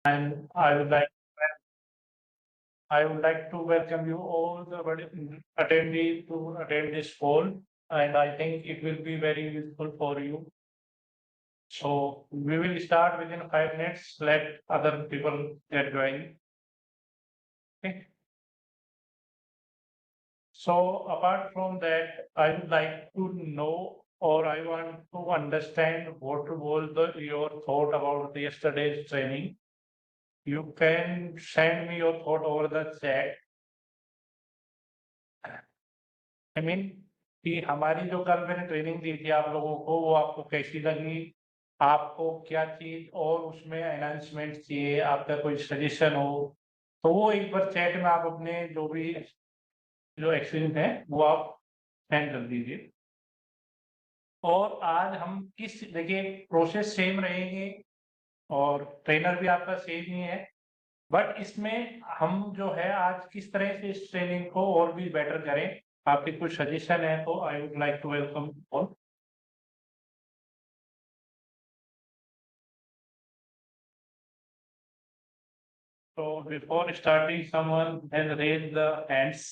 and I would like to welcome you all the attendees to attend this call, and I think it will be very useful for you. So we will start within 5 minutes. Let other people get going. Okay. So apart from that, I would like to know, or I want to understand what was your thought about yesterday's training. You can send me your thought over the chat. I mean कि हमारी जो कल मैंने training दी थी आप लोगों को, वो आपको कैसी लगी? आपको क्या चीज़ और उसमें एनहांसमेंट चाहिए, आपका कोई सजेशन हो, तो वो एक बार चैट में आप अपने जो एक्सपीरियंस है, वो आप सेंड कर दीजिए। और आज हम देखिए प्रोसेस सेम रहेंगे और ट्रेनर भी आपका सेम ही है, बट इसमें हम जो है आज किस तरह से इस ट्रेनिंग को और भी बेटर करें, आपके कुछ सजेशन है तो I would like to welcome all. So before starting, someone has raised the hands.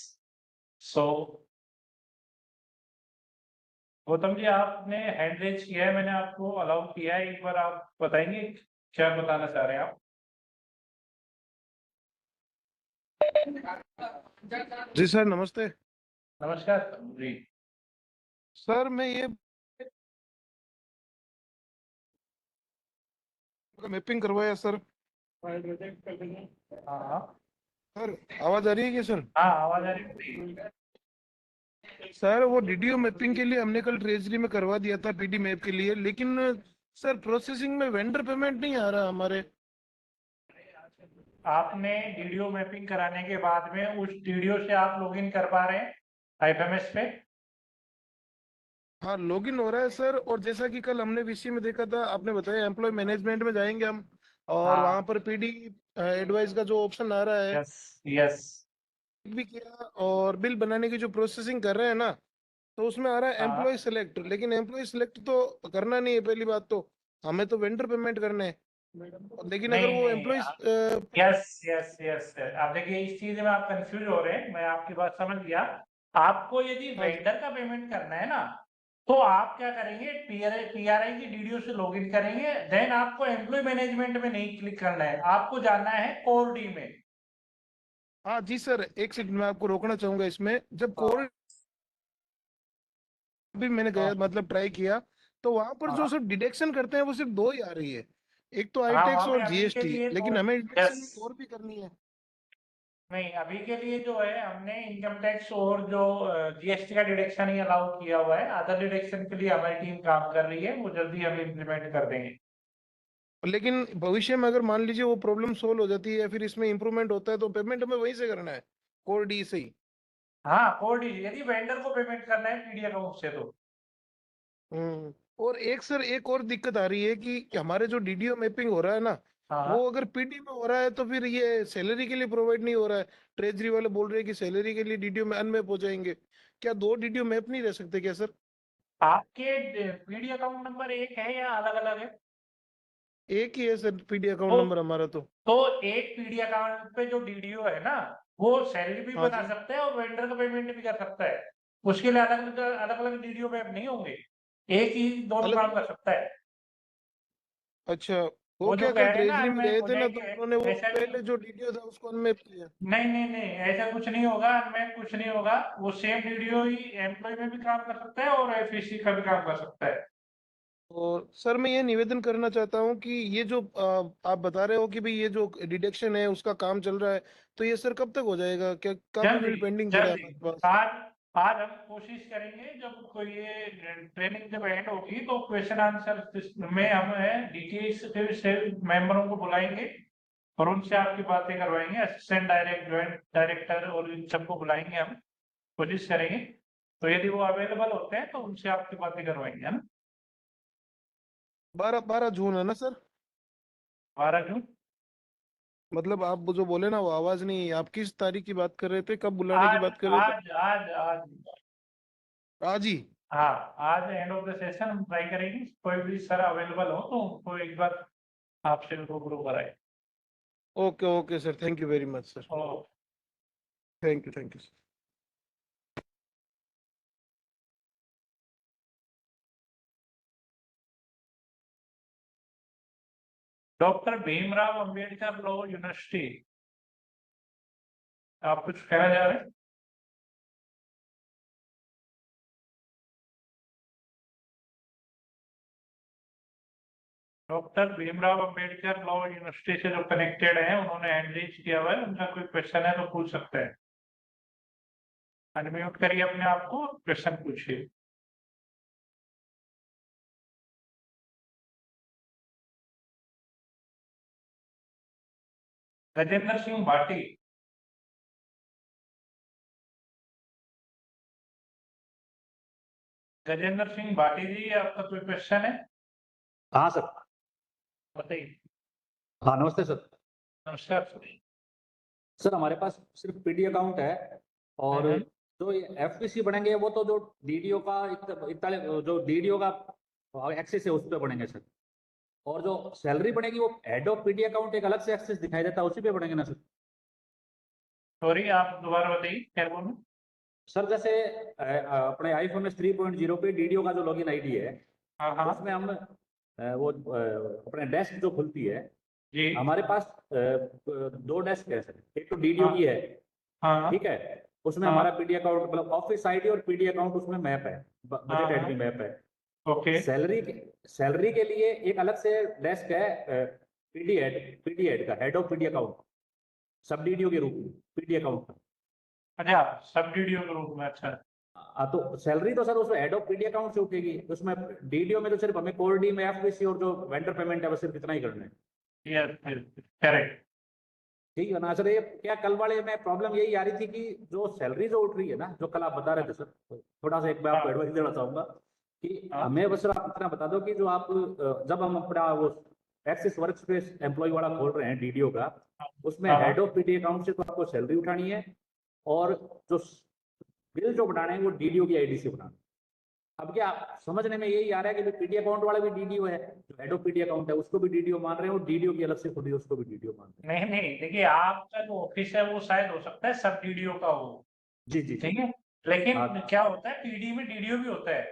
So Gautam ji आपने हैंड रेज किया है, मैंने आपको अलाउ किया है, एक बार आप बताएंगे क्या बताना चाह रहे हैं आप? जी सर, नमस्ते। नमस्कार जी। सर मैं ये मैपिंग करवाया सर। हाँ सर आवाज आ रही है क्या सर? हाँ, आवाज आ रही है। सर वो डीडीओ मैपिंग के लिए हमने कल ट्रेजरी में करवा दिया था पीडी मैप के लिए, लेकिन सर प्रोसेसिंग में वेंडर पेमेंट नहीं आ रहा हमारे। आपने वीडियो मैपिंग कराने के बाद में उस वीडियो से आप लॉगिन कर पा रहे हैं आईएफएमएस पे? हाँ लॉगिन हो रहा है सर, और जैसा कि कल हमने वीसी में देखा था, आपने बताया एम्प्लॉय मैनेजमेंट में जाएंगे हम, और हाँ, वहां पर पीडी एडवाइस का जो ऑप्शन आ रहा है यस यस। भी किया, और बिल बनाने की जो प्रोसेसिंग कर रहे हैं ना, तो उसमें आ रहा है हाँ, एम्प्लॉय सेलेक्ट, लेकिन एम्प्लॉय सेलेक्ट तो करना नहीं है पहली बात तो, हमें तो वेंडर पेमेंट करने हैं। लेकिन अगर नहीं वो नहीं, एम्प्लॉय यस यस यस, आप देखिए इस चीज में आप कंफ्यूज हो रहे हैं, मैं आपकी बात समझ गया। आपको यदि हाँ जी। वेंडर का पेमेंट करना है ना, तो आप क्या करेंगे, पीआरआई की डीडीओ से लॉगिन करेंगे, देन आपको एम्प्लॉय मैनेजमेंट में नहीं क्लिक करना है, आपको जाना है कोर डी में। हाँ जी सर, एक सेकंड में आपको रोकना चाहूंगा इसमें। जब हाँ कोर भी मैंने गया हाँ मतलब ट्राई किया, तो वहां पर जो हाँ सब डिडक्शन करते हैं वो सिर्फ दो ही आ रही है, एक तो आई हाँ, टैक्स वहाँ पे और अभी के जीएसटी, लिए तो लेकिन हमें यस, डिडक्शन और भी करनी है। नहीं अभी के लिए जो है हमने इनकम टैक्स और जो जीएसटी का डिडक्शन ही अलाउ किया हुआ है, अदर डिडक्शन के लिए हमारी टीम काम कर रही है, वो जल्दी हम इम्प्लीमेंट कर देंगे। लेकिन भविष्य में अगर मान लीजिए वो प्रॉब्लम सोल्व हो जाती है या फिर इसमें इंप्रूवमेंट होता है, तो पेमेंट हमें वहीं से करना है, कोर डी से ही। हाँ कोड यदि वेंडर को पेमेंट करना है पीडी अकाउंट से तो। और एक सर एक और दिक्कत आ रही है कि हमारे जो डीडीओ मैपिंग हो रहा है ना, वो हाँ, अगर पीडी में हो रहा है तो फिर ये सैलरी के लिए प्रोवाइड नहीं हो रहा है। ट्रेजरी वाले बोल रहे हैं कि सैलरी के लिए डीडीओ में अनमैप हो जाएंगे। क्या दो डीडीओ मैप नहीं रह सकते क्या सर? आपके पीडी अकाउंट नंबर एक है या अलग अलग है? एक ही है सर पीडी अकाउंट तो नंबर हमारा तो। तो एक पीडी अकाउंट पे जो डीडीओ है ना, वो सैलरी भी हाँ बना जी। सकता है और वेंडर का पेमेंट भी कर सकता है। उसके लिए अलग अलग अलग डीडीओ पे नहीं होंगे, एक ही दोनों अलग काम कर अलग। सकता है। अच्छा। वो वो जो क्या कह कल रहे हैं ना ट्रेजरी में अनमैच गए हो थे ना, तो जाएंगे, उन्होंने वो ऐसा नहीं। पहले जो डीडीओ था उसको अनमैप किया। नहीं नहीं नहीं, ऐसा कुछ नहीं होगा, अनमैच कुछ नहीं होगा। वो सेम वीडियो ही एम्प्लॉय में भी काम कर सकता है और एफईसी का भी काम कर सकता है। और सर मैं ये निवेदन करना चाहता हूँ कि ये जो आप बता रहे हो कि भाई ये जो डिडक्शन है उसका काम चल रहा है, तो ये सर कब तक हो जाएगा? क्या काफी जल्दी बिल पेंडिंग पड़ा है जल्दी, हमारे पास। आज आज हम कोशिश करेंगे, जब कोई ये ट्रेनिंग जब एंड होगी तो क्वेश्चन आंसर में हम डीटीएस से मेंबरों को बुलाएंगे और उनसे आपकी बातें करवाएंगे, असिस्टेंट जॉइंट डायरेक्टर और इन सबको बुलाएंगे हम, कोशिश करेंगे। तो यदि वो अवेलेबल होते हैं तो उनसे आपकी बातें करवाएंगे, है ना? 12 12 जून है ना सर? 12 जून। मतलब आप वो जो बोले ना, वो आवाज नहीं, आप किस तारीख की बात कर रहे थे, कब बुलाने की आज बात कर रहे थे? आज आज आज आज ही? हाँ, आज एंड ऑफ द सेशन हम ट्राई करेंगे, कोई भी सर अवेलेबल हो तो उनको एक बार आपसे रूबरू कराए। Okay okay sir, thank you very much sir, और thank you sir. Doctor Bhimrao Ambedkar law university, आप कुछ कहना चाह रहे हैं? Doctor Bhimrao Ambedkar law university से जो कनेक्टेड है, उन्होंने हैंड रेज किया हुआ है, उनका कोई क्वेश्चन है तो पूछ सकते हैं। अनम्यूट करिए अपने आप को, क्वेश्चन पूछिए। गजेंद्र सिंह भाटी, गजेंद्र सिंह भाटी जी, आपका कोई क्वेश्चन है? हाँ सर। बताइए। हाँ नमस्ते सर। नमस्कार सर। सर हमारे पास सिर्फ पीडी अकाउंट है और हम्म। जो एफपीसी बनेंगे वो तो जो डीडीओ का जो डीडीओ का एक्सेस है उस पर बनेंगे सर, और जो सैलरी बनेगी वो हेड ऑफ पीडी अकाउंट एक अलग से एक्सेस दिखाई देता है उसी पे बनेंगे ना सर? सॉरी, आप दोबारा बताइए क्या बोलूं? सर जैसे अपने आईफोन में 3.0 पे डीडीओ का जो लॉगिन आईडी है हाँ हाँ उसमें हम वो अपने डेस्क जो खुलती है, जी। हमारे पास दो डेस्क है सर, एक तो डीडीओ हाँ की है, हाँ ठीक है, उसमें हाँ हमारा पीडी अकाउंट मतलब ऑफिस आईडी और पीडी अकाउंट उसमें मैप है, बजट हेड हाँ। भी मैप है। ओके। सैलरी के लिए एक अलग से डेस्क है पीडी हेड का, हेड ऑफ पीडी अकाउंट, सब डीडीओ के रूप में पीडी अकाउंट का। अच्छा, सब वीडियो के रूप में, अच्छा। तो सैलरी तो सर उसमें हेड ऑफ पीडी अकाउंट से उठेगी, उसमें डीडीओ में तो सिर्फ हमें कोर डी में एफबीसी और जो वेंडर पेमेंट है बस सिर्फ इतना ही करना है। Yes, correct. ठीक है ना सर? ये क्या कल वाले में प्रॉब्लम यही आ रही थी कि जो सैलरी जो उठ रही है ना, जो कल आप बता रहे थे सर, थोड़ा सा एक बार आपको हाँ एडवाइस देना चाहूंगा कि हाँ हमें बस आप इतना बता दो कि जो आप जब हम अपना वो एक्सिस वर्क स्पेस एम्प्लॉय वाला खोल रहे हैं डीडीओ का, उसमें हाँ हेड ऑफ पीडी अकाउंट से तो आपको सैलरी उठानी है, और जो बिल जो बनाने हैं वो डीडीओ की आईडी से बनाना है। अब क्या समझने में यही आ रहा है कि पीडी अकाउंट वाला भी डीडीओ है, जो हेड ऑफ पीडी अकाउंट है उसको भी डीडीओ मान रहे हैं, और डीडीओ की अलग से खुद ही उसको भी डीडीओ मान रहे हैं। नहीं नहीं, देखिए आपका जो ऑफिस है वो शायद हो सकता है सब डीडीओ का हो, जी जी जी। ठीक है, लेकिन हाँ क्या होता है पीडी में डीडीओ भी होता है।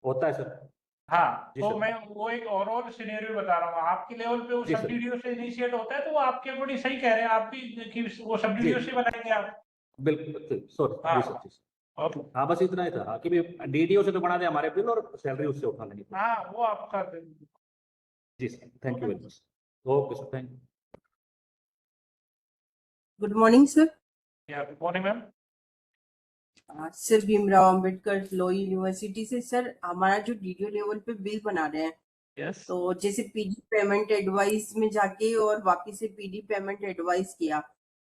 होता है सर। हाँ, जी तो सर। मैं वो एक ओवरऑल सिनेरियो बता रहा हूँ, आपके लेवल पे वो जी सब सर। डीडीओ से इनिशिएट होता है, तो वो आपके अकॉर्डिंग सही कह रहे हैं आप भी कि वो सब जी डीडीओ से बनाएंगे आप। बिल्कुल सॉरी जी सर हाँ। जी सर। और हाँ बस इतना ही था, हाँ, कि डीडीओ से तो बना दे हमारे बिल और सैलरी उससे उठा लेंगे। हाँ, वो आपका। जी sir, thank you very much. Okay sir, thank you. Good morning sir. Good morning ma'am. Sir Bhimrao Ambedkar law university से सर, हमारा जो डीडीओ लेवल पे बिल बना रहे हैं, यस। तो जैसे पीडी पेमेंट एडवाइस में जाके और वापिस से पीडी पेमेंट एडवाइस किया,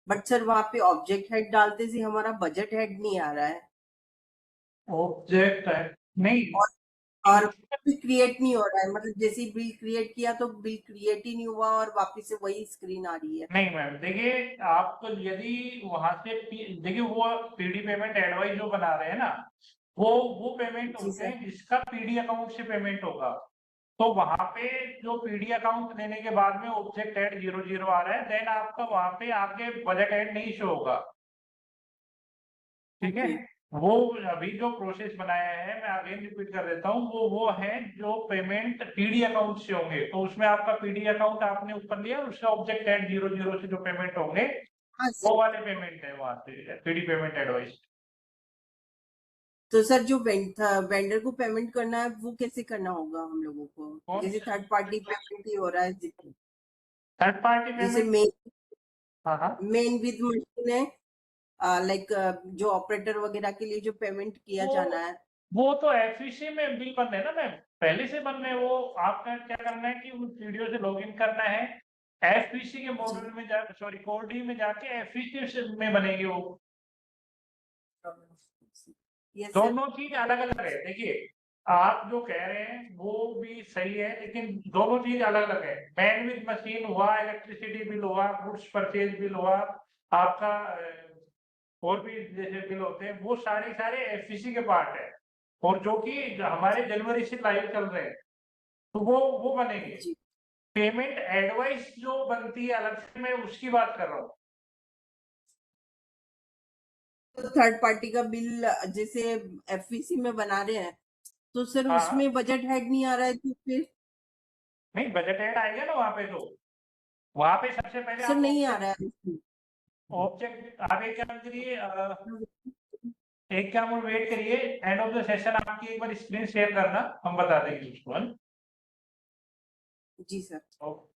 बट सर वहां पे ऑब्जेक्ट हेड डालते से हमारा बजट हेड नहीं आ रहा है, ऑब्जेक्ट है नहीं। और बिल क्रिएट नहीं हो रहा है, मतलब जैसे ही बिल क्रिएट किया तो बिल क्रिएट ही नहीं हुआ और वापिस से वही स्क्रीन आ रही है। नहीं मैम, देखिए आपको यदि वहां से देखिए वो पीडी पेमेंट एडवाइस जो बना रहे हैं ना, वो पेमेंट जी होते सर। हैं जिसका पीडी अकाउंट से पेमेंट होगा। तो वहां पे जो पीडी अकाउंट लेने के बाद में ऑब्जेक्ट एड 00 आ रहा है, देन आपका वहां पे आगे बजट एड नहीं शो होगा, ठीक है। ओके। वो अभी जो प्रोसेस बनाया है, मैं अगेन रिपीट कर देता हूँ, वो है जो पेमेंट पीडी अकाउंट से होंगे, तो उसमें आपका पीडी अकाउंट आपने ऊपर लिया, उसका ऑब्जेक्ट एड 00 से जो पेमेंट होंगे हाँ वो सर। वाले पेमेंट है वहां से पीडी पेमेंट एडवाइस। तो सर जो वेंडर को पेमेंट करना है वो कैसे करना होगा हम लोगों को, कौन? जैसे थर्ड पार्टी पेमेंट ही हो रहा है, थर्ड पार्टी जैसे पेमेंट। हाँ हाँ। मेन विद मशीन है, लाइक जो ऑपरेटर वगैरह के लिए जो पेमेंट किया वो जाना है। वो तो एफईसी में बिल बन रहे हैं ना मैम, पहले से बन रहे हैं। वो आपका क्या करना है कि उस वीडियो से लॉगिन करना है, एफईसी के जी। मॉड्यूल में जा, सॉरी कोड डी में जाके एफईसी में बनेगी वो। Yes sir. दोनों चीज अलग अलग है, देखिए आप जो कह रहे हैं वो भी सही है, लेकिन दोनों चीज अलग अलग है। मैन विद मशीन हुआ, इलेक्ट्रिसिटी बिल हुआ, गुड्स परचेज बिल हुआ, आपका और भी जैसे बिल होते हैं, वो सारे सारे एफसीसी के पार्ट है, और जो कि हमारे जनवरी से लाइव चल रहे हैं, तो वो बनेंगे। जी। पेमेंट एडवाइस जो बनती है अलग से, मैं उसकी बात कर रहा हूँ। थर्ड पार्टी का बिल जैसे एफवीसी में बना रहे हैं, तो सर हाँ उसमें बजट हेड नहीं आ रहा है, तो फिर नहीं, बजट ऐड आएगा ना वहां पे। तो वहां पे सबसे पहले सर आप नहीं आ रहा है उसमें। ऑब्जेक्ट आप एक काम करिए, एक काम और वेट करिए, एंड ऑफ द सेशन आपकी एक बार स्क्रीन शेयर करना, हम बता देंगे उसको, है ना? जी sir. Okay.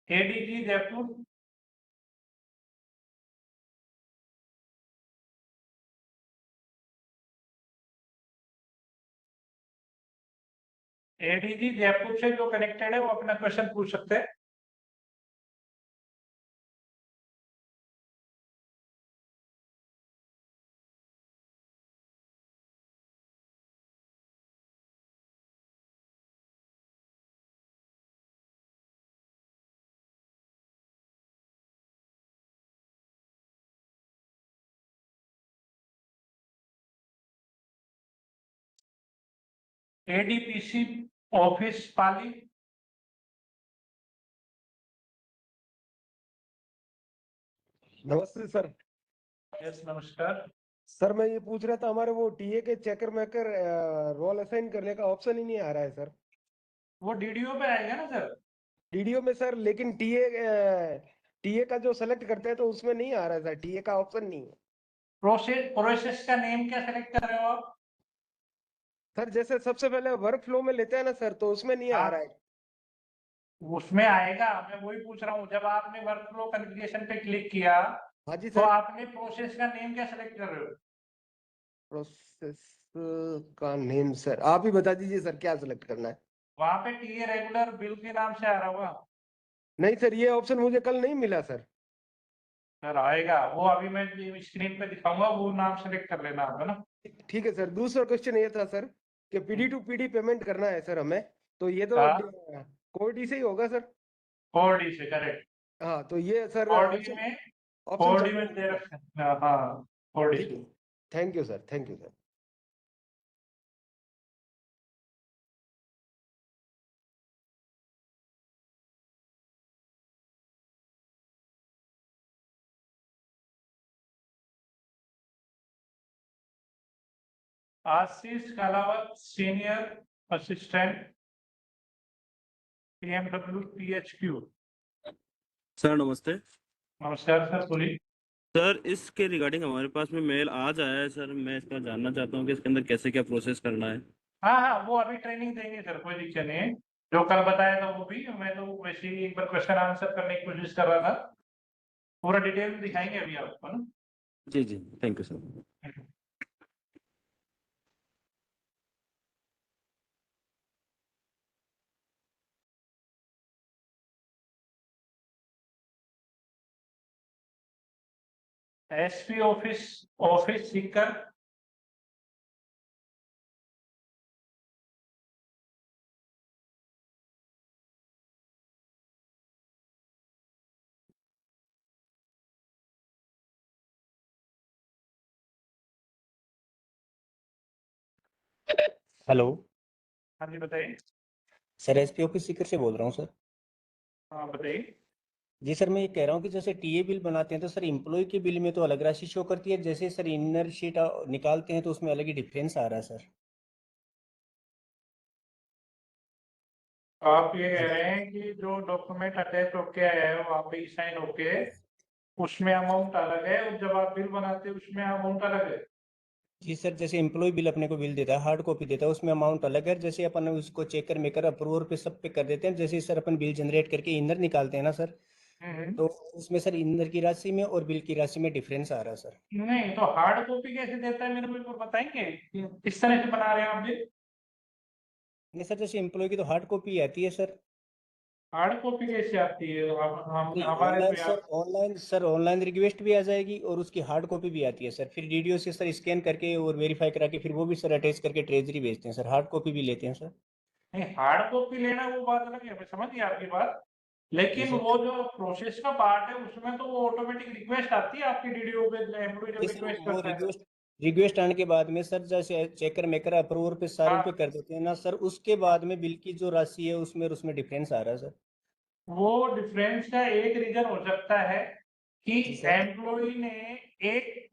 ADG Jaipur, ADG Jaipur से जो कनेक्टेड है वो अपना क्वेश्चन पूछ सकते हैं। एडीपीसी ऑफिस पाली, नमस्ते सर। यस नमस्कार। सर मैं ये पूछ रहा था, हमारे वो टीए के चेकर मेकर रोल असाइन करने का ऑप्शन ही नहीं आ रहा है सर। वो डीडीओ पे आएगा ना सर? डीडीओ में सर, लेकिन टीए का जो सेलेक्ट करते हैं तो उसमें नहीं आ रहा है सर, टीए का ऑप्शन नहीं है। प्रोसेस का नेम क्या सेलेक्ट कर रहे हो आप? सर जैसे सबसे पहले वर्क फ्लो में लेते हैं ना सर, तो उसमें नहीं आ रहा हाँ, है। उसमें आएगा, मैं वही पूछ रहा हूँ। जब आपने वर्क फ्लो कॉन्फ़िगरेशन पे क्लिक किया हाँ जी तो सर। आपने प्रोसेस का नेम क्या सेलेक्ट कर रहे हो? प्रोसेस का नेम सर आप ही बता दीजिए सर, क्या सेलेक्ट करना है। वहां पे टीए रेगुलर बिल के नाम से आ रहा होगा। नहीं सर, ये ऑप्शन मुझे कल नहीं मिला सर। सर आएगा वो, अभी मैं स्क्रीन पे दिखाऊंगा, वो नाम सेलेक्ट कर लेना आप, है ना? ठीक है सर। दूसरा क्वेश्चन ये था सर कि पीडी टू पीडी पेमेंट करना है सर हमें, तो ये तो हाँ, कोड ही से ही होगा सर। 4D से करेक्ट। हाँ तो ये सर 4D ऑप्शन में, ऑप्शन 4D चल में रहा दे है। रखा है। हाँ 4D ठीक से। है। Thank you sir, thank you sir. Ashish Kalawat, senior assistant, PMW PHQ। Sir नमस्ते। नमस्कार सर, बोलिए। सर इसके रिगार्डिंग हमारे पास में मेल आज आया है सर, मैं इसका जानना चाहता हूँ कि इसके अंदर कैसे क्या प्रोसेस करना है। हाँ हाँ, वो अभी ट्रेनिंग देंगे सर, कोई दिक्कत नहीं है। जो कल बताया था वो भी, मैं तो वैसे ही एक बार क्वेश्चन आंसर करने की कोशिश कर रहा था। पूरा डिटेल में दिखाएंगे अभी आपको, है ना? जी जी, thank you sir. SP office, office Sikar, hello. हाँ जी बताइए। सर एसपी ऑफिस सीकर से बोल रहा हूँ सर। हाँ बताइए। जी सर, मैं ये कह रहा हूँ कि जैसे टीए बिल बनाते हैं तो सर एम्प्लॉय के बिल में तो अलग राशि शो करती है, जैसे सर इनर शीट निकालते हैं तो उसमें अलग ही डिफरेंस आ रहा है सर। आप ये कह रहे हैं कि जो डॉक्यूमेंट अटैच होके आया है वहाँ पे साइन होके, उसमें अमाउंट अलग है, और जब आप बिल बनाते हैं उसमें अमाउंट अलग है। जी सर, जैसे एम्प्लॉय बिल अपने को बिल देता है, हार्ड कॉपी देता है, उसमें अमाउंट अलग है। जैसे अपन उसको चेकर मेकर अप्रूवर पे सब पे कर देते हैं, जैसे सर अपन बिल जनरेट करके इनर निकालते हैं ना सर, हम्म। तो उसमें सर इनर की राशि में और बिल की राशि में डिफरेंस आ रहा है सर। नहीं तो हार्ड कॉपी कैसे देता है, मेरे को एक बार बताएंगे कि किस तरह से बना रहे हैं आप बिल? नहीं सर, जैसे एम्प्लॉय की तो हार्ड कॉपी आती है सर। हार्ड कॉपी कैसे आती है? हम नहीं हमारे ऑनलाइन तो सर, यहाँ ऑनलाइन रिक्वेस्ट भी आ जाएगी और उसकी हार्ड कॉपी भी आती है सर। फिर डीडीओ से सर स्कैन करके और वेरीफाई करा के फिर वो भी सर अटैच करके ट्रेजरी भेजते हैं सर, हार्ड कॉपी भी लेते हैं सर। नहीं, हार्ड कॉपी लेना वो बात अलग है, मैं समझ गया आपकी बात। जी लेकिन सर। वो जो प्रोसेस का पार्ट है उसमें तो वो ऑटोमेटिक रिक्वेस्ट आती है आपकी डीडीओ पे, एम्प्लॉय जी जब सर, रिक्वेस्ट वो करता है तो। रिक्वेस्ट आने के बाद में सर जैसे चेकर मेकर अप्रूवर पे सारों हाँ। पे कर देते हैं ना सर, उसके बाद में बिल की जो राशि है उसमें डिफरेंस आ रहा है सर। वो डिफरेंस का एक रीजन हो सकता है कि जी सर। एम्प्लॉय ने एक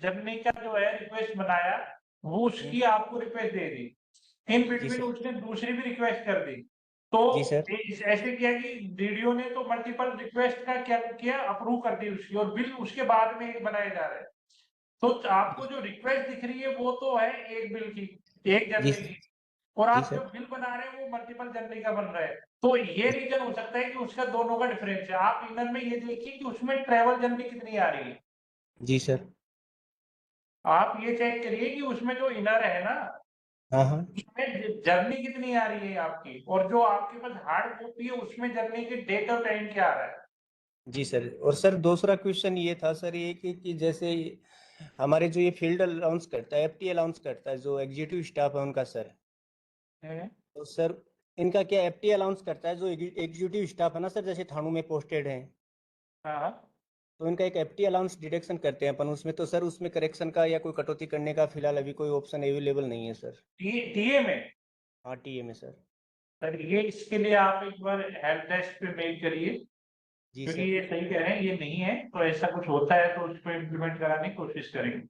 जर्नी का जो है रिक्वेस्ट बनाया, वो उसकी आपको रिक्वेस्ट दे दी, इन जी बिटवीन सर। उसने दूसरी भी रिक्वेस्ट कर दी, तो जी सर। ऐसे किया कि डीडीओ ने तो मल्टीपल रिक्वेस्ट का क्या किया, अप्रूव कर दी उसकी, और बिल उसके बाद में एक बनाए जा रहे हैं। तो आपको जो रिक्वेस्ट दिख रही है वो तो है एक बिल की, एक जी जर्नी सर। की, और जी आप जो सर। बिल बना रहे हैं वो मल्टीपल जर्नी का बन रहा है। तो ये रीजन हो सकता है कि उसका दोनों का डिफरेंस है। आप इनर में ये देखिए कि उसमें ट्रेवल जर्नी कितनी आ रही है, जी सर। आप ये चेक करिए कि उसमें जो इनर है ना, हाँ हाँ। उसमें जर्नी कितनी आ रही है आपकी, और जो आपके पास हार्ड कॉपी है उसमें जर्नी की डेट और टाइम क्या आ रहा है। जी सर। और सर दूसरा क्वेश्चन ये था सर, ये कि जैसे हमारे जो ये फील्ड अलाउंस करता है, एफटी अलाउंस करता है, जो एग्जीक्यूटिव स्टाफ है उनका सर, तो सर इनका क्या एफटी अलाउंस करता है जो एग्जीक्यूटिव स्टाफ है ना सर, जैसे थानों में पोस्टेड है, हाँ, तो इनका एक एफटी अलाउंस डिडक्शन करते हैं अपन उसमें, तो सर उसमें करेक्शन का या कोई कटौती करने का फिलहाल अभी कोई ऑप्शन अवेलेबल नहीं है सर। टीए में। हाँ टीए में सर। सर ये इसके लिए आप एक बार हेल्प डेस्क पे मेल करिए, जी क्योंकि सर। ये सही कह रहे हैं, ये नहीं है, तो ऐसा कुछ होता है तो उसको इम्प्लीमेंट कराने की कोशिश करेंगे।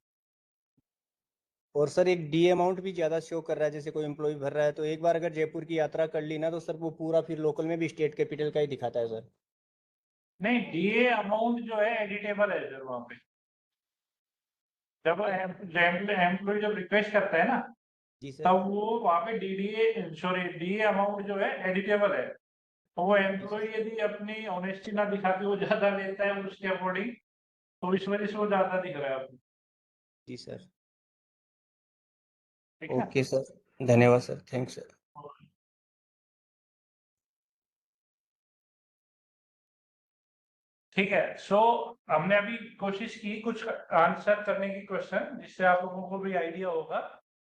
और सर एक डी अमाउंट भी ज़्यादा शो कर रहा है, जैसे कोई एम्प्लॉय भर रहा है, तो एक बार अगर जयपुर की यात्रा कर ली ना तो सर वो पूरा फिर लोकल में भी स्टेट कैपिटल का ही दिखाता है सर। नहीं, डीए अमाउंट जो है एडिटेबल है सर वहाँ पे, जब एम्प्लॉय जब रिक्वेस्ट करता है ना, जी सर। तब वो वहाँ पे डीए अमाउंट जो है एडिटेबल है, तो वो जी एम्प्लॉय यदि अपनी ऑनेस्टी ना दिखा के वो ज्यादा लेता है उसके अकॉर्डिंग, तो इस वजह से वो ज्यादा दिख रहा है आपको। जी सर। ठीक है। ओके सर, धन्यवाद सर, थैंक्स सर। ठीक है, सो हमने अभी कोशिश की कुछ आंसर करने की क्वेश्चन, जिससे आप लोगों को भी आइडिया होगा।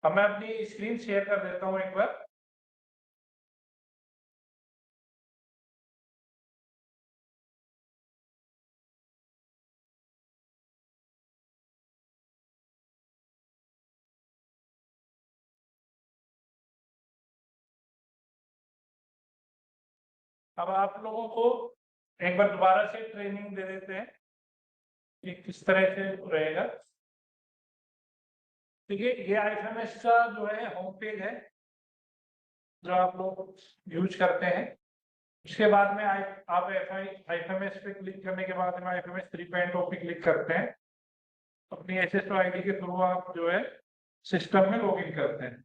अब मैं अपनी स्क्रीन शेयर कर देता हूँ एक बार। अब आप लोगों को एक बार दोबारा से ट्रेनिंग दे देते हैं कि किस तरह से रहेगा। देखिए, ये आईएफएमएस का जो है होम पेज है जो आप लोग यूज करते हैं। उसके बाद में आप आईएफएमएस पे क्लिक करने के बाद में आईएफएमएस 3.0 पे क्लिक करते हैं। अपनी एसएसओ आईडी के थ्रू आप जो है सिस्टम में लॉगिन करते हैं।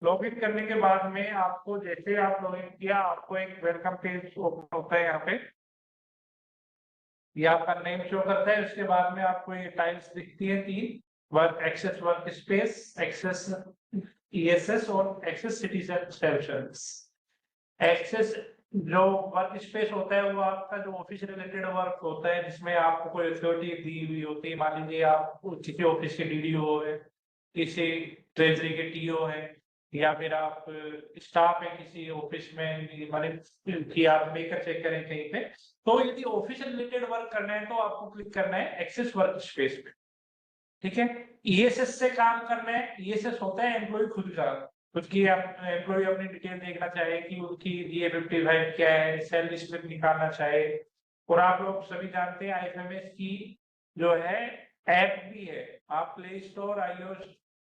लॉगिन करने के बाद में आपको, जैसे आप लॉगिन किया, आपको एक वेलकम पेज ओपन होता है। यहाँ पे ये आपका नेम शो करता है। उसके बाद में आपको ये टाइल्स दिखती है 3, access work space, access ESS और एक्सेस सिटीजन सेल्स। एक्सेस जो वर्क स्पेस होता है वो आपका जो ऑफिस रिलेटेड वर्क होता है, जिसमें आपको कोई अथॉरिटी दी हुई होती है। मान लीजिए आप किसी ऑफिस के डीडीओ है, किसी ट्रेजरी के टीओ है, या फिर आप स्टाफ है किसी ऑफिस में, माने कि आप मेकर चेक करें कहीं पे, तो यदि ऑफिस रिलेटेड वर्क करना है तो आपको क्लिक करना है एक्सेस वर्क स्पेस पे। ठीक है। ईएसएस से काम करना है। ईएसएस होता है एम्प्लॉय खुद का, उसकी एम्प्लॉय अपनी डिटेल देखना चाहे कि उनकी DA55 क्या है, सैलरी स्लिप निकालना चाहे। और आप लोग सभी जानते हैं आईएफएमएस की जो है ऐप भी है। आप प्ले स्टोर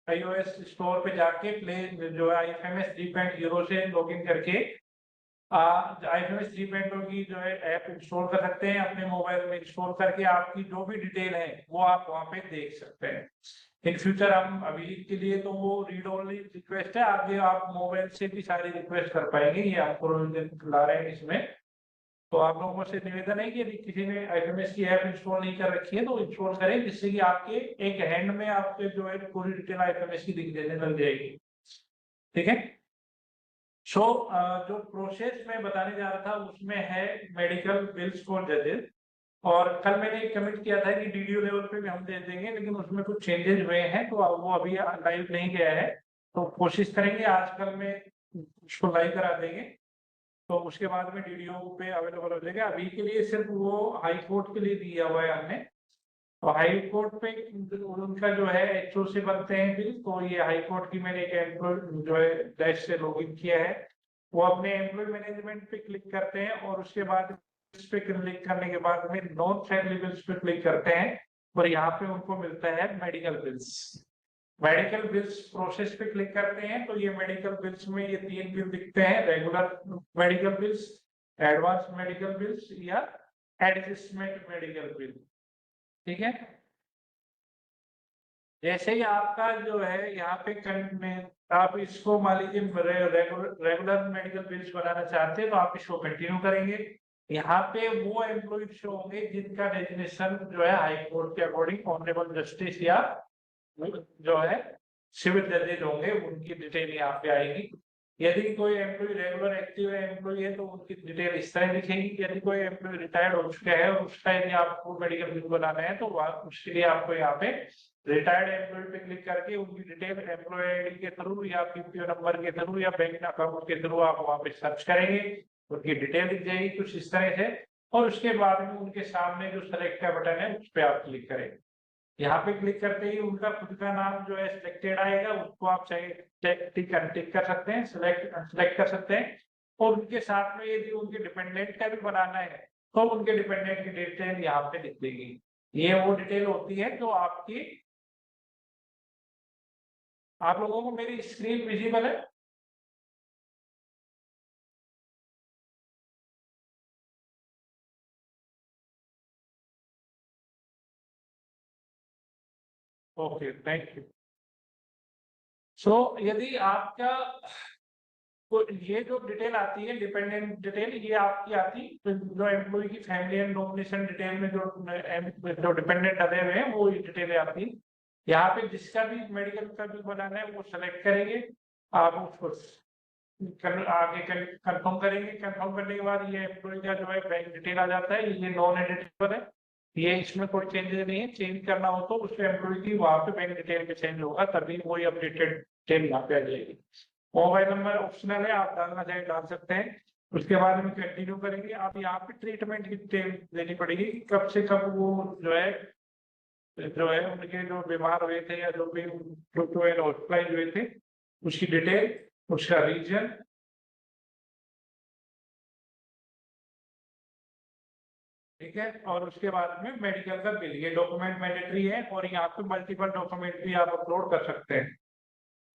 iOS स्टोर पे जाके प्ले जो है आईएफएमएस 3.0 से लॉगिन करके आईएफएमएस 3.0 की जो है ऐप इंस्टॉल कर सकते हैं। अपने मोबाइल में इंस्टॉल करके आपकी जो भी डिटेल है वो आप वहां पे देख सकते हैं। इन फ्यूचर हम अभी के लिए तो वो रीड ओनली रिक्वेस्ट है, आगे आप मोबाइल से भी सारी रिक्वेस्ट कर पाएंगे। ये हम प्रोविजन ला रहे हैं इसमें। तो आप लोगों से निवेदन है कि यदि किसी ने आईएफएमएस की ऐप इंस्टॉल नहीं कर रखी है तो इंस्टॉल करें, जिससे कि आपके एक हैंड में आपके जो है पूरी डिटेल आईएफएमएस की दिख जाने लग जाएगी। ठीक है। सो जो प्रोसेस मैं बताने जा रहा था उसमें है मेडिकल बिल्स फॉर जजेस। और कल मैंने एक कमेंट किया था कि डीडीओ लेवल पे भी हम दे देंगे, लेकिन उसमें कुछ चेंजेस हुए हैं तो वो अभी लाइव नहीं गया है। तो कोशिश करेंगे आजकल में उसको लाइव करा देंगे, तो उसके बाद में डीडीओ पे अवेलेबल हो जाएगा। अभी के लिए सिर्फ वो हाई कोर्ट के लिए दिया हुआ है हमने, तो हाई कोर्ट पे उनका जो है एचओ से बनते हैं बिल। तो ये हाई कोर्ट की मैंने एक एम्प्लॉय जो है डैश से लॉगिन किया है, वो अपने एम्प्लॉय मैनेजमेंट पे क्लिक करते हैं और उसके बाद इस पे क्लिक करने के बाद में नॉन सैलरी बिल्स पे क्लिक करते हैं और यहाँ पे उनको मिलता है medical bills. Medical bills process पे क्लिक करते हैं तो ये मेडिकल बिल्स में ये 3 बिल दिखते हैं, regular medical bills, advance medical bills या एडजस्टमेंट मेडिकल बिल। ठीक है, जैसे ही आपका जो है यहाँ पे आप इसको मान लीजिए रेगुलर मेडिकल बिल्स बनाना चाहते हैं तो आप इसको कंटिन्यू करेंगे। यहाँ पे वो एम्प्लॉय शो होंगे जिनका डेजिग्नेशन जो है हाई कोर्ट के अकॉर्डिंग ऑनरेबल जस्टिस या जो है सिविल जजेज होंगे, उनकी डिटेल यहाँ पे आएगी। यदि कोई एम्प्लॉय रेगुलर एक्टिव एम्प्लॉय है तो उनकी डिटेल इस तरह दिखेगी। यदि कोई एम्प्लॉय रिटायर्ड हो चुका है और उसका यदि आपको मेडिकल बिल बनाना है तो उसके लिए आपको यहाँ पे रिटायर्ड एम्प्लॉय पे क्लिक करके उनकी डिटेल एम्प्लॉय आईडी के थ्रू या पीपीओ नंबर के थ्रू या बैंक अकाउंट के थ्रू आप वहाँ पे सर्च करेंगे, उनकी डिटेल दिख जाएगी कुछ इस तरह से। और उसके बाद में उनके सामने जो सेलेक्ट का बटन है उस पर आप क्लिक करेंगे। यहाँ पे क्लिक करते ही उनका खुद का नाम जो है सिलेक्टेड आएगा, उसको आप चाहे टिक अनटिक कर सकते हैं, सिलेक्ट कर सकते हैं। और उनके साथ में यदि उनके डिपेंडेंट का भी बनाना है तो उनके डिपेंडेंट की डिटेल यहाँ पे दिख देगी। ये वो डिटेल होती है जो आपकी, आप लोगों को मेरी स्क्रीन विजिबल है? Okay, thank you. सो यदि आपका तो ये जो डिटेल आती है डिपेंडेंट डिटेल, ये आपकी आती जो एम्प्लॉय की फैमिली एंड नॉमिनेशन डिटेल में जो डिपेंडेंट डले हुए हैं वो डिटेल आती है। यहाँ पे जिसका भी मेडिकल का बिल बनाना है वो सेलेक्ट करेंगे, आप उसको आगे कंफर्म करेंगे। कंफर्म करने के बाद ये एम्प्लॉय का जो है बैंक डिटेल आ जाता है, ये नॉन एडिटेबल है, ये इसमें कोई चेंजेस नहीं है। चेंज करना हो तो उस एम्प्लॉय की वहाँ पे बैंक डिटेल में चेंज होगा, तभी वही अपडेटेड डिटेल यहाँ पे आ जाएगी। मोबाइल नंबर ऑप्शनल है, आप डालना चाहे डाल सकते हैं। उसके बाद में कंटिन्यू करेंगे। आप यहाँ पे ट्रीटमेंट की डिटेल देनी पड़ेगी, कब से कब वो जो है उनके जो बीमार हुए थे या जो भी हॉस्पिटलाइज हुए थे उसकी डिटेल, उसका रीजन, ठीक है। और उसके बाद में मेडिकल का बिल, ये डॉक्यूमेंट मैंडेटरी है और यहाँ पे मल्टीपल डॉक्यूमेंट भी आप अपलोड कर सकते हैं।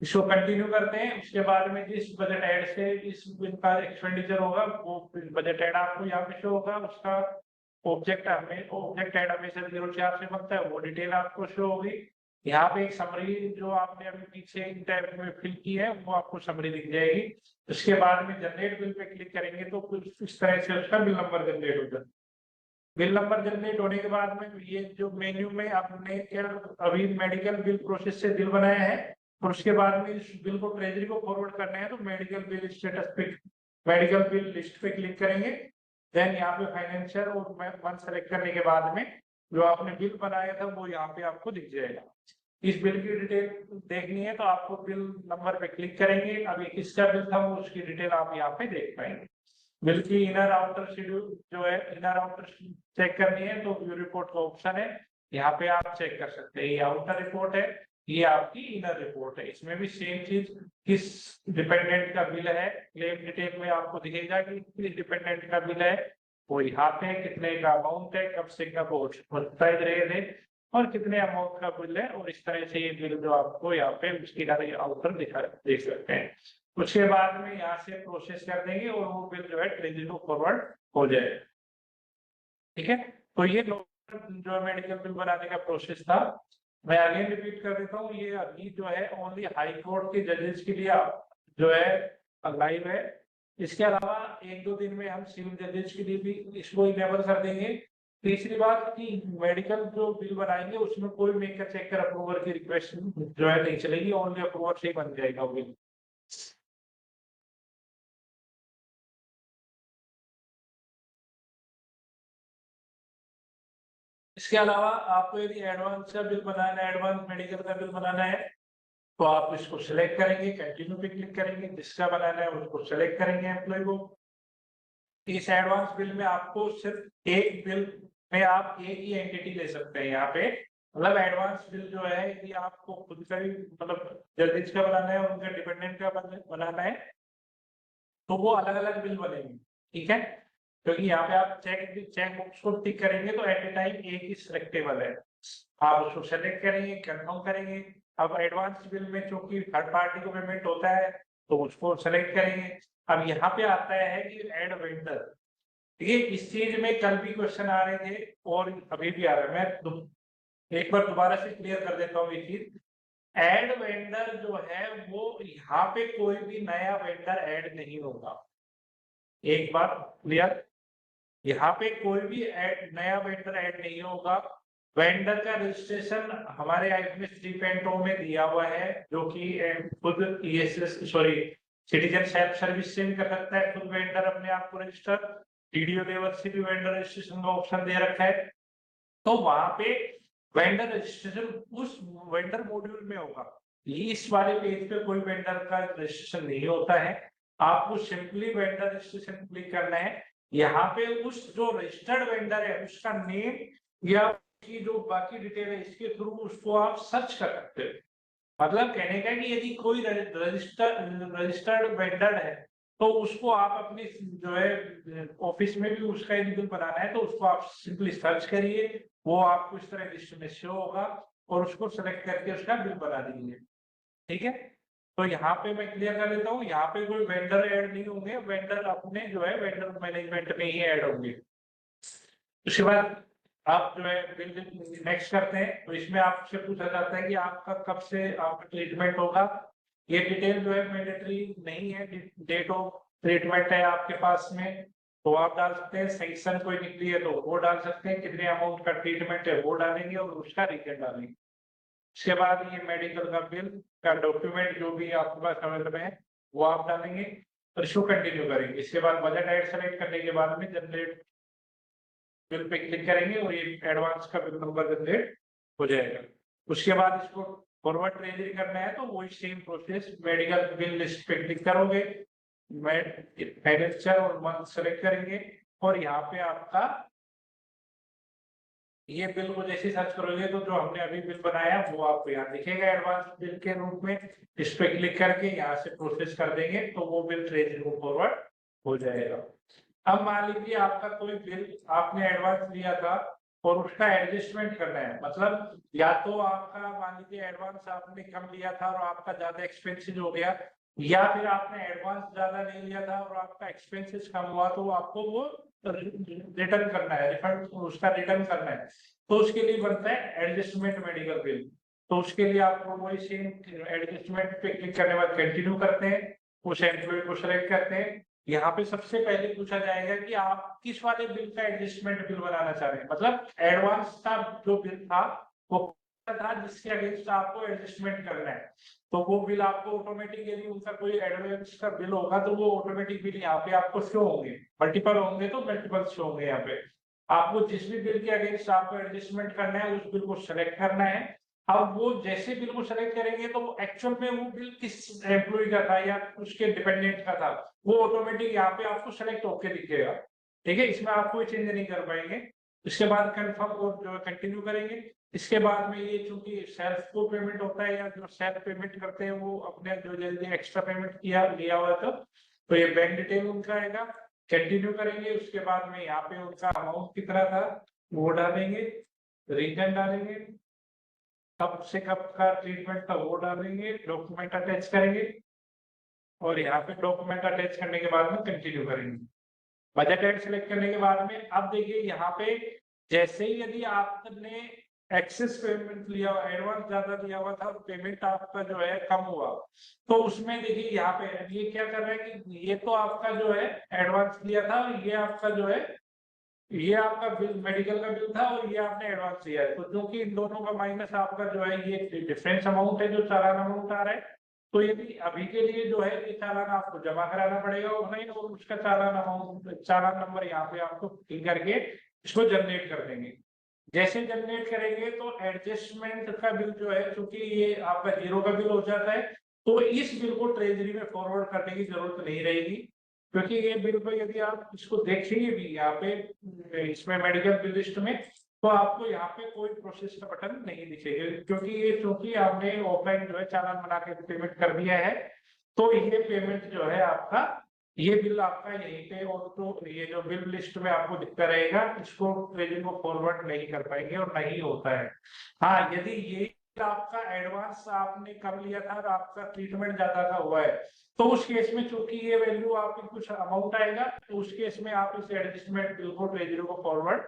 इसको कंटिन्यू करते हैं। उसके बाद में जिस बजट ऐड से इस बिल का एक्सपेंडिचर होगा वो बजट ऐड आपको यहाँ पे शो होगा। उसका ऑब्जेक्ट ऐड हमेशा 04 से बनता है, वो डिटेल आपको शो होगी। यहाँ पे एक समरी जो आपने अभी पीछे इन टैब में फिल की है वो आपको समरी दिख जाएगी। उसके बाद में जनरेट बिल पे क्लिक करेंगे तो कुछ इस तरह से उसका बिल नंबर जनरेट हो जाता है। बिल नंबर जनरेट होने के बाद में ये जो मेन्यू में आपने अभी मेडिकल बिल प्रोसेस से बिल बनाया है और उसके बाद में इस बिल को ट्रेजरी को फॉरवर्ड करना है तो मेडिकल बिल स्टेटस पे मेडिकल बिल लिस्ट पे क्लिक करेंगे। देन यहाँ पे फाइनेंशियल और वन सेलेक्ट करने के बाद में जो आपने बिल बनाया था वो यहाँ पे आपको दिख जाएगा। इस बिल की डिटेल देखनी है तो आपको बिल नंबर पे क्लिक करेंगे। अभी किसका बिल था वो उसकी डिटेल आप यहाँ पे देख पाएंगे। बिल की इनर आउटर शेड्यूल जो है इनर आउटर चेक करनी है तो व्यू रिपोर्ट का ऑप्शन है, यहाँ पे आप चेक कर सकते हैं। ये आउटर रिपोर्ट है, ये आपकी इनर रिपोर्ट है। इसमें भी सेम चीज किस डिपेंडेंट का बिल है क्लेम डिटेल में आपको दिखेगा कि किस डिपेंडेंट का बिल है, वो यहाँ पे कितने का अमाउंट है, कब से कब हॉस्पिटलाइज रहे थे और कितने अमाउंट का बिल है। और इस तरह से ये बिल जो आपको यहाँ पे उसकी आउटर देख सकते हैं। उसके बाद में यहाँ से प्रोसेस कर देंगे और वो बिल जो है ट्रेजरी को फॉरवर्ड हो जाएगा। ठीक है, तो ये जो मेडिकल बिल बनाने का प्रोसेस था। मैं अगेन रिपीट कर देता हूँ, ये अभी जो है ओनली हाई कोर्ट के जजेस के लिए जो है लाइव है। इसके अलावा 1-2 दिन में हम सिविल जजेस के लिए भी इसको इनेबल कर देंगे। तीसरी बात कि मेडिकल जो बिल बनाएंगे उसमें कोई मेकर चेकर अप्रूवर की रिक्वेस्ट जो है नहीं चलेगी, ओनली अप्रूवर से ही बन जाएगा वो बिल। इसके अलावा आपको यदि एडवांस का बिल बनाना है, एडवांस मेडिकल का बिल बनाना है तो आप इसको सिलेक्ट करेंगे, कंटिन्यू पे क्लिक करेंगे, जिसका बनाना है उसको सिलेक्ट करेंगे एम्प्लॉय को। इस एडवांस बिल में आपको सिर्फ एक बिल में आप एक ही एंटिटी ले सकते हैं यहाँ पे। मतलब एडवांस बिल जो है यदि आपको खुद का भी मतलब जर्नलिस्ट का बनाना है और उनका डिपेंडेंट का बनाना है तो वो अलग अलग बिल बनेंगे, ठीक है। क्योंकि यहाँ पे आप चेक बॉक्स को टिक करेंगे तो एट ए टाइम एक ही सिलेक्टेबल है, आप उसको सेलेक्ट करेंगे, कंफर्म करेंगे। अब एडवांस बिल में चूंकि थर्ड पार्टी को पेमेंट होता है तो उसको सेलेक्ट करेंगे। अब यहाँ पे आता है कि ऐड वेंडर, ठीक है। इस चीज में कल भी क्वेश्चन आ रहे थे और अभी भी आ रहे हैं, मैं एक बार दोबारा से क्लियर कर देता हूँ ये चीज। ऐड वेंडर जो है वो यहाँ पे कोई भी नया वेंडर ऐड नहीं होगा, एक बार क्लियर। यहाँ पे कोई भी नया वेंडर ऐड नहीं होगा। वेंडर का रजिस्ट्रेशन हमारे IFMS 3.0 में दिया हुआ है, जो कि खुद सिटीजन सेल्फ सर्विस से भी कर सकता है खुद वेंडर अपने आप को रजिस्टर, DDO लेवल से भी वेंडर रजिस्ट्रेशन का ऑप्शन दे रखा है। तो वहां पे वेंडर रजिस्ट्रेशन उस वेंडर मॉड्यूल में होगा। इस वाले पेज पे कोई वेंडर का रजिस्ट्रेशन नहीं होता है, आपको सिंपली वेंडर रजिस्ट्रेशन क्लिक करना है। यहाँ पे उस जो रजिस्टर्ड वेंडर है उसका नेम या उसकी जो बाकी डिटेल है इसके थ्रू उसको आप सर्च कर सकते हो। मतलब कहने का कि यदि कोई रजिस्टर्ड वेंडर है तो उसको आप अपनी जो है ऑफिस में भी उसका यदि बिल बनाना है तो उसको आप सिंपली सर्च करिए, वो आपको इस तरह लिस्ट में शो होगा और उसको सेलेक्ट करके उसका बिल बना दीजिए, ठीक है। तो यहाँ पे मैं क्लियर कर देता हूँ, यहाँ पे कोई वेंडर ऐड नहीं होंगे, वेंडर अपने जो है वेंडर मैनेजमेंट में ही ऐड होंगे। उसके बाद आप जो है बिल नेक्स्ट करते हैं तो इसमें आपसे पूछा जाता है कि आपका कब से आपका ट्रीटमेंट होगा। ये डिटेल जो है मैंडेटरी नहीं है, डेट ऑफ ट्रीटमेंट है आपके पास में तो आप डाल सकते हैं। सेक्शन कोई निकली है तो वो डाल सकते हैं, कितने अमाउंट का ट्रीटमेंट है वो डालेंगे और उसका रीजन डालेंगे। उसके बाद ये मेडिकल का बिल का डॉक्यूमेंट जो भी आपके पास अवेलेबल है वो आप डालेंगे और इसको कंटिन्यू करेंगे। इसके बाद बजट ऐड सेलेक्ट करने के बाद में जनरेट बिल पे क्लिक करेंगे और ये एडवांस का बिल नंबर जनरेट हो जाएगा। उसके बाद इसको फॉरवर्ड ट्रेजरी करना है तो वही same process, medical bill list पे क्लिक करोगे, फाइनेंशियल और मंथ सेलेक्ट करेंगे और यहाँ पे आपका ये बिल को जैसे सर्च करोगे तो जो हमने अभी बिल बनाया वो आपको यहाँ दिखेगा एडवांस बिल के रूप में। इस पे क्लिक करके यहाँ से प्रोसेस कर देंगे तो वो बिल ट्रेजरी को फॉरवर्ड हो जाएगा। अब मान लीजिए आपका कोई बिल आपने एडवांस लिया था और उसका एडजस्टमेंट करना है, मतलब या तो आपका मान लीजिए एडवांस आपने कम लिया था और आपका ज्यादा एक्सपेंसिव हो गया, या फिर आपने एडवांस ज्यादा नहीं लिया था और आपका एक्सपेंसेस कम हुआ तो आपको वो रिटर्न करना है, रिफंड उसका रिटर्न करना है। तो उसके लिए बनता है एडजस्टमेंट मेडिकल बिल। तो उसके लिए आपको वही सेम एडजस्टमेंट पे क्लिक करने के बाद कंटिन्यू करते हैं, उस एम्प्लॉय को सेलेक्ट करते हैं। यहाँ पे सबसे पहले पूछा जाएगा कि आप किस वाले बिल का एडजस्टमेंट बिल बनाना चाह रहे हैं, मतलब एडवांस का जो बिल था वो था जिसके अगेंस्ट आपको एडजस्टमेंट करना है। तो वो बिल आपको ऑटोमेटिकली उनका कोई एडवांस का बिल होगा तो वो ऑटोमेटिक बिल यहाँ पे आपको शो होंगे, मल्टीपल होंगे तो मल्टीपल शो होंगे। यहाँ पे आपको जिस भी बिल के अगेंस्ट आपको एडजस्टमेंट करना है उस बिल को सेलेक्ट करना है। अब वो जैसे बिल को सेलेक्ट करेंगे तो एक्चुअल में वो बिल किस एम्प्लॉय का था या उसके डिपेंडेंट का था वो ऑटोमेटिक यहाँ पे आपको सेलेक्ट होके दिखेगा, ठीक है। इसमें आप कोई चेंज नहीं कर पाएंगे। इसके बाद कंफर्म और जो कंटिन्यू करेंगे। इसके बाद में ये चूंकि सेल्फ को पेमेंट होता है या जो सेल्फ पेमेंट करते हैं वो अपने जो जल्दी एक्स्ट्रा पेमेंट किया लिया हुआ था तो ये बैंक डिटेल उनका आएगा, कंटिन्यू करेंगे। उसके बाद में यहाँ पे उनका अमाउंट कितना था वो डालेंगे, रीजन डालेंगे, कब से कब का ट्रीटमेंट था वो डालेंगे, डॉक्यूमेंट अटैच करेंगे और यहाँ पे डॉक्यूमेंट अटैच करने के बाद में कंटिन्यू करेंगे। बजट ऐड सेलेक्ट करने के बाद में अब देखिए यहाँ पे जैसे ही यदि आपने एक्सेस पेमेंट लिया हुआ, एडवांस ज्यादा दिया हुआ था और पेमेंट आपका जो है कम हुआ तो उसमें देखिए यहाँ पे ये क्या कर रहा है कि ये तो आपका जो है एडवांस लिया था और ये आपका जो है ये आपका बिल मेडिकल का बिल था और ये आपने एडवांस दिया है, तो क्योंकि इन दोनों का माइनस आपका जो है ये डिफरेंस अमाउंट है जो चालान अमाउंट आ रहा है। तो यदि अभी के लिए जो है ये चालान आपको जमा कराना पड़ेगा ऑनलाइन और उसका चालान अमाउंट चालान नंबर यहाँ पे आपको फिल करके इसको जनरेट कर देंगे। जैसे जनरेट करेंगे तो एडजस्टमेंट का बिल जो है क्योंकि ये आपका जीरो का बिल हो जाता है तो इस बिल को ट्रेजरी में फॉरवर्ड करने की जरूरत नहीं रहेगी। क्योंकि ये बिल पे यदि आप इसको देखेंगे भी यहाँ पे इसमें मेडिकल बिल लिस्ट में, तो आपको यहाँ पे कोई प्रोसेस का बटन नहीं दिखेगा, क्योंकि ये चूंकि आपने ऑफलाइन जो है चालान बना के पेमेंट कर दिया है, तो ये पेमेंट जो है आपका, ये बिल आपका यहीं पे, और तो ये जो बिल लिस्ट में आपको दिखता रहेगा, इसको ट्रेजरी को फॉरवर्ड नहीं कर पाएंगे और नहीं होता है। हाँ, यदि ये आपका एडवांस आपने कर लिया था और आपका ट्रीटमेंट ज्यादा का हुआ है, तो उस केस में चूंकि ये वैल्यू आपकी कुछ अमाउंट आएगा, तो उस केस में आप इस एडजस्टमेंट बिल को ट्रेजरी को फॉरवर्ड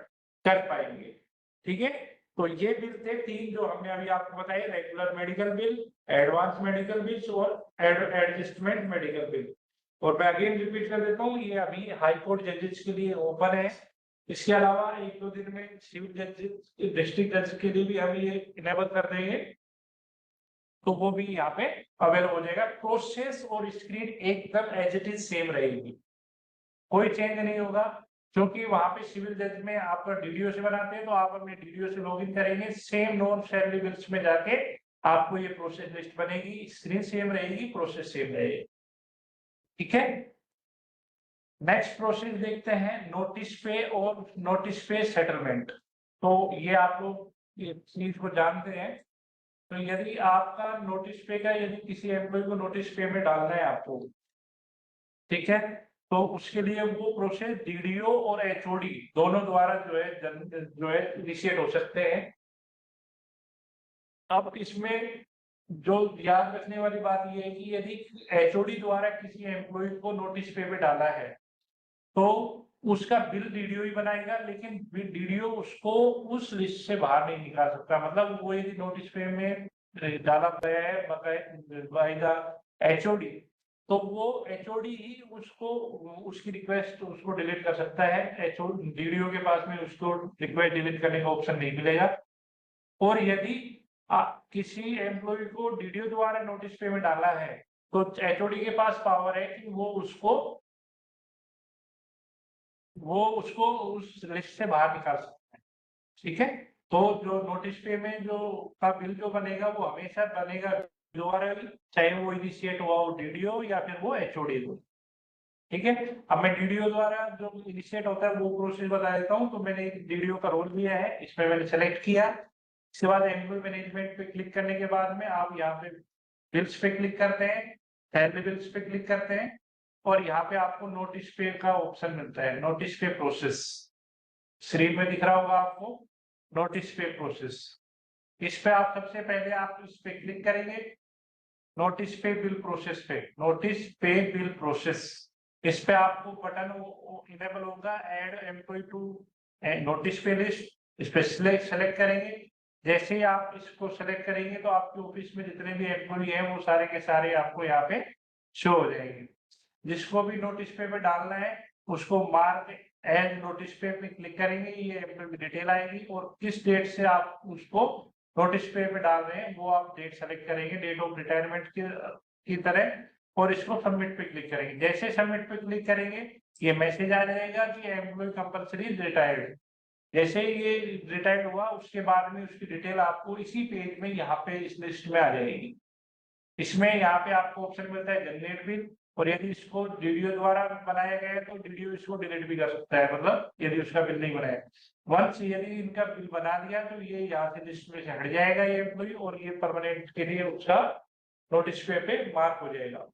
कर पाएंगे। ठीक है, तो ये बिल थे 3 जो हमने अभी आपको बताए, regular medical bill, advance medical bills और एडजस्टमेंट मेडिकल बिल। और मैं अगेन रिपीट कर देता हूँ, ये अभी हाई कोर्ट जजेस के लिए ओपन है। इसके अलावा 1-2 दिन में सिविल जज, डिस्ट्रिक्ट जज के लिए भी हम ये इनेबल कर देंगे, तो वो भी यहाँ पे अवेलेबल हो जाएगा। प्रोसेस और स्क्रीन एकदम एज इट इज सेम रहेगी, कोई चेंज नहीं होगा, क्योंकि वहां पे सिविल जज में आप डीडीओ से बनाते हैं, तो आप अपने डीडीओ से लॉगिन करेंगे, सेम नॉन सैलरी बिल्स में जाके आपको ये प्रोसेस लिस्ट बनेगी, स्क्रीन सेम रहेगी, प्रोसेस सेम रहेगी। ठीक है, नेक्स्ट प्रोसेस देखते हैं, नोटिस पे और नोटिस पे सेटलमेंट। तो ये आप लोग ये चीज को जानते हैं। तो यदि आपका नोटिस पे का, यदि किसी एम्प्लॉय को नोटिस पे में डालना है आपको, ठीक है, तो उसके लिए वो प्रोसेस डीडीओ और एचओडी दोनों द्वारा जो है इनिशिएट हो सकते हैं। अब इसमें जो याद रखने वाली बात ये है कि यदि एचओडी द्वारा किसी एम्प्लॉय को नोटिस पे में डाला है, तो उसका बिल डीडीओ ही बनाएगा, लेकिन डीडीओ उसको उस लिस्ट से बाहर नहीं निकाल सकता। मतलब वो यदि नोटिस पे में डाला गया है बाय द एचओडी, तो वो एचओडी ही उसको, उसकी रिक्वेस्ट उसको डिलीट कर सकता है। एचओडी डीडीओ के पास में उसको रिक्वेस्ट डिलीट करने का ऑप्शन नहीं मिलेगा। और यदि किसी एम्प्लॉय को डीडीओ द्वारा नोटिस पे में डाला है, तो एचओडी के पास पावर है कि वो उसको उस लिस्ट से बाहर निकाल सकता है। ठीक है, तो जो नोटिस पे में जो का बिल जो बनेगा, वो हमेशा बनेगा द्वारा, चाहे वो इनिशिएट हुआ हो डीडीओ या फिर वो एचओडी हो। ठीक है, अब मैं डीडीओ द्वारा जो इनिशिएट होता है वो प्रोसेस बता देता हूँ। तो मैंने डीडीओ का रोल लिया है, इसमें मैंने सेलेक्ट किया। इसके बाद एम्प्लॉय मैनेजमेंट पे क्लिक करने के बाद में आप यहाँ पे बिल्स पे क्लिक करते हैं, सैलरी बिल्स पे क्लिक करते हैं, और यहाँ पे आपको नोटिस पे का ऑप्शन मिलता है, नोटिस पे प्रोसेस। स्क्रीन में दिख रहा होगा आपको नोटिस पे प्रोसेस। इस पे आप सबसे पहले आप इस पे क्लिक करेंगे, नोटिस पे बिल प्रोसेस पे, नोटिस पे बिल प्रोसेस। इस पे आपको बटन इनेबल होगा, ऐड एम्प्लॉय टू नोटिस पे लिस्ट। इस पे सेलेक्ट करेंगे। जैसे ही आप इसको सेलेक्ट करेंगे, तो आपके ऑफिस में जितने भी एम्प्लॉय हैं वो सारे के सारे आपको यहाँ पे शो हो जाएंगे। जिसको भी नोटिस पे में डालना है, उसको मार्क एज नोटिस पे क्लिक करेंगे, ये एम्प्लॉय की डिटेल आएगी, और किस डेट से आप उसको नोटिस पे में डाल रहे हैं वो आप डेट सेलेक्ट करेंगे, डेट ऑफ रिटायरमेंट की तरह, और इसको सबमिट पे क्लिक करेंगे। जैसे सबमिट पे क्लिक करेंगे, ये मैसेज आ जाएगा कि एम्प्लॉय कंपल्सरी रिटायर्ड। जैसे ही ये रिटायर्ड हुआ, उसके बाद में उसकी डिटेल आपको इसी पेज में यहाँ पे इस लिस्ट में आ जाएगी। इसमें यहाँ पे आपको ऑप्शन मिलता है जनरेट बिल, और यदि इसको डीडीओ द्वारा बनाया गया है, तो डीडीओ इसको डिलीट भी कर सकता है, मतलब यदि उसका बिल नहीं बनाया। वंस यदि इनका बिल बना दिया, तो ये यहाँ से लिस्ट में से हट जाएगा ये एम्प्लॉय, और ये परमानेंट के लिए उसका नोटिस पे मार्क हो जाएगा।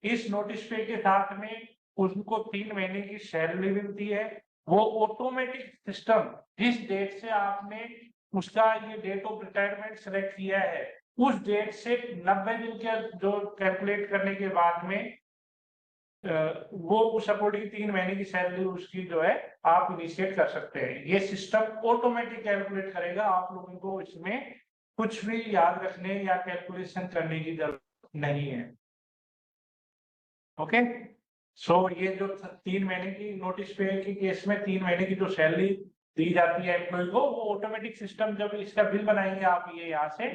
इस नोटिस पे के साथ में उनको 3 महीने की सैलरी मिलती है। वो ऑटोमेटिक सिस्टम जिस डेट से आपने उसका ये डेट ऑफ रिटायरमेंट सेलेक्ट किया है, उस डेट से 90 दिन के जो कैलकुलेट करने के बाद में वो उस अकॉर्डिंग 3 महीने की सैलरी उसकी जो है आप इनिशिएट कर सकते हैं। ये सिस्टम ऑटोमेटिक कैलकुलेट करेगा, आप लोगों को इसमें कुछ भी याद रखने या कैलकुलेशन करने की जरूरत नहीं है। ओके, सो ये जो 3 महीने की नोटिस पे के केस में 3 महीने की जो सैलरी दी जाती है एम्प्लॉय को, वो ऑटोमेटिक सिस्टम जब इसका बिल बनाएंगे आप ये यहाँ से,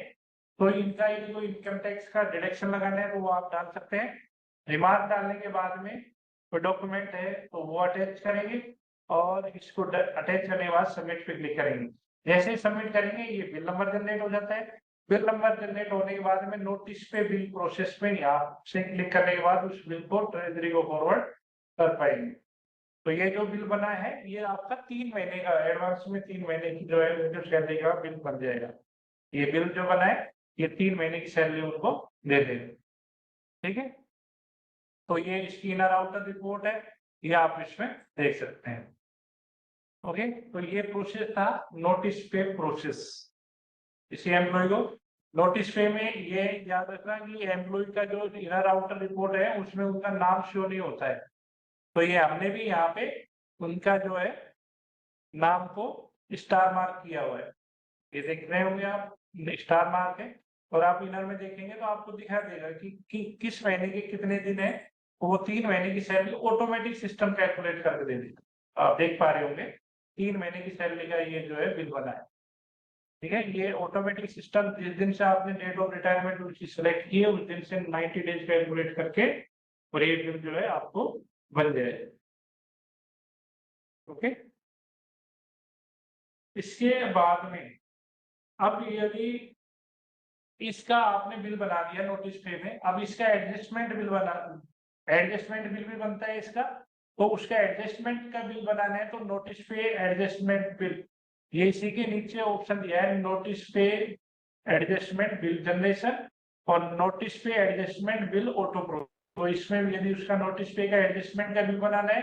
तो इनका यदि कोई इनकम टैक्स का डिडक्शन लगाना है तो वो आप डाल सकते हैं। रिमार्क डालने के बाद में कोई डॉक्यूमेंट है तो वो अटैच करेंगे, और इसको अटैच करने के बाद सबमिट पे क्लिक करेंगे। जैसे ही सबमिट करेंगे, ये बिल नंबर जनरेट हो जाता है। बिल नंबर जनरेट होने के बाद में नोटिस पे बिल प्रोसेस में यहाँ से क्लिक करने के बाद उस बिल को ट्रेजरी को फॉरवर्ड कर पाएंगे। तो ये जो बिल बना है ये आपका 3 महीने का एडवांस में 3 महीने की जो है जो सैलरी का बिल बन जाएगा। ये बिल जो बना है ये 3 महीने की सैलरी उनको दे देंगे। ठीक है, तो ये इसकी इनर आउटर रिपोर्ट है, ये आप इसमें देख सकते हैं। ओके, तो ये प्रोसेस था नोटिस पे प्रोसेस। इसी एम्प्लॉय को नोटिस पे में ये याद रखना कि एम्प्लॉय का जो इनर आउटर रिपोर्ट है उसमें उनका नाम शो नहीं होता है, तो ये हमने भी यहाँ पे उनका जो है नाम को स्टार मार्क किया हुआ है। ये देख रहे होंगे आप, स्टार मार्क है, और आप इनर में देखेंगे तो आपको दिखा देगा कि किस महीने के कितने दिन है, वो 3 महीने की सैलरी ऑटोमेटिक सिस्टम कैलकुलेट करके दे देगा। आप देख पा रहे होंगे 3 महीने की सैलरी का ये जो है बिल बना है। ठीक है, ये ऑटोमेटिक सिस्टम जिस दिन से आपने डेट ऑफ रिटायरमेंट उसकी सिलेक्ट की है उस दिन से 90 डेज कैलकुलेट करके और ये बिल जो है आपको बन जाए। ओके, इसके बाद में अब यदि इसका आपने बिल बना दिया नोटिस पे में, अब इसका एडजस्टमेंट बिल भी बनता है इसका, तो उसका एडजस्टमेंट का बिल बनाना है तो नोटिस पे एडजस्टमेंट बिल, ये इसी के नीचे ऑप्शन दिया है नोटिस पे एडजस्टमेंट बिल जनरेशन और नोटिस पे एडजस्टमेंट बिल ऑटो प्रो। तो इसमें यदि उसका नोटिस पे का एडजस्टमेंट का बिल बनाना है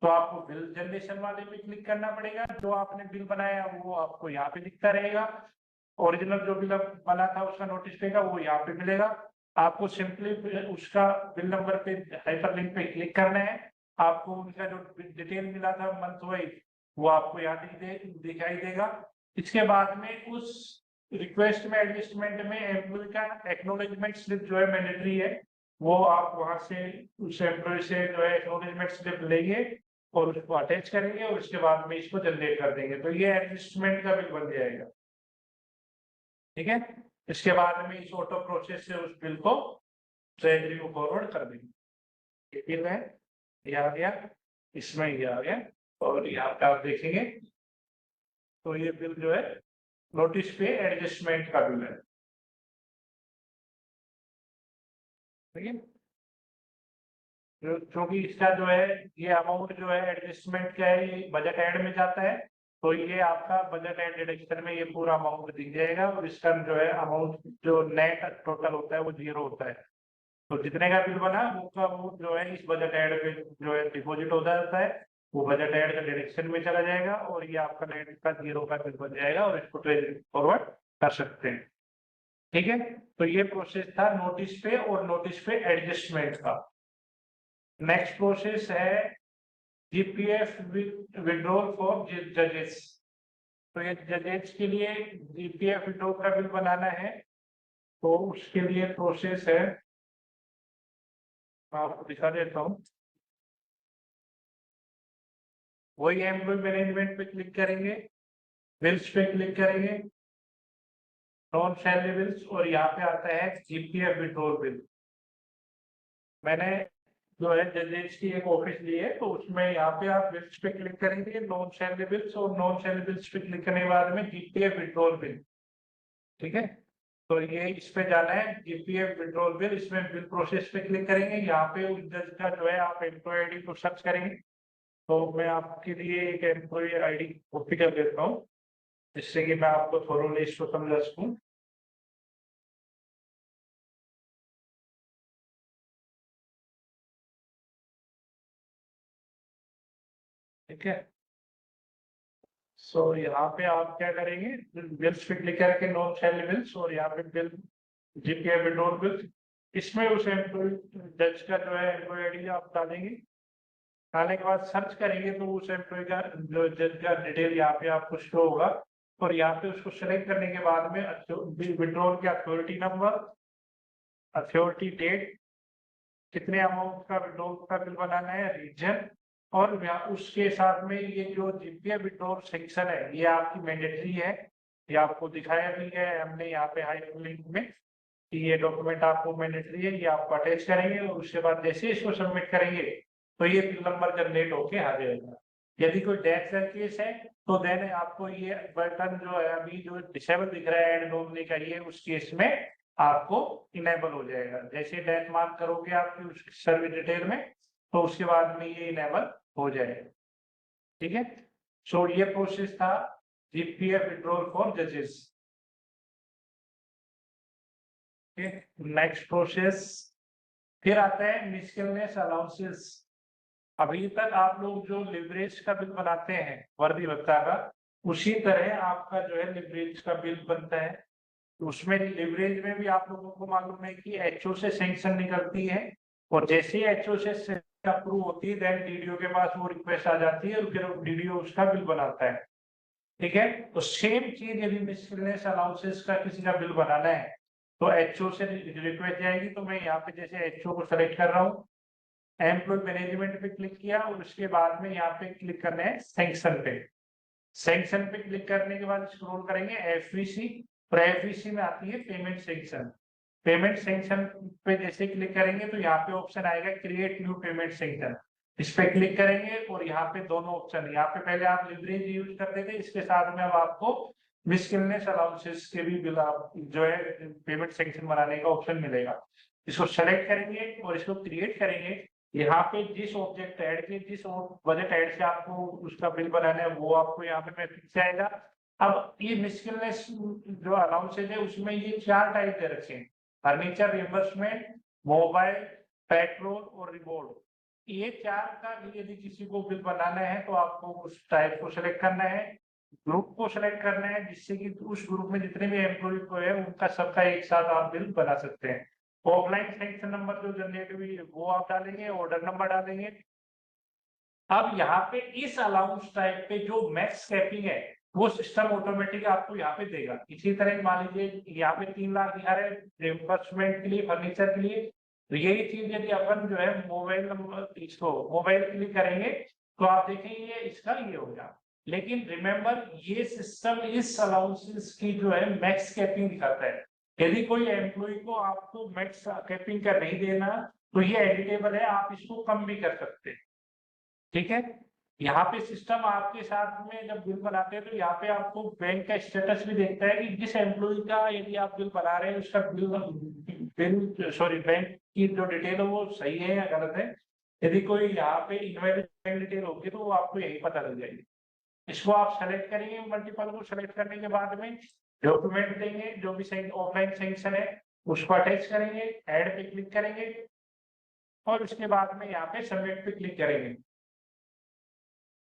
तो आपको बिल जनरेशन वाले पे क्लिक करना पड़ेगा, जो आपने बिल बनाया वो आपको यहाँ पे दिखता रहेगा। ओरिजिनल जो बिल बना था उसका नोटिस पे का वो यहाँ पे मिलेगा। आपको सिंपली उसका बिल नंबर पे हाइपरलिंक पे क्लिक करना है, आपको उनका जो डिटेल मिला था मंथ वाइज वो आपको यहाँ दिखाई देगा। इसके बाद में उस रिक्वेस्ट में एडजस्टमेंट में एम्प्लॉय का एक्नोलेजमेंट स्लिप जो है मैंडेटरी है, वो आप वहां से उस एम्प्लॉय से जो है एक्नोलेजमेंट स्लिप लेंगे और उसको अटैच करेंगे और उसके बाद में इसको जनरेट कर देंगे, तो ये एडजस्टमेंट का बिल बन जाएगा। ठीक है, इसके बाद में इस ऑटो प्रोसेस से उस बिल को ट्रेजरी को फॉरवर्ड कर देंगे। ये बिल है, ये आ गया, इसमें ये आ गया, और यहाँ पे आप देखेंगे तो ये बिल जो है नोटिस पे एडजस्टमेंट का बिल है। ठीक है, क्योंकि इसका जो है ये अमाउंट जो है एडजस्टमेंट का है, ये बजट एंड में जाता है, तो ये आपका बजट एंड डिडक्शन में ये पूरा अमाउंट दिख जाएगा और इसका जो है अमाउंट जो नेट टोटल होता है वो 0 होता है। तो जितने का बिल बना वो जो है इस बजट एंड पे जो है डिपॉजिट हो जाता है, वो बजट एंड का डिडक्शन में चला जाएगा और ये आपका नेट का 0 का बिल बन जाएगा और इसको ट्रेजरी फॉरवर्ड कर सकते हैं। ठीक है, तो ये प्रोसेस था नोटिस पे और नोटिस पे एडजस्टमेंट का। नेक्स्ट प्रोसेस है जीपीएफ विड्रॉल फॉर जजेस। तो ये जजेस के लिए जीपीएफ विड्रॉल का बिल बनाना है, तो उसके लिए प्रोसेस है, आपको दिखा देता हूँ। वही एम्प्लॉय मैनेजमेंट पे क्लिक करेंगे, बिल्स पे क्लिक करेंगे, नॉन सैलरी बिल्स, और यहाँ पे आता है जीपीएफ विड्रॉल बिल। मैंने जो है जजेस की एक ऑफिस ली है, तो उसमें यहाँ पे आप बिल्स पे क्लिक करेंगे, नॉन सैलरी बिल्स, और नॉन सैलरी बिल्स पे क्लिक करने के बाद में जीपीएफ विड्रॉल बिल। ठीक है, तो ये इस पे जाना है जीपीएफ विड्रॉल बिल, इसमें बिल प्रोसेस पे क्लिक करेंगे। यहाँ पे उस जज का जो है आप एम्प्लॉय आईडी को सर्च करेंगे, तो मैं आपके लिए एक एम्प्लॉय आईडी कॉपी कर देता हूँ जिससे कि मैं आपको थोड़ा इसको समझा सकूँ। ठीक है, सो यहाँ पे आप क्या करेंगे, बिल्स पे क्लिक करके नॉन सैलरी बिल्स, और यहाँ पे बिल जीपीएफ विड्रॉल बिल्स, इसमें उस एम्प्लॉय जज का जो है एम्प्लॉय आईडी आप डालेंगे। डालने के बाद सर्च करेंगे तो उस एम्प्लॉय का जो जज का डिटेल यहाँ पे आपको शो होगा, और यहाँ पे उसको सेलेक्ट करने के बाद में विड्रॉल के अथॉरिटी नंबर, अथॉरिटी डेट, कितने अमाउंट का विड्रॉल का बिल बनाना है, रीजन, और उसके साथ में ये जो जीपीएफ विड्रॉल सेक्शन है ये आपकी मैंडेटरी है। ये आपको दिखाया भी है हमने यहाँ पे हाइपरलिंक में कि ये डॉक्यूमेंट आपको मैंडेटरी है, ये आपको अटैच करेंगे और उसके बाद जैसे इसको सबमिट करेंगे तो ये बिल नंबर जनरेट होके आ जाएगा। यदि कोई डेथ का केस है तो देन आपको ये बटन जो है अभी जो डिसेबल दिख रहा है एड नॉमिनी का, ये उस केस में आपको इनेबल हो जाएगा। जैसे डेथ मार्क करोगे आपकी उस सर्विस डिटेल में तो उसके बाद में ये इनेबल हो जाएगा। ठीक है, सो ये प्रोसेस था जीपीएफ विड्रॉल फॉर जजेस। नेक्स्ट प्रोसेस फिर आता है मिसकेलनेस अलाउंसेस। अभी तक आप लोग जो लिवरेज का बिल बनाते हैं वर्दी भत्ता का, उसी तरह आपका जो है लिवरेज का बिल बनता है। तो उसमें लिवरेज में भी आप लोगों को मालूम है कि एचओ से सैंक्शन निकलती है, और जैसे ही एचओ से अप्रूव होती है देन डीडीओ के पास वो रिक्वेस्ट आ जाती है और फिर डीडीओ उसका बिल बनाता है। ठीक है, तो सेम चीज यदि मिसकेलनेस अलाउंसेस का किसी का बिल बनाना है तो एचओ से रिक्वेस्ट जाएगी। तो मैं यहाँ पे जैसे एचओ को सेलेक्ट कर रहा हूँ, एम्प्लॉय मैनेजमेंट पे क्लिक किया और उसके बाद में यहाँ पे क्लिक करना है सैंक्शन पे। सैंक्शन पे क्लिक करने के बाद स्क्रॉल करेंगे एफवीसी, और एफवीसी में आती है पेमेंट सैंक्शन। पेमेंट सैंक्शन पे जैसे क्लिक करेंगे तो यहाँ पे ऑप्शन आएगा क्रिएट न्यू पेमेंट सैंक्शन। इस पे क्लिक करेंगे और यहाँ पे दोनों ऑप्शन, यहाँ पे पहले आप लिवरेज यूज करते थे, इसके साथ में अब आपको मिसकेलनेस अलाउंसेस के भी बिल आप जो है पेमेंट सैंक्शन बनाने का ऑप्शन मिलेगा। इसको सेलेक्ट करेंगे और इसको क्रिएट करेंगे। यहाँ पे जिस ऑब्जेक्ट ऐड के जिस बजट ऐड से आपको उसका बिल बनाना है वो आपको यहाँ पे मैट्रिक्स आएगा। अब ये मिसकेलनेस जो अलाउंसेज है उसमें ये 4 टाइप दे रखे हैं, फर्नीचर रिइंबर्समेंट, मोबाइल, पेट्रोल और रिवॉर्ड। ये 4 का यदि किसी को बिल बनाना है तो आपको उस टाइप को सिलेक्ट करना है, ग्रुप को सिलेक्ट करना है, जिससे कि उस ग्रुप में जितने भी एम्प्लॉय को है उनका सबका एक साथ आप बिल बना सकते हैं। ऑफलाइन सैंक्शन नंबर जो जनरेट हुई वो आप डालेंगे, ऑर्डर नंबर डालेंगे। अब यहाँ पे इस अलाउंस टाइप पे जो मैक्स कैपिंग है वो सिस्टम ऑटोमेटिक आपको यहाँ पे देगा। इसी तरह मान लीजिए यहाँ पे 3 लाख दिखा रहे रिइंबर्समेंट के लिए, फर्नीचर के लिए, तो यही चीज यदि अपन जो है मोबाइल नंबर इसको मोबाइल क्लिक करेंगे तो आप देखेंगे इसका ये होगा। लेकिन रिमेंबर ये सिस्टम इस अलाउंसेस की जो है मैक्स कैपिंग दिखाता है। यदि कोई एम्प्लॉय को आपको मैक्स कैपिंग का नहीं देना तो ये एडिटेबल है, आप इसको कम भी कर सकते हैं। ठीक है, यहाँ पे सिस्टम आपके साथ में जब बिल बनाते हैं तो यहाँ पे आपको बैंक का स्टेटस भी देखता है कि जिस एम्प्लॉय का यदि आप बिल बना रहे हैं उसका बैंक की जो डिटेल है वो सही है या गलत है। यदि कोई यहाँ पे इनवैलिड बैंक डिटेल होगी तो वो आपको यही पता लग जाएगी। इसको आप सेलेक्ट करेंगे, मल्टीपल को सेलेक्ट करने के बाद में डॉक्यूमेंट देंगे, जो भी ऑफलाइन सैंक्शन है उसको अटैच करेंगे, ऐड पे क्लिक करेंगे और उसके बाद में यहाँ पे सबमिट पे क्लिक करेंगे।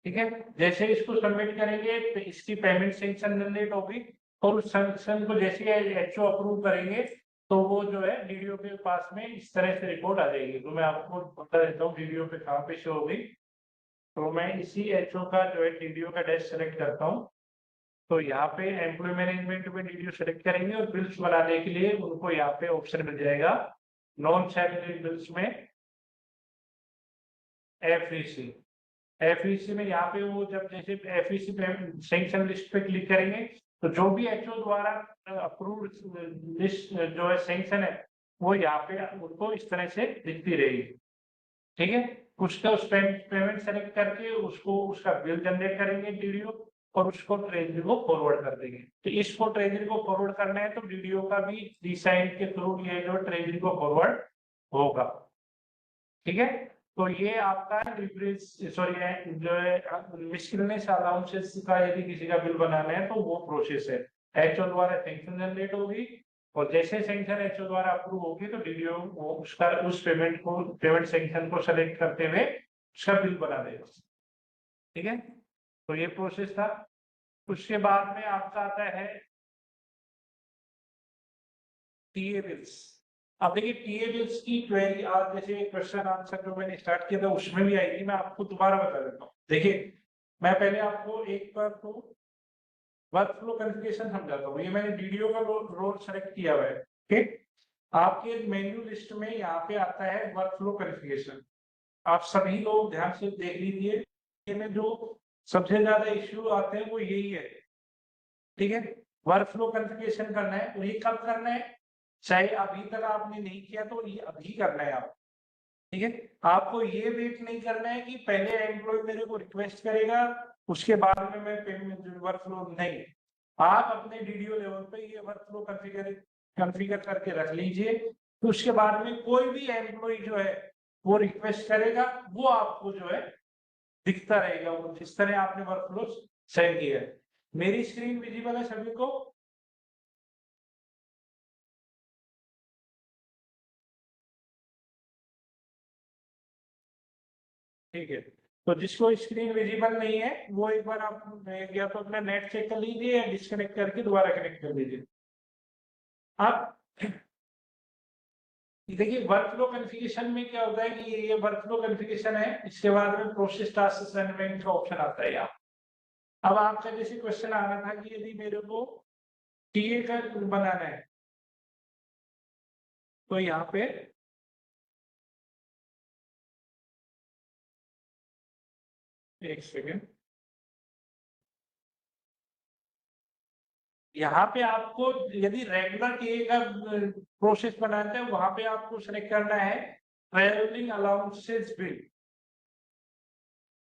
ठीक है, जैसे इसको सबमिट करेंगे तो इसकी पेमेंट सैंक्शन जनरेट होगी और उस सैंक्शन को जैसे एचओ अप्रूव करेंगे तो वो जो है डीडीओ के पास में इस तरह से रिपोर्ट आ जाएगी। तो मैं आपको बता देता हूँ डीडीओ पे कहाँ पे शो होगी। तो मैं इसी एचओ का जो है डीडीओ का डैश सेलेक्ट करता हूँ। तो यहाँ पे एम्प्लॉय मैनेजमेंट में डीडीओ सेलेक्ट करेंगे और बिल्स बनाने के लिए उनको यहाँ पे ऑप्शन मिल जाएगा नॉन सैलरी बिल्स में एफईसी। एफईसी में यहाँ पे वो जब जैसे एफईसी सैंक्शन लिस्ट पे क्लिक करेंगे तो जो भी एचओ द्वारा अप्रूव्ड लिस्ट जो है सैंक्शन है वो यहाँ पे उनको इस तरह से दिखती रहेगी। ठीक है, उसका उस पेमेंट सेलेक्ट करके उसको उसका बिल जनरेट करेंगे डीडीओ और उसको ट्रेजरी को फॉरवर्ड कर देंगे। तो इसको ट्रेजरी को फॉरवर्ड करना है तो डीडीओ का भी रीसाइन के थ्रू ये जो ट्रेजरी को फॉरवर्ड होगा। ठीक है, तो ये आपका जो है मिसकेलनेस अलाउंसेस का यदि किसी का बिल बनाना है तो वो प्रोसेस है। एचओ द्वारा सैंक्शन जनरेट होगी और जैसे सैंक्शन एचओ द्वारा अप्रूव होगी तो डीडीओ वो उसका उस पेमेंट सैंक्शन को सेलेक्ट करते हुए उसका बिल बना देगा। ठीक है, तो ये प्रोसेस था। उसके बाद में आपका आता है टीए बिल्स। अब देखिए टीए बिल्स की क्वेरी आज जैसे क्वेश्चन आंसर जो मैंने स्टार्ट किया था उसमें भी आई थी, मैं आपको दोबारा बता देता हूँ। देखिए मैं पहले आपको एक बार तो वर्कफ्लो कॉन्फ़िगरेशन समझाता हूँ। ये मैंने डीडीओ का रोल सेलेक्ट किया हुआ है। ठीक, आपके मेन्यू लिस्ट में यहाँ पे आता है वर्कफ्लो कॉन्फ़िगरेशन। आप सभी लोग ध्यान से देख लीजिए, में जो सबसे ज्यादा इश्यू आते हैं वो यही है। ठीक है, वर्कफ्लो कॉन्फ़िगरेशन करना है और ये कब करना है, चाहे अभी तक आपने नहीं किया तो ये अभी करना है आप। ठीक है, आपको ये वेट नहीं करना है कि पहले एम्प्लॉय मेरे को रिक्वेस्ट करेगा उसके बाद में मैं पेमेंट वर्कफ्लो, नहीं, आप अपने डीडीओ लेवल पे ये वर्कफ्लो कॉन्फ़िगर करके रख लीजिए। तो उसके बाद में कोई भी एम्प्लॉय जो है वो रिक्वेस्ट करेगा, वो आपको जो है दिखता रहेगा। वो जिस तरह आपने वर्कफ्लो सेंड किया है। मेरी स्क्रीन विजिबल है सभी को? ठीक है, तो जिसको स्क्रीन विजिबल नहीं है वो एक बार आप या तो अपना नेट चेक कर लीजिए या डिस्कनेक्ट करके दोबारा कनेक्ट कर लीजिए। आप देखिए वर्कफ्लो कॉन्फ़िगरेशन में क्या होता है कि ये वर्कफ्लो कॉन्फ़िगरेशन है, इसके बाद में प्रोसेस टास्क असाइनमेंट का ऑप्शन आता है यहाँ। अब आपका जैसे क्वेश्चन आ रहा था कि यदि मेरे को टीए का बनाना है तो यहाँ पे एक सेकेंड, यहाँ पे आपको यदि रेगुलर टीए का प्रोसेस बनाना है वहां पे आपको सेलेक्ट करना है ट्रैवलिंग अलाउंसेस बिल।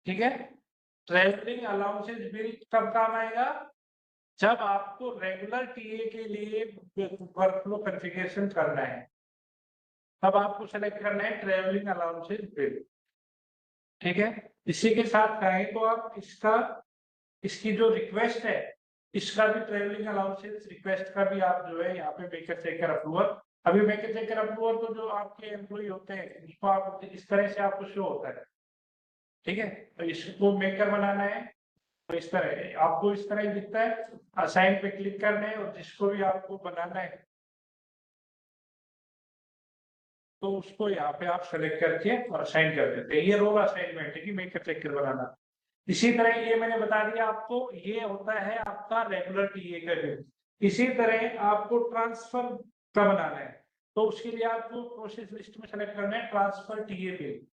ठीक है, ट्रैवलिंग अलाउंसेस बिल कब काम आएगा? जब आपको रेगुलर टीए के लिए वर्कफ्लो कॉन्फ़िगरेशन करना है तब आपको सेलेक्ट करना है ट्रैवलिंग अलाउंसेस बिल। ठीक है, इसी के साथ कहें तो आप इसकी जो रिक्वेस्ट है इसका भी ट्रैवलिंग अलाउंसेस रिक्वेस्ट का भी आप जो है यहाँ पे मेकर चेकर अप्रूवर। अभी मेकर चेकर अप्रूवर तो जो आपके एम्प्लॉय होते हैं उसको आप इस तरह से आपको शो होता है। ठीक है, तो इसको मेकर बनाना है तो इस तरह आपको इस तरह दिखता है। असाइन पे क्लिक करना है और जिसको भी आपको बनाना है तो उसको यहाँ पे आप सेलेक्ट करके और असाइन कर देते हैं। ये रोल असाइनमेंट है कि मेकर चेकर बनाना। इसी तरह ये मैंने बता दिया आपको, ये होता है आपका रेगुलर टीए का बिल। इसी तरह आपको ट्रांसफर का बनाना है तो उसके लिए आपको प्रोसेस लिस्ट में सेलेक्ट करना है ट्रांसफर टीए बिल।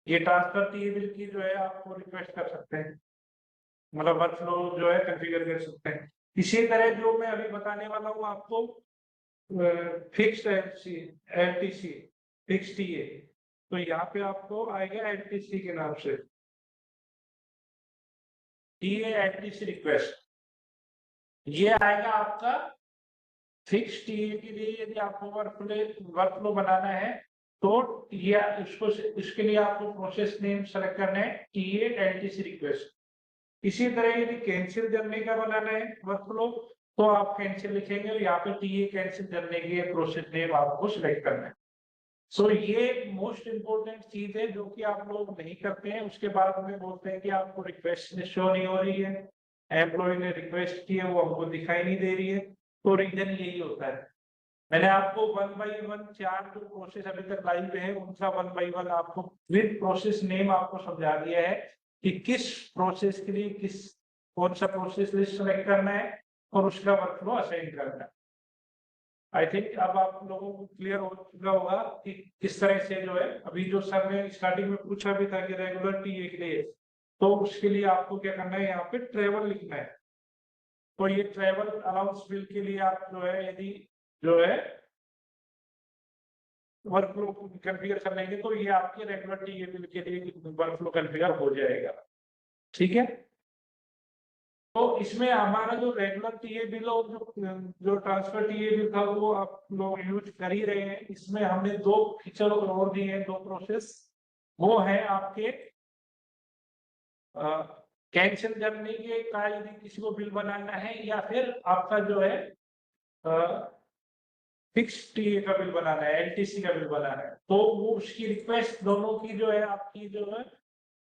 ये ट्रांसफर टीए बिल की जो है आपको रिक्वेस्ट कर सकते हैं, मतलब वर्कफ्लो जो है कॉन्फ़िगर कर सकते हैं। इसी तरह जो मैं अभी बताने वाला हूँ आपको फिक्स्ड एलटीसी फिक्स टीए, तो यहाँ पे आपको आएगा एलटीसी के नाम से टीए एलटीसी रिक्वेस्ट। ये आएगा आपका फिक्स टीए के लिए। यदि आपको वर्कफ्लो बनाना है तो ये इसके लिए आपको प्रोसेस नेम सेलेक्ट करना है टीए एलटीसी रिक्वेस्ट। इसी तरह यदि कैंसिल जर्नी का बनाना है वर्कफ्लो तो आप कैंसिल लिखेंगे और यहाँ पे टीए कैंसिल जर्नी के प्रोसेस नेम आपको सिलेक्ट करना है। सो ये मोस्ट इंपोर्टेंट चीज है जो कि आप लोग नहीं करते हैं। उसके बाद में बोलते हैं कि आपको रिक्वेस्ट शो नहीं हो रही है, एम्प्लॉय ने रिक्वेस्ट की है वो हमको दिखाई नहीं दे रही है, तो रीजन यही होता है। मैंने आपको 1 बाई 1 4 जो प्रोसेस अभी तक लाइव है उनका 1 बाई 1 आपको विद प्रोसेस नेम आपको समझा दिया है कि किस प्रोसेस के लिए कौन सा प्रोसेस लिस्ट सेलेक्ट करना है और उसका वर्कफ्लो असाइन करना है। आई थिंक अब आप लोगों को क्लियर हो चुका होगा कि किस तरह से जो है अभी जो सर ने स्टार्टिंग में पूछा भी था कि रेगुलर टीए के लिए, तो उसके लिए आपको क्या करना है यहाँ पे ट्रेवल लिखना है। तो ये ट्रेवल अलाउंस बिल के लिए आप जो है यदि जो है वर्कफ्लो कॉन्फ़िगर कर लेंगे तो ये आपके रेगुलर टीए बिल के लिए वर्कफ्लो कॉन्फ़िगर हो जाएगा। ठीक है, तो इसमें हमारा जो रेगुलर टीए बिल और जो ट्रांसफर टीए बिल था वो आप लोग यूज कर ही रहे हैं। इसमें हमने 2 फीचर और दिए हैं, 2 प्रोसेस। वो है आपके कैंसिल जर्नी के का यदि किसी को बिल बनाना है या फिर आपका जो है फिक्स टीए का बिल बनाना है, एलटीसी का बिल बनाना है, तो वो उसकी रिक्वेस्ट दोनों की जो है आपकी जो है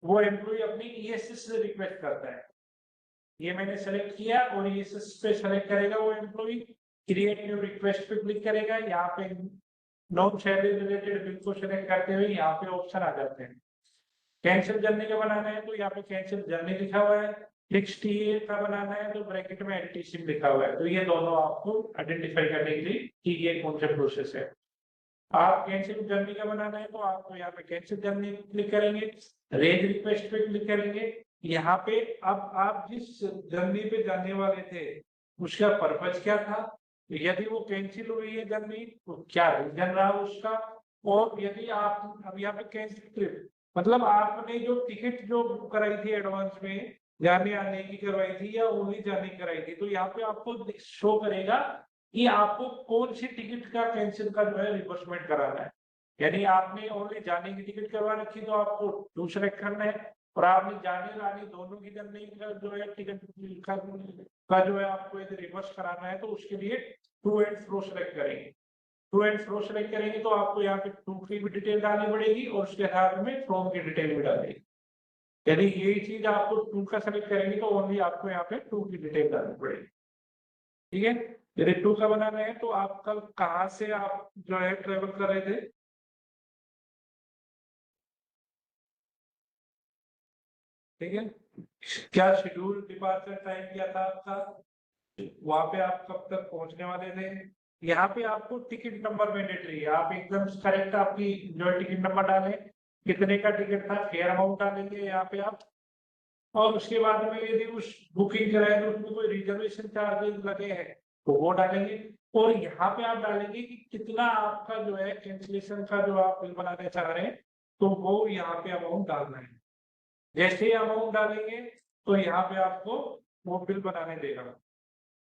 वो एम्प्लॉय अपनी ईएसएस से रिक्वेस्ट करता है। ये मैंने सेलेक्ट किया और ईएसएस पे सेलेक्ट करेगा वो एम्प्लॉय, क्रिएट न्यू रिक्वेस्ट पे क्लिक करेगा। यहाँ पे नॉन सैलरी रिलेटेड बिल को सेलेक्ट करते हुए यहाँ पे ऑप्शन आ जाते हैं। कैंसिल जर्नी का बनाना है तो यहाँ पे कैंसिल जर्नी लिखा हुआ है, फिक्स टीए का बनाना है तो ब्रैकेट में एलटीसी लिखा हुआ है। तो ये दोनों आपको आइडेंटिफाई करने के लिए कि ये कौन सा प्रोसेस है। आप कैंसिल जर्नी का बनाना है तो आपको यहाँ पे कैंसिल जर्नी क्लिक करेंगे, रेज रिक्वेस्ट पे क्लिक करेंगे। यहाँ पे अब आप जिस जर्नी पे जाने वाले थे उसका पर्पज क्या था, यदि वो कैंसिल हुई है जर्नी तो क्या रीजन रहा उसका, और यदि आप अब यहाँ पे कैंसिल ट्रिप मतलब आपने जो टिकट जो बुक कराई थी एडवांस में जाने आने की करवाई थी या ओनली जाने की कराई थी, तो यहाँ पे आपको शो करेगा कि आपको कौन सी टिकट का कैंसिल का जो है रिवर्समेंट कराना है। यानी आपने ओनली जाने की टिकट करवा रखी तो आपको 2 सेलेक्ट करना है, और आपने जाने और आने दोनों की करने का जो है टिकट का जो है आपको यदि रिवर्स कराना है तो उसके लिए टू एंड फ्रो सेलेक्ट करेंगे। टू एंड फ्रो सेलेक्ट करेंगे तो आपको यहाँ पे टू की भी डिटेल डालनी पड़ेगी और उसके साथ में फ्रॉम की डिटेल भी डालनी। यदि यही चीज आपको टू का सेलेक्ट करेंगे तो ओनली आपको यहाँ पे टू की डिटेल डालनी पड़ेगी। ठीक है, यदि टू का बनाना है तो आप कल कहाँ से आप जो है ट्रेवल कर रहे थे? ठीक है, क्या शेड्यूल डिपार्चर टाइम क्या था आपका, वहां पे आप कब तक पहुंचने वाले थे? यहाँ पे आपको टिकट नंबर मैंडेटरी है, आप एकदम करेक्ट आपकी जो टिकट नंबर डालें, कितने का टिकट था, फेयर अमाउंट डालेंगे यहाँ पे आप, और उसके बाद में यदि उस बुकिंग कराए तो उसमें कोई रिजर्वेशन चार्जेस लगे हैं तो वो डालेंगे, और यहाँ पे आप डालेंगे कि कितना आपका जो है कैंसिलेशन का जो आप बिल बनाने चाह रहे हैं तो वो यहाँ पे अमाउंट डालना है। जैसे ही अमाउंट डालेंगे तो यहाँ पे आपको वो बिल बनाने देगा।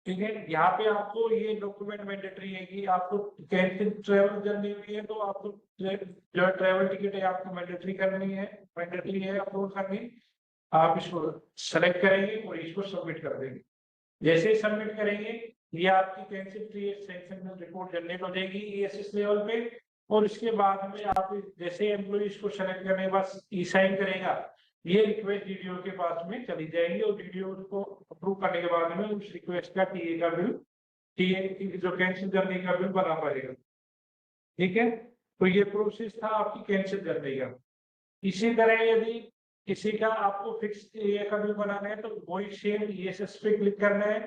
ठीक है, यहाँ पे आपको ये डॉक्यूमेंट मैंडेटरी है कि आपको कैंसिल ट्रेवल जर्नी हुई है तो आपको जो ट्रेवल टिकट है आपको मैंडेटरी करनी है, मैंडेटरी है अपलोड करनी। आप इसको सेलेक्ट करेंगे और इसको सबमिट कर देंगे। जैसे ही सबमिट करेंगे ये आपकी कैंसिल सैंक्शन रिपोर्ट जनरेट हो जाएगी ESS लेवल पे, और इसके बाद में आप जैसे एम्प्लॉइज को सेलेक्ट करने के बाद ई-साइन करेगा, ये रिक्वेस्ट DDO के पास में चली जाएगी और DDO उसको अप्रूव करने के बाद में उस रिक्वेस्ट का TA का बिल, TA की जो कैंसिल करने का बिल बना पाएगा। ठीक है, तो ये प्रोसेस था आपकी कैंसिल करने का। इसी तरह यदि किसी का आपको फिक्स TA का बिल बनाना है तो वही सेम ESS पे क्लिक करना है,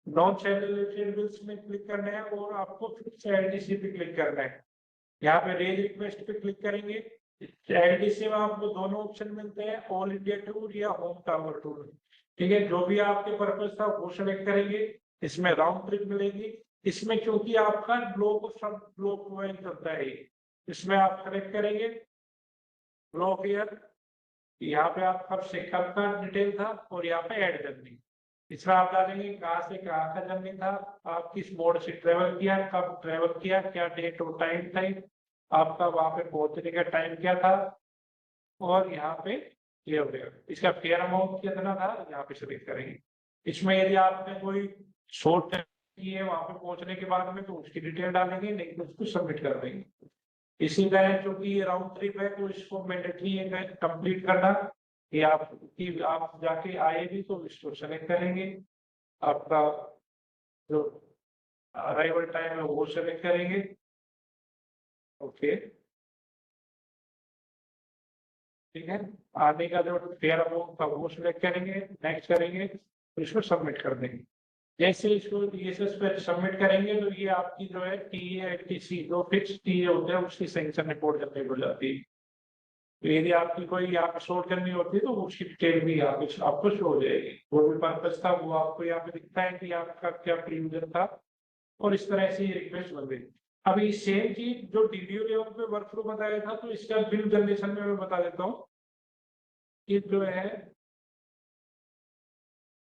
नॉन सैलरी बिल्स में क्लिक करना है और आपको फिक्स LDC पे क्लिक करना है। यहाँ पे रेज रिक्वेस्ट पे क्लिक करेंगे, LDC में आपको दोनों ऑप्शन मिलते हैं, ऑल इंडिया टूर या होम टावर टूर। ठीक है, जो भी आपके पर्पज था वो सेलेक्ट करेंगे, इसमें राउंड ट्रिप मिलेगी। इसमें क्योंकि आपका ब्लॉक सब ब्लॉक मोबाइल चलता है, इसमें आप सेलेक्ट करेंगे ब्लॉक ईयर, यहाँ पे आप कब से कब का डिटेल था और यहाँ पे ऐड जर्नी, इसमें आप डालेंगे कहाँ से कहाँ का जर्नी था, आप किस मोड से ट्रेवल किया, कब ट्रेवल किया, क्या डेट और टाइम था, आपका वहां पे पहुंचने का टाइम क्या था, और यहाँ पे ये हो गया इसका फेयर अमाउंट कितना था, यहाँ पे सेलेक्ट करेंगे। इसमें यदि आपने कोई शॉर्ट की है वहां पे पहुंचने के बाद में तो उसकी डिटेल डालेंगे, नहीं तो उसको सबमिट कर देंगे। इसी तरह क्योंकि ये राउंड ट्रिप है तो इसको मैंडेटरी है कंप्लीट करना, ये आप जाके आए भी तो इसको सेलेक्ट करेंगे, आपका जो अराइवल टाइम है वो सेलेक्ट करेंगे। ओके, ठीक है, आने का जो फेयर अमाउंट था वो सिलेक्ट करेंगे, नेक्स्ट करेंगे तो इसको सबमिट कर देंगे। जैसे इसको ESS पे सबमिट करेंगे तो ये आपकी जो है TA LTC जो फिक्स TA होते हैं उसकी सैंक्शन रिपोर्ट जनरेट हो जाती है। तो यदि आपकी कोई यहाँ पे शोर करनी होती है तो उसकी डिटेल भी यहाँ पे आपको शो हो जाएगी, वो भी पर्पज था वो आपको यहाँ पे दिखता है कि आपका क्या प्रीविजन था, और इस तरह से ये रिक्वेस्ट बन गई। अभी सेम चीज जो DDO लेवल पे वर्क फ्लो बताया था तो इसका बिल जनरेशन में मैं बता देता हूँ कि जो है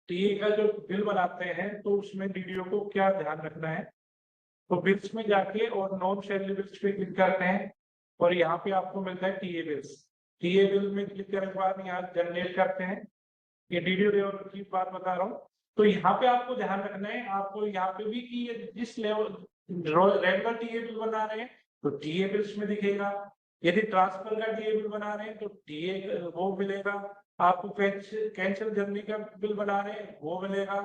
TA का जो बिल बनाते हैं तो उसमें DDO को क्या ध्यान रखना है, तो बिल्स में जाके और नॉन सैलरी बिल्स पे क्लिक करते हैं और यहाँ पे आपको मिलता है TA बिल्स। TA बिल में क्लिक करने के बाद यहाँ जनरेट करते हैं, ये DDO लेवल की बात बता रहा हूँ। तो यहाँ पे आपको ध्यान रखना है, आपको यहाँ पे भी कि ये जिस लेवल रेगुलर TA बिल बना रहे हैं तो TA बिल्स में दिखेगा, यदि ट्रांसफर का TA बिल बना रहे हैं तो TA वो मिलेगा, आपको कैंसिल जर्नी का बिल बना रहे हैं वो मिलेगा,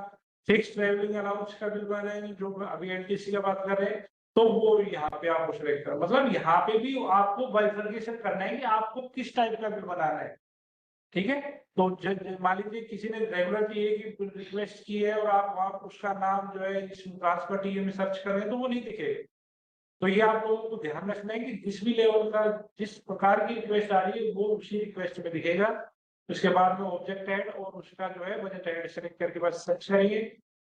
फिक्स ट्रेवलिंग अलाउंस का बिल बना रहे हैं जो अभी LTC का बात कर रहे हैं तो वो यहाँ पे आपको सेलेक्ट करना, मतलब यहाँ पे भी आपको बाइफर्केशन करना है कि आपको किस टाइप का बिल बनाना है। ठीक है, तो मान लीजिए किसी ने रेगुलर TA की रिक्वेस्ट की है और आप उसका नाम जो है ट्रांसफर TA में सर्च कर रहे हैं तो वो नहीं दिखेगा। तो ये आप लोगों को ध्यान रखना है कि जिस भी लेवल का जिस प्रकार की रिक्वेस्ट आ रही है वो उसी रिक्वेस्ट में दिखेगा। उसके बाद में ऑब्जेक्ट ऐड और उसका जो है बजट ऐड सेलेक्ट करके बस सर्च करिए,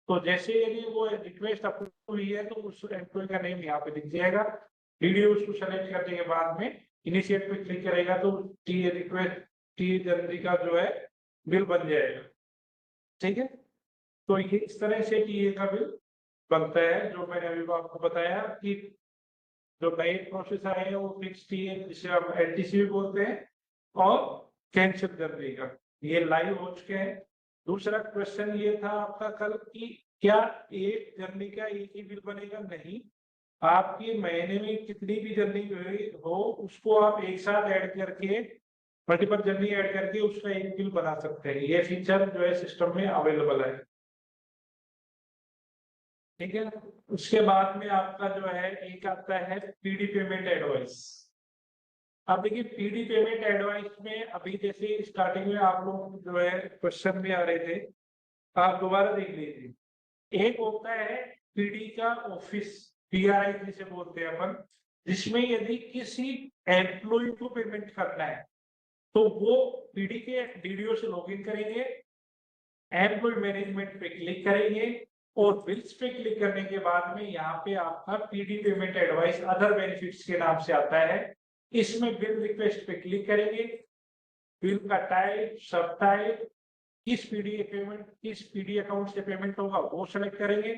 तो जैसे यदि वो रिक्वेस्ट अप्रूव हुई है तो उस एम्प्लॉय का नेम यहाँ पे दिख जाएगा। DDO उसको सेलेक्ट करने के बाद में इनिशिएट पे क्लिक करेगा तो TA रिक्वेस्ट TA जनवरी का जो है बिल बन जाएगा। ठीक है, तो ये इस तरह से TA का बिल बनता है जो मैंने अभी आपको बताया कि जो नए प्रोसेस आए हैं वो फिक्स टीए जिसे हम एलटीसी भी बोलते हैं और कैंसिल कर देगा। ये लाइव हो चुके हैं। दूसरा क्वेश्चन ये था आपका कल कि क्या एक जर्नी का एक ही बिल बनेगा? नहीं, आपकी महीने में कितनी भी जर्नी हो उसको आप एक साथ ऐड करके मल्टीपल जर्नी ऐड करके उसका एक बिल बना सकते हैं। ये फीचर जो है सिस्टम में अवेलेबल है। ठीक है, उसके बाद में आपका जो है एक आता है पीडी पेमेंट एडवाइस। अब देखिए पीडी पेमेंट एडवाइस में अभी जैसे स्टार्टिंग में आप लोग जो है क्वेश्चन भी आ रहे थे, आप दोबारा देख लीजिए। एक होता है पीडी का ऑफिस, पीआरआई जिसे बोलते हैं अपन, जिसमें यदि किसी एम्प्लॉय को पेमेंट करना है तो वो पीडी के डीडीओ से लॉगिन करेंगे, एम्प्लॉय मैनेजमेंट पे क्लिक करेंगे और बिल्स पे क्लिक करने के बाद में यहाँ पे आपका PD payment advice other benefits के नाम से आता है। इसमें बिल रिक्वेस्ट पे क्लिक करेंगे, बिल का टाइप, सब टाइप, किस पीडी अकाउंट से पेमेंट होगा वो सेलेक्ट करेंगे,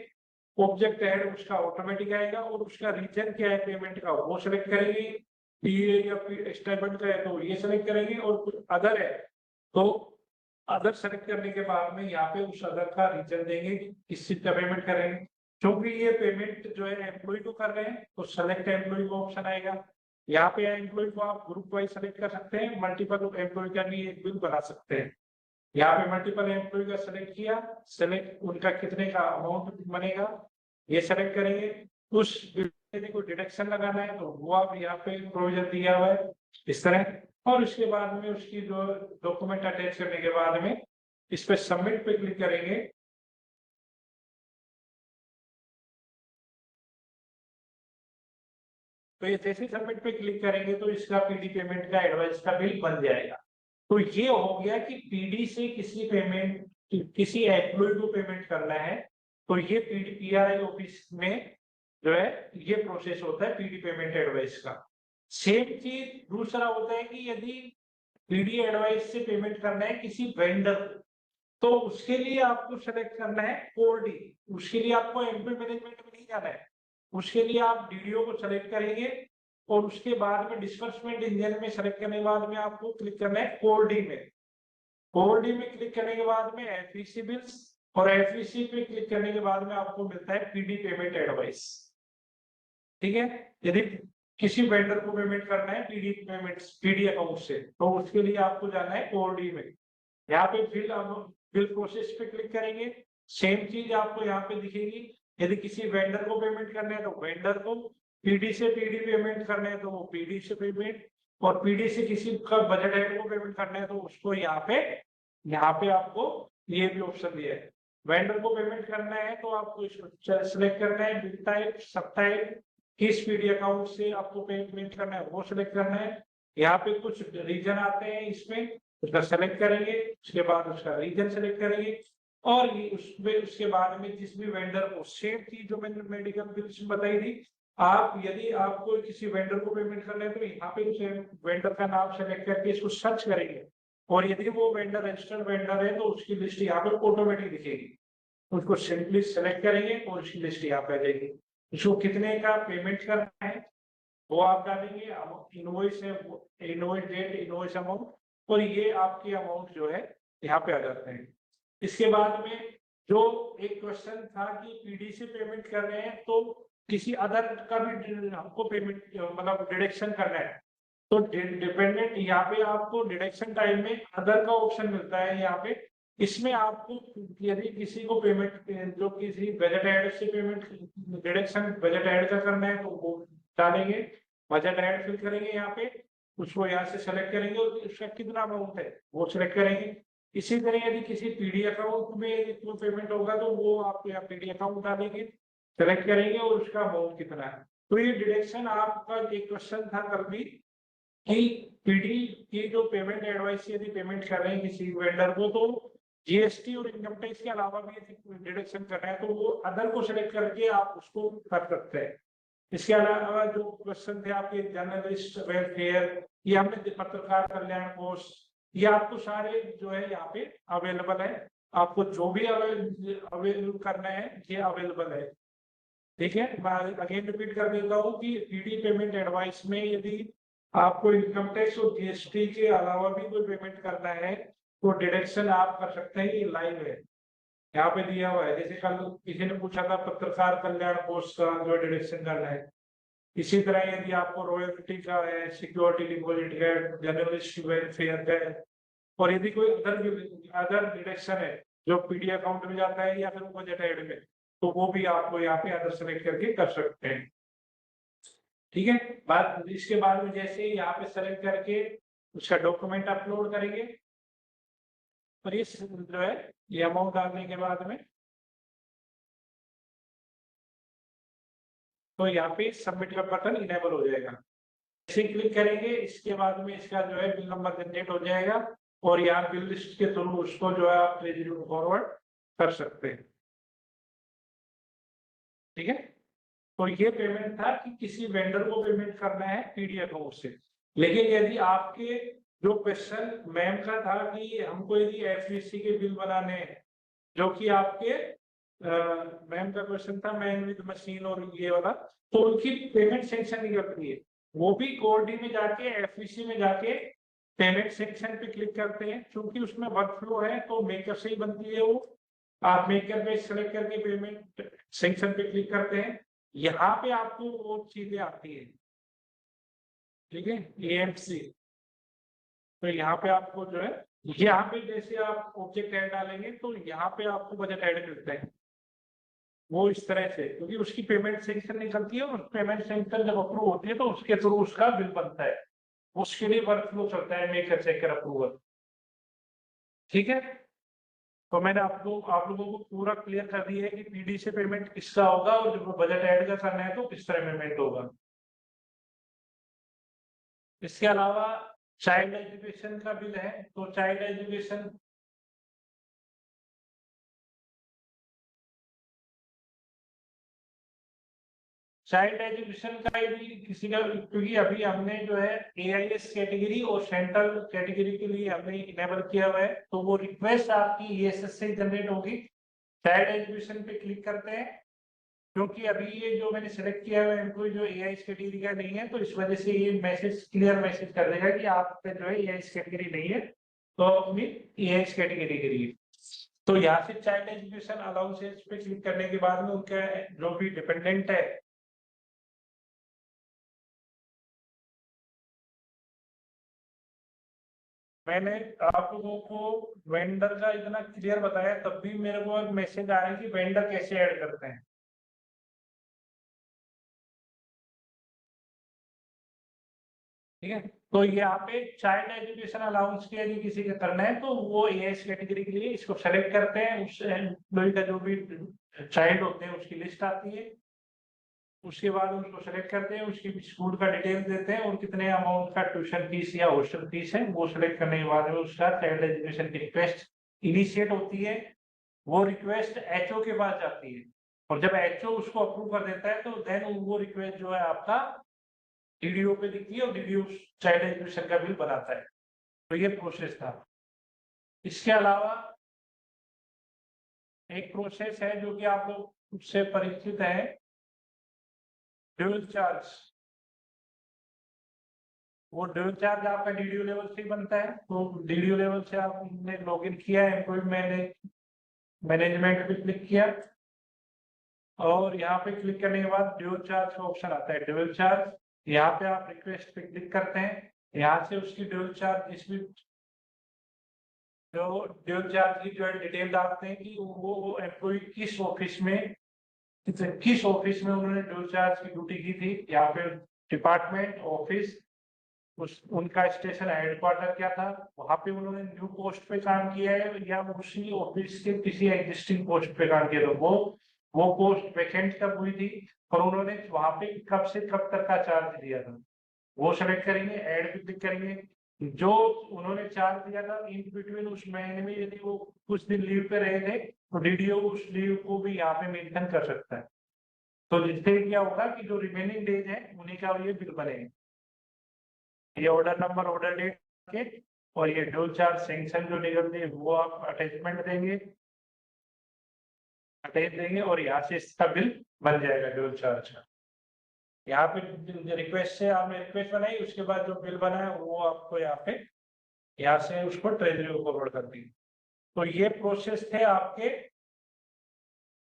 ऑब्जेक्ट ऐड उसका ऑटोमेटिक आएगा और उसका रीजन क्या है पेमेंट का वो सेलेक्ट करेंगे। टीए या स्टाइपेंड का है तो ये सेलेक्ट करेंगे और कुछ अदर है तो अदर सेलेक्ट करने के बाद में यहाँ पे उस अदर का रीजन देंगे कि किस चीज का पेमेंट करेंगे। क्योंकि ये पेमेंट जो है एम्प्लॉय को कर रहे हैं तो सेलेक्ट एम्प्लॉय को ऑप्शन आएगा। यहाँ पे एम्प्लॉय को आप ग्रुप वाइज सेलेक्ट कर सकते हैं, मल्टीपल एम्प्लॉय का भी एक बिल बना सकते हैं। यहाँ पे मल्टीपल एम्प्लॉय का सेलेक्ट किया, सेलेक्ट उनका कितने का अमाउंट बनेगा ये सेलेक्ट करेंगे। उस बिल में कोई डिडक्शन लगाना है तो वो आप यहाँ पे प्रोविजन दिया हुआ है इस तरह। और उसके बाद में उसकी जो डॉक्यूमेंट अटैच करने के बाद में इस पे सबमिट पे क्लिक करेंगे। तो ये जैसे सबमिट पे क्लिक करेंगे तो इसका पीडी पेमेंट का एडवाइस का बिल बन जाएगा। तो ये हो गया कि पीडी से किसी एम्प्लॉय को पेमेंट करना है तो ये पीआरआई ऑफिस में जो है ये प्रोसेस होता है पीडी पेमेंट एडवाइस का। सेम चीज दूसरा होता है कि यदि पीडी एडवाइस से पेमेंट करना है किसी वेंडर तो उसके लिए आपको सेलेक्ट करना है कोर डी। उसके लिए आपको एम्प्लॉय मैनेजमेंट में नहीं जाना है, उसके लिए आप डीडीओ को सेलेक्ट करेंगे और उसके बाद में डिस्बर्समेंट इंजन में सेलेक्ट करने के बाद में आपको क्लिक करना है कोर डी में। कोर डी में क्लिक करने के बाद में एफईसी बिल्स और एफईसी पे क्लिक करने के बाद में आपको मिलता है पीडी पेमेंट एडवाइस। ठीक है, यदि किसी वेंडर को पेमेंट करना है पीडी अकाउंट से तो उसके लिए आपको जाना है कोर डी में। यहाँ पे बिल प्रोसेस पे क्लिक करेंगे, सेम चीज आपको यहाँ पे दिखेगी। यदि किसी वेंडर को पेमेंट करना है तो वेंडर को, पीडी से पीडी पेमेंट करना है तो वो पीडी से पेमेंट, और पीडी से किसी का बजट हेड को पेमेंट करना है तो उसको यहाँ पे आपको ये भी ऑप्शन दिया है। वेंडर को पेमेंट करना है तो आपको इसको सिलेक्ट करना है, बिल टाइप, सब टाइप, किस पीडी अकाउंट से आपको पेमेंट करना है वो सिलेक्ट करना है। यहाँ पे कुछ रीजन आते हैं, इसमें उसका सेलेक्ट करेंगे, उसके बाद उसका रीजन सेलेक्ट करेंगे और उसके बाद में जिस भी वेंडर को, सेम चीज जो मैंने मेडिकल बिल्स में बताई थी, आप यदि आपको किसी वेंडर को पेमेंट करना है तो यहाँ पे उसे वेंडर का नाम सेलेक्ट करके इसको सर्च करेंगे और यदि वो वेंडर रजिस्टर्ड वेंडर है तो उसकी लिस्ट यहाँ पे ऑटोमेटिक दिखेगी। उसको सिंपली सेलेक्ट करेंगे और उसकी लिस्ट यहाँ पे आ जाएगी। उसको कितने का पेमेंट करना है वो आप डालेंगे, इनवॉइस है, इनवॉइस डेट, इनवॉइस अमाउंट, और ये आपके अमाउंट जो है यहाँ पे आ जाते हैं। इसके बाद में जो एक क्वेश्चन था कि पीडी से पेमेंट कर रहे हैं तो किसी अदर का भी हमको पेमेंट मतलब डिडक्शन करना है तो डिपेंडेंट यहाँ पे आपको डिडक्शन टाइम में अदर का ऑप्शन मिलता है। यहाँ पे इसमें आपको यदि किसी को पेमेंट जो किसी बजट ऐड से पेमेंट डिडक्शन बजट ऐड का करना है तो वो डालेंगे, बजट ऐड फिल करेंगे, यहाँ पे उसको यहाँ से सेलेक्ट करेंगे और उसका कितना अमाउंट है वो सिलेक्ट करेंगे। इसी तरह यदि किसी पीडी अकाउंट में पेमेंट होगा तो वो आप यहाँ पीडी अकाउंट डालेंगे, सेलेक्ट करेंगे और उसका अमाउंट कितना है। तो ये डिडक्शन आपका एक क्वेश्चन था कल भी कि पीडी की जो पेमेंट एडवाइस यदि पेमेंट कर रहे हैं किसी वेंडर को तो जीएसटी और इनकम टैक्स के अलावा भी डिडक्शन कर रहे हैं तो वो अदर को सिलेक्ट करके आप उसको कर सकते हैं। इसके अलावा जो क्वेश्चन थे आपके जर्नलिस्ट वेलफेयर, ये हमने पत्रकार कल्याण कोष, ये आपको सारे जो है यहाँ पे अवेलेबल है। आपको जो भी अवेलेबल करना है ये अवेलेबल है। ठीक है, मैं अगेन रिपीट कर देता हूँ कि पीडी पेमेंट एडवाइस में यदि आपको इनकम टैक्स और जीएसटी के अलावा भी कोई पेमेंट करना है तो डिडक्शन आप कर सकते हैं, ये लाइव है, यहाँ पे दिया हुआ है। जैसे कल किसी ने पूछा था पत्रकार कल्याण कोष का जो डिडक्शन करना है, इसी तरह यदि आपको रॉयल्टी का है, सिक्योरिटी डिपॉजिट है, जर्नलिस्ट वेलफेयर का है, और यदि कोई अदर डिडक्शन है जो पीडी अकाउंट में जाता है या फिर बजट हेड में, तो वो भी आपको यहाँ पे अदर सेलेक्ट करके कर सकते हैं। ठीक है, बात इसके बाद में जैसे यहाँ पे सेलेक्ट करके उसका डॉक्यूमेंट अपलोड करेंगे और इस जो है ये अमाउंट डालने के बाद में तो यहाँ पे सबमिट का बटन इनेबल हो जाएगा। इसे क्लिक करेंगे, इसके बाद में इसका जो है बिल नंबर जनरेट हो जाएगा और यहाँ बिल लिस्ट के थ्रू उसको जो है आप ट्रेजरी फॉरवर्ड कर सकते हैं। ठीक है, तो ये पेमेंट था कि किसी वेंडर को पेमेंट करना है पीडी अकाउंट से। लेकिन यदि आपके जो क्वेश्चन मैम का था कि हमको यदि एफवीसी के बिल बनाने हैं, जो कि आपके मैम का क्वेश्चन था मैन विद मशीन और ये वाला, तो उनकी पेमेंट सेक्शन नहीं करती है, वो भी कोड डी में जाके एफवीसी में जाके पेमेंट सेक्शन पे क्लिक करते हैं। क्योंकि उसमें वर्क फ्लो है तो मेकर से ही बनती है वो, आप मेकर पे सेलेक्ट करके पेमेंट सेक्शन पे क्लिक करते हैं, यहाँ पे आपको वो चीजें आती है। ठीक है, एएमसी, तो यहाँ पे आपको जो है यहाँ पे जैसे आप ऑब्जेक्ट ऐड डालेंगे तो यहाँ पे आपको बजट ऐड मिलता है वो इस तरह से, क्योंकि उसकी पेमेंट सेक्शन निकलती है और पेमेंट सेक्शन जब अप्रूव होती है तो उसके थ्रू उसका बिल बनता है, उसके लिए वर्क फ्लो चलता है मेकर चेकर अप्रूवल। ठीक है, तो मैंने आप लोगों को पूरा क्लियर कर दिया है कि पीडी से पेमेंट किसका होगा और जब बजट ऐड का करना है तो किस तरह पेमेंट होगा। इसके अलावा चाइल्ड एजुकेशन का बिल है, तो चाइल्ड एजुकेशन का यदि किसी का, क्योंकि अभी हमने जो है एआईएस कैटेगरी और सेंट्रल कैटेगरी के लिए हमने इनेबल किया हुआ है, तो वो रिक्वेस्ट आपकी ईएसएस से जनरेट होगी। चाइल्ड एजुकेशन पे क्लिक करते हैं, क्योंकि अभी ये जो मैंने सेलेक्ट किया हुआ है जो एआईएस कैटेगरी का नहीं है, तो इस वजह से ये मैसेज क्लियर मैसेज कर देगा कि आप पे जो है एआईएस कैटेगरी नहीं है, तो अपनी एआईएस कैटेगरी करिए। तो यहाँ से चाइल्ड एजुकेशन अलाउंसेस पे क्लिक करने के बाद में उनका जो भी डिपेंडेंट है, मैंने आप लोगों को वेंडर का इतना क्लियर बताया, तब भी मेरे को एक मैसेज आया कि वेंडर कैसे ऐड करते हैं। ठीक है, तो यहाँ पे चाइल्ड एजुकेशन अलाउंस के यदि किसी का करना है तो वो एएस कैटेगरी के लिए इसको सेलेक्ट करते हैं, उस एम्प्लॉय का जो भी चाइल्ड होते हैं उसकी लिस्ट आती है, उसके बाद उसको सेलेक्ट करते हैं, उसकी स्कूल का डिटेल देते हैं और कितने अमाउंट का ट्यूशन फीस या हॉस्टल फीस है वो सेलेक्ट करने के बाद में उसका चाइल्ड एजुकेशन की रिक्वेस्ट इनिशिएट होती है। वो रिक्वेस्ट एचओ के पास जाती है और जब एचओ उसको अप्रूव कर देता है तो देन वो रिक्वेस्ट जो है आपका डीडीओ पे दिखती है और डीडीओ चाइल्ड एजुकेशन का बिल बनाता है। तो ये प्रोसेस था। इसके अलावा एक प्रोसेस है जो कि आप लोग उससे परिचित है, ड्यूल चार्ज। वो ड्यूल चार्ज आपका डीडीओ लेवल से ही बनता है, तो डीडीओ लेवल से आपने लॉगिन किया है, कोई मैनेजमेंट पे क्लिक किया और यहाँ पे क्लिक करने के बाद ड्यूल चार्ज का ऑप्शन आता है, ड्यूल चार्ज। यहाँ पे आप रिक्वेस्ट पे क्लिक करते हैं, यहाँ से उसकी ड्यूल चार्ज जिसमें जो ड्यूल चार्ज की जो है डिटेल डालते हैं कि वो एम्प्लॉय किस ऑफिस में उन्होंने ड्यूल चार्ज की ड्यूटी की थी, यहाँ पे डिपार्टमेंट ऑफिस उनका स्टेशन हेडक्वार्टर क्या था, वहां पे उन्होंने न्यू पोस्ट पे काम किया है या उसी ऑफिस के किसी एग्जिस्टिंग पोस्ट पे काम किया था, वो पोस्ट वैकेंट कब हुई थी और उन्होंने वहां पे कब से कब तक का चार्ज दिया था, वो सेलेक्ट करेंगे, ऐड पे क्लिक करेंगे। जो उन्होंने चार्ज दिया था इन बिटवीन उस महीने में यदि वो कुछ दिन लीव पे रहे थे तो डीडीओ उस लीव को भी यहाँ पे मेंशन कर सकता है। तो जिससे क्या होगा कि जो रिमेनिंग डेज है उन्हीं का ये बिल बनेगा। ये ऑर्डर नंबर, ऑर्डर डेट के और ये ड्यूल चार्ज सैंक्शन जो निकलती है वो आप अटैचमेंट देंगे। अटैच देंगे और यहाँ से इसका बिल बन जाएगा ड्यूल चार्ज का। यहाँ पे रिक्वेस्ट से आपने रिक्वेस्ट बनाई, उसके बाद जो बिल बना है वो आपको यहाँ से उसको ट्रेजरी को फॉरवर्ड कर दी। तो ये प्रोसेस थे आपके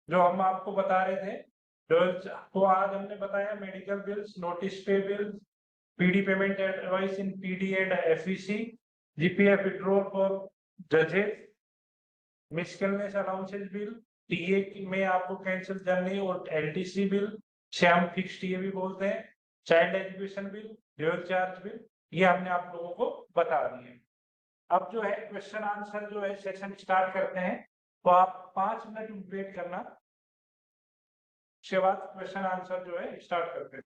जो हम आपको बता रहे थे। तो आज हमने बताया मेडिकल बिल्स, नोटिस पे bills, PD payment advice in PD and FEC, GPF withdrawal for जजेस, मिसकेलनेस अलाउंसेस बिल, टीए में आपको कैंसिल करनी और LTC bill, Shyam fix TA भी बोलते हैं, child education bill, dual charge bill, ये हमने आप लोगों को बता दिए। अब जो है क्वेश्चन आंसर जो है सेशन स्टार्ट करते हैं, तो आप 5 मिनट वेट करना, उसके बाद क्वेश्चन आंसर जो है स्टार्ट करते हैं।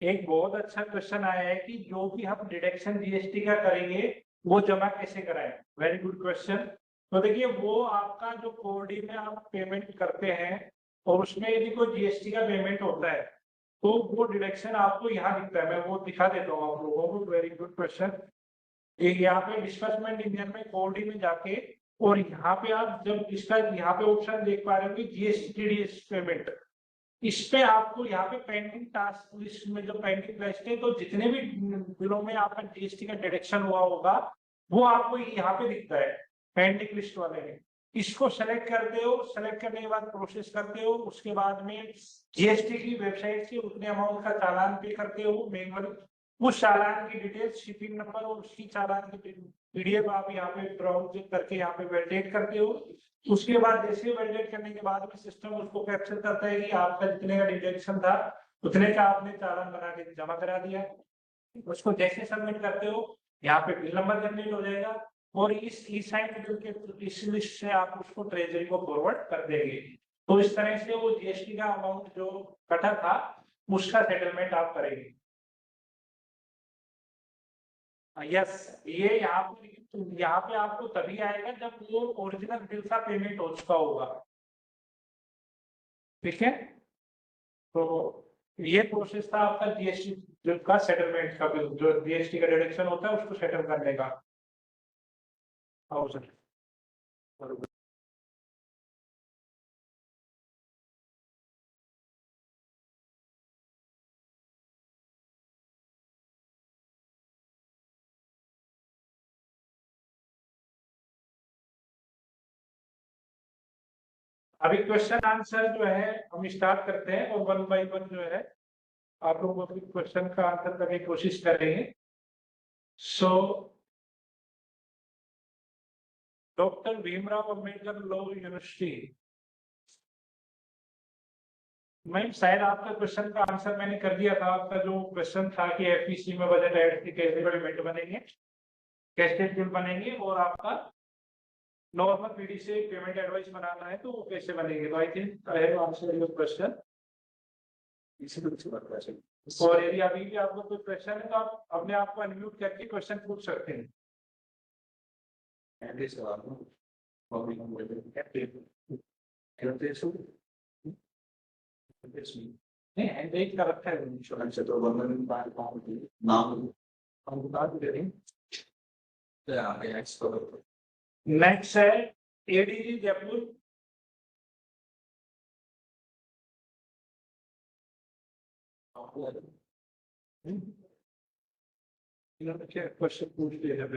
एक बहुत अच्छा क्वेश्चन आया है कि जो भी हम डिडक्शन जीएसटी का करेंगे वो जमा कैसे कराएं। Very good question. तो देखिए वो आपका जो कोडी में आप पेमेंट करते हैं और उसमें यदि कोई जीएसटी का पेमेंट होता है तो वो डिडक्शन आपको यहाँ दिखता है। मैं वो दिखा देता हूँ आप लोगों को। Very good question. यहाँ पे डिस्बर्समेंट इंडियन में कोडी में जाके और यहाँ पे आप जब इसका यहाँ पे ऑप्शन देख पा रहे होंगे जीएसटी पेमेंट, इस पे आपको यहाँ पे पेंडिंग टास्क लिस्ट में जो पेंडिंग लिस्ट है, तो जितने भी बिलों में आपका जीएसटी का डिडक्शन हुआ होगा वो आपको यहाँ पे दिखता है पेंडिंग लिस्ट वाले में। इसको सेलेक्ट करते हो, सेलेक्ट करने के बाद प्रोसेस करते हो, उसके बाद में जीएसटी की वेबसाइट से उतने अमाउंट का चालान पे करते हो मैनुअली। उस चालान की डिटेल्स, शिपिंग नंबर और उसकी चालान की पीडीएफ आप यहाँ पे ब्राउज करके यहाँ पे वैलिडेट करते हो। उसके बाद जैसे वैलिडेट करने के बाद में सिस्टम उसको कैप्चर करता है कि आपका जितने का डिडक्शन था उतने का आपने चालान बना के जमा करा दिया। उसको जैसे सबमिट करते हो यहाँ पे बिल नंबर जनरेट हो जाएगा और इस ई साइन बिल के इस लिस्ट से आप उसको ट्रेजरी को फॉरवर्ड कर देंगे। तो इस तरह से वो जीएसटी का अमाउंट जो कटा था उसका सेटलमेंट आप करेंगे। यस, ये यहाँ पे आपको तभी आएगा जब वो ओरिजिनल बिल का पेमेंट हो चुका होगा। ठीक है, तो ये प्रोसेस था आपका जीएसटी बिल का सेटलमेंट का, बिल जो जीएसटी का डिडक्शन होता है उसको सेटल करने का। अभी क्वेश्चन आंसर जो है हम स्टार्ट करते हैं और 1 बाय 1 जो है आप लोग अपने क्वेश्चन का आंसर करने की कोशिश करेंगे। So doctor Bhimrao Ambedkar law university, ma'am शायद आपका क्वेश्चन का आंसर मैंने कर दिया था। आपका जो क्वेश्चन था कि एफपीसी में बजट ऐड कैसे पेमेंट बनेंगे, कैसे बिल बनेंगे और आपका नॉर्मल पीडी से पेमेंट एडवाइस बनाना है तो वो कैसे बनेंगे। तो I think I have answered your question. और यदि अभी भी आपको कोई क्वेश्चन है तो आप अपने आप को अनम्यूट करके क्वेश्चन पूछ सकते हैं। नहीं हैंड का रखा है इंश्योरेंस तो नाम हम बता भी दे रहे हैं। नेक्स्ट है एडीजी जयपुर। क्वेश्चन पूछ लिया है।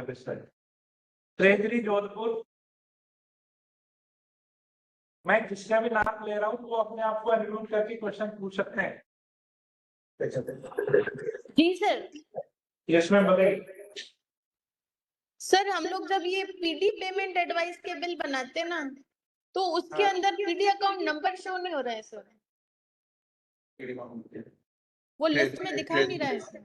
ट्रेजरी जोधपुर। मैं जिसका भी नाम ले रहा हूँ वो अपने आप को अनम्यूट करके क्वेश्चन पूछ सकते हैं। जी सर। यस मैम बताइए। सर हम लोग जब ये पीडी पेमेंट एडवाइस के बिल बनाते हैं ना, तो उसके अंदर पीडी अकाउंट नंबर शो नहीं हो रहा है सर, वो लिस्ट में दिखा नहीं रहा है सर।